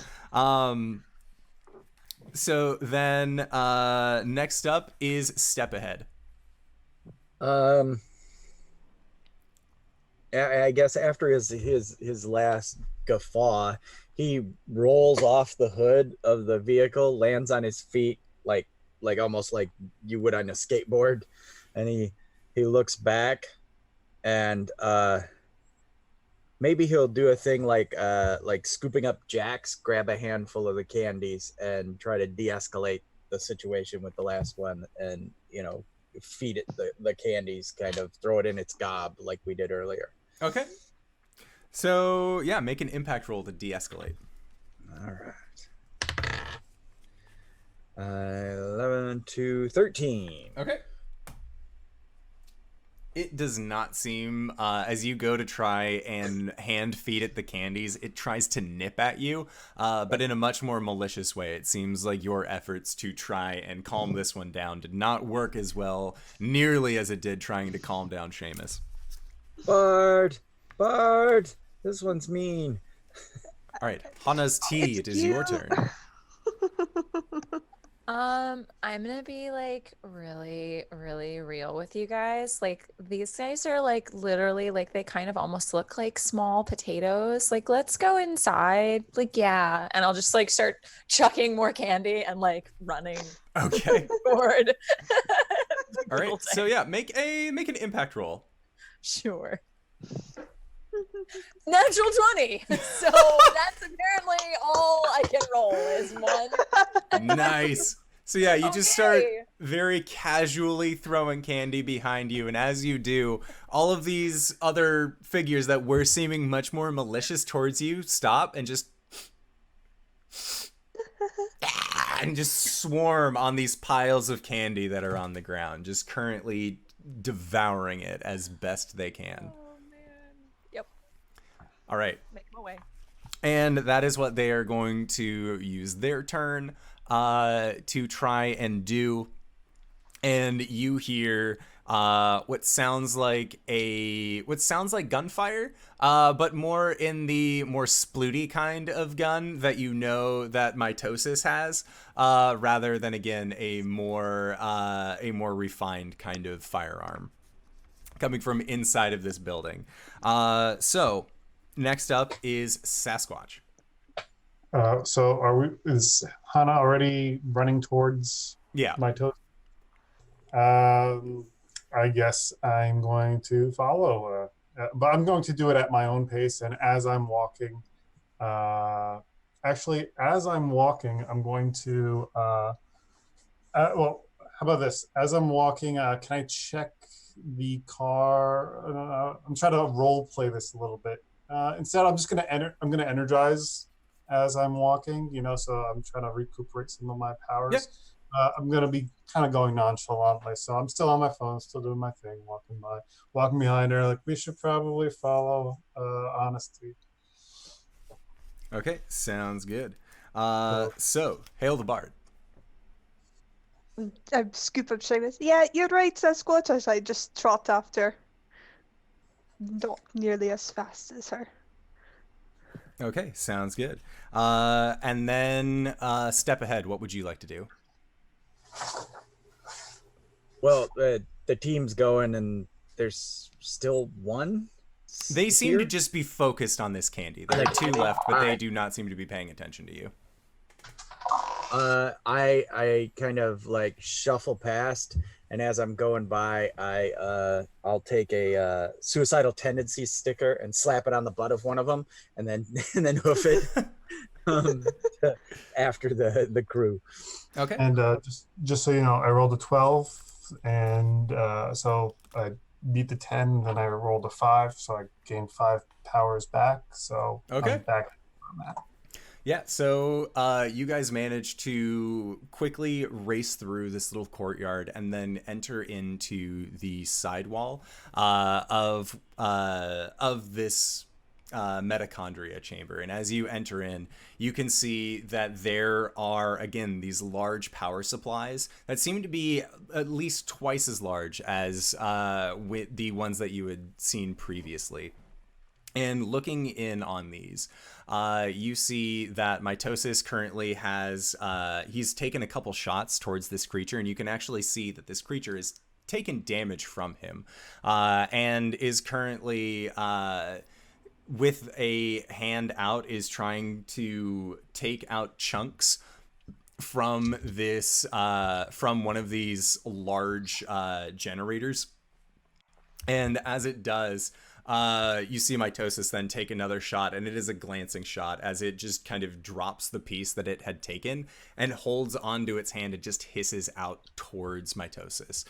So then next up is Step Ahead. I guess after his last guffaw, he rolls off the hood of the vehicle, lands on his feet, like almost like you would on a skateboard, and he looks back, and maybe he'll do a thing like scooping up Jax, grab a handful of the candies, and try to de-escalate the situation with the last one, and feed it the candies, kind of throw it in its gob like we did earlier. Okay. So yeah, make an impact roll to de-escalate. All right. 11 to 13. Okay. It does not seem, as you go to try and hand feed it the candies, it tries to nip at you, but in a much more malicious way. It seems like your efforts to try and calm this one down did not work as well, nearly as it did trying to calm down Seamus. Bard, this one's mean. All right, Hana's tea, it is your turn. I'm gonna be like really, really real with you guys. Like these guys are like literally like they kind of almost look like small potatoes. Like let's go inside. Like yeah, and I'll just like start chucking more candy and like running. Okay. Forward. All right. So yeah, make an impact roll. Sure. Natural 20. So that's apparently all I can roll is one. Nice. So yeah, you just start very casually throwing candy behind you, and as you do, all of these other figures that were seeming much more malicious towards you stop and just swarm on these piles of candy that are on the ground, just currently devouring it as best they can. All right. Make them away. And that is what they are going to use their turn to try and do. And you hear what sounds like gunfire, but more in the more splooty kind of gun that you know that Mitosis has, rather than again a more refined kind of firearm coming from inside of this building. So. Next up is Sasquatch. So is Hana already running towards my toes? I guess I'm going to follow, but I'm going to do it at my own pace. And as I'm walking, as I'm walking, I'm going to, well, how about this? As I'm walking, can I check the car? I'm trying to role play this a little bit. Instead, I'm just going to energize as I'm walking, so I'm trying to recuperate some of my powers. Yep. I'm going to be kind of going nonchalantly. So I'm still on my phone, still doing my thing, walking behind her. Like, we should probably follow Honesty. Okay, sounds good. So, Hail the Bard. I scoop up Seamus. Yeah, you're right, Sasquatch. As I just trot after. Not nearly as fast as her. Okay, sounds good. And then step ahead, what would you like to do? Well, the team's going, and there's still one. They seem to just be focused on this candy. There are two left, but they do not seem to be paying attention to you. I kind of like shuffle past, and as I'm going by, I'll take a suicidal tendency sticker and slap it on the butt of one of them, and then hoof it after the crew. Okay. And just so you know, I rolled a 12, and so I beat the 10. Then I rolled a 5, so I gained 5 powers back. So okay. I'm back on that. Yeah, so you guys managed to quickly race through this little courtyard and then enter into the sidewall of this mitochondria chamber. And as you enter in, you can see that there are, again, these large power supplies that seem to be at least twice as large as with the ones that you had seen previously. And looking in on these, you see that Mitosis currently has, he's taken a couple shots towards this creature, and you can actually see that this creature has taken damage from him and is currently, with a hand out, is trying to take out chunks from this from one of these large generators. And as it does, you see Mitosis then take another shot, and it is a glancing shot as it just kind of drops the piece that it had taken and holds onto its hand and just hisses out towards Mitosis.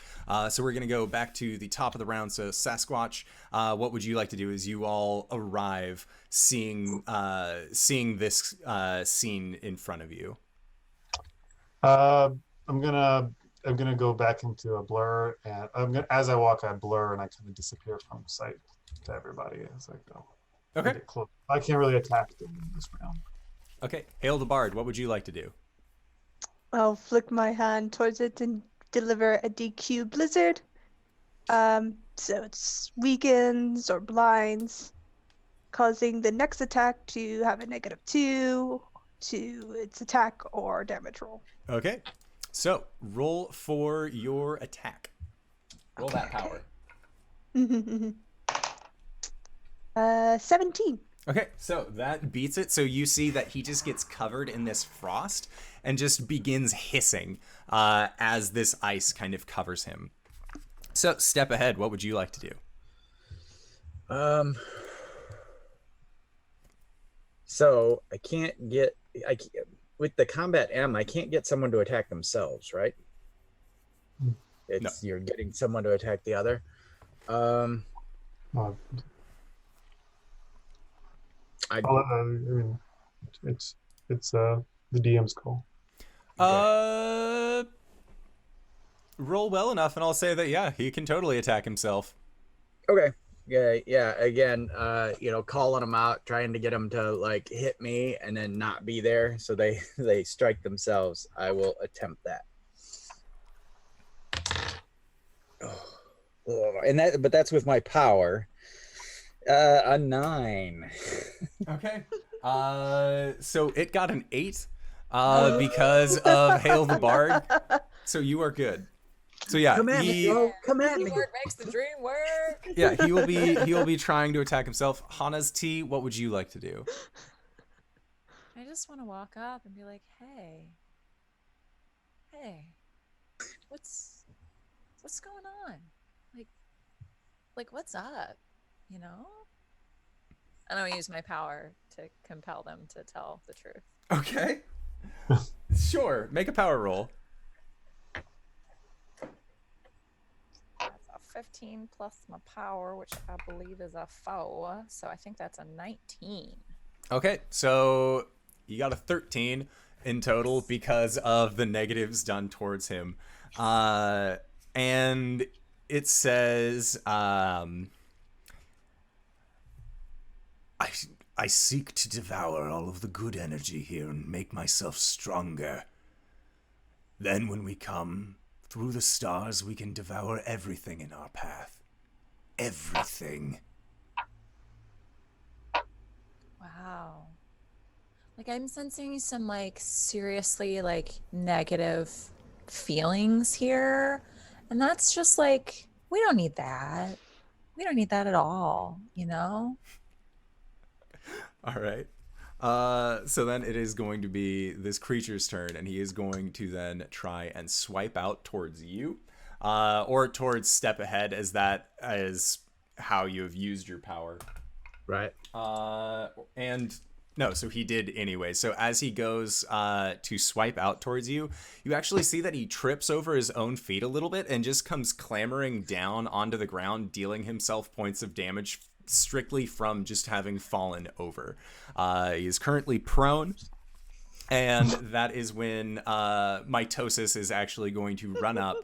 So we're going to go back to the top of the round. So Sasquatch, what would you like to do as you all arrive seeing this scene in front of you? I'm gonna go back into a blur, and as I walk, I blur and I kind of disappear from sight to everybody as I go. Okay. I get close. I can't really attack them in this round. Okay. Hail the Bard, what would you like to do? I'll flick my hand towards it and deliver a DQ Blizzard. So it's weakens or blinds, causing the next attack to have a -2 to its attack or damage roll. Okay. So roll for your attack. Roll that power. 17. Okay, so that beats it. So you see that he just gets covered in this frost and just begins hissing as this ice kind of covers him. So step ahead, what would you like to do? So I can't get with the combat M. I can't get someone to attack themselves, right? It's You're getting someone to attack the other. I mean, it's the DM's call. Roll well enough, and I'll say that he can totally attack himself. Okay. Yeah. Again, calling them out, trying to get them to like hit me and then not be there, so they strike themselves. I will attempt that. But that's with my power. A 9. Okay. So it got an 8 because of Hail the Bard. So you are good. So yeah, come at me. Teamwork makes the dream work. Yeah, he will be trying to attack himself. Hana's T, what would you like to do? I just want to walk up and be like, hey, what's going on? Like what's up? You know? And I'll use my power to compel them to tell the truth. Okay. Sure. Make a power roll. That's a 15 plus my power, which I believe is a 4. So I think that's a 19. Okay, so you got a 13 in total because of the negatives done towards him. And it says, I seek to devour all of the good energy here and make myself stronger. Then when we come through the stars, we can devour everything in our path. Everything. Wow. Like I'm sensing some seriously negative feelings here. And that's just we don't need that. We don't need that at all, you know? All right. So then it is going to be this creature's turn, and he is going to then try and swipe out towards you, or towards step ahead, as that is how you have used your power. Right. And no, so he did anyway. So as he goes to swipe out towards you, you actually see that he trips over his own feet a little bit and just comes clambering down onto the ground, dealing himself points of damage strictly from just having fallen over. He is currently prone, and that is when Mitosis is actually going to run up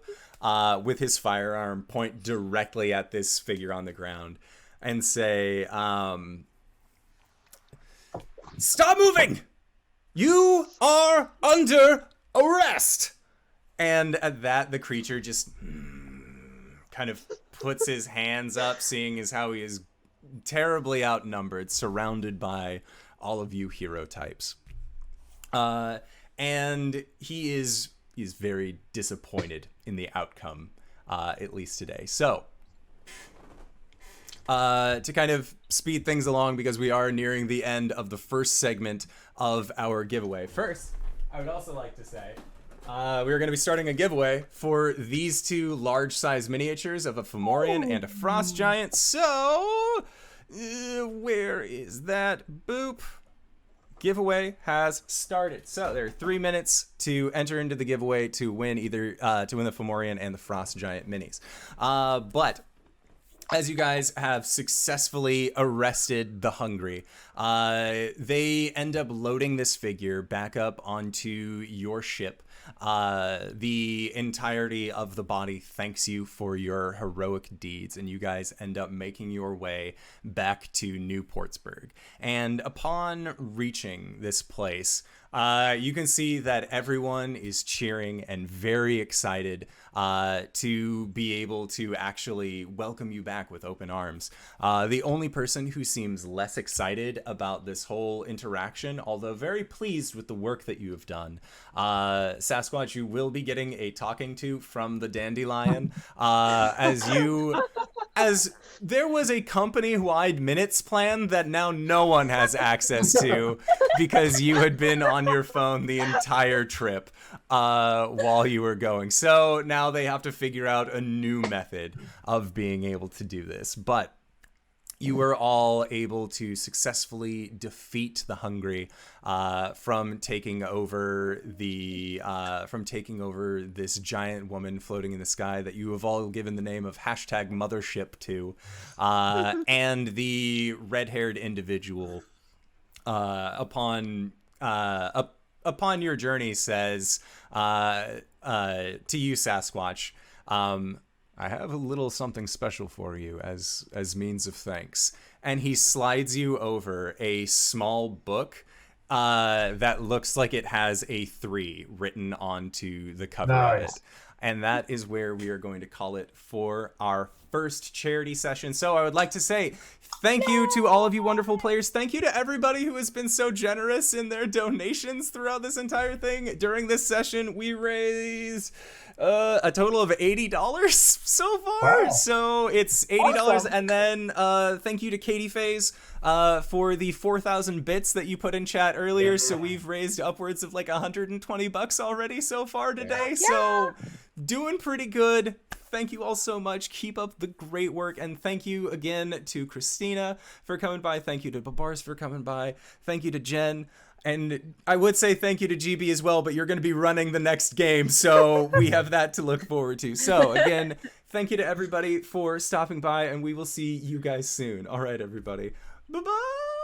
with his firearm, point directly at this figure on the ground, and say, "Stop moving! You are under arrest!" And at that, the creature just kind of puts his hands up, seeing as how he is terribly outnumbered, surrounded by all of you hero types. And he is very disappointed in the outcome, at least today. So, to kind of speed things along, because we are nearing the end of the first segment of our giveaway. First, I would also like to say we're going to be starting a giveaway for these two large-size miniatures of a Fomorian and a Frost Giant. So, where is that? Boop. Giveaway has started. So there are 3 minutes to enter into the giveaway to win either to win the Fomorian and the Frost Giant minis. But as you guys have successfully arrested the Hungry, they end up loading this figure back up onto your ship. The entirety of the body thanks you for your heroic deeds, and you guys end up making your way back to New Portsburg. And upon reaching this place, you can see that everyone is cheering and very excited to be able to actually welcome you back with open arms. The only person who seems less excited about this whole interaction, although very pleased with the work that you have done, Sasquatch, you will be getting a talking to from the Dandelion as there was a company-wide minutes plan that now no one has access to because you had been on your phone the entire trip while you were going. So now they have to figure out a new method of being able to do this. But you were all able to successfully defeat the Hungry from taking over this giant woman floating in the sky that you have all given the name of #Mothership to, and the red-haired individual upon your journey says to you, Sasquatch, I have a little something special for you as means of thanks. And he slides you over a small book that looks like it has a 3 written onto the cover of it. And that is where we are going to call it for our first charity session. So I would like to say thank you to all of you wonderful players. Thank you to everybody who has been so generous in their donations throughout this entire thing. During this session, we raised a total of $80 so far. Wow. So it's $80. Awesome. And then thank you to Katie Faze for the 4,000 bits that you put in chat earlier. Yeah. So we've raised upwards of like $120 already so far today. Yeah. So doing pretty good. Thank you all so much. Keep up the great work. And thank you again to Christina for coming by. Thank you to Babars for coming by. Thank you to Jen. And I would say thank you to GB as well, but you're going to be running the next game, so we have that to look forward to. So again, thank you to everybody for stopping by, and we will see you guys soon. All right, everybody. Bye-bye.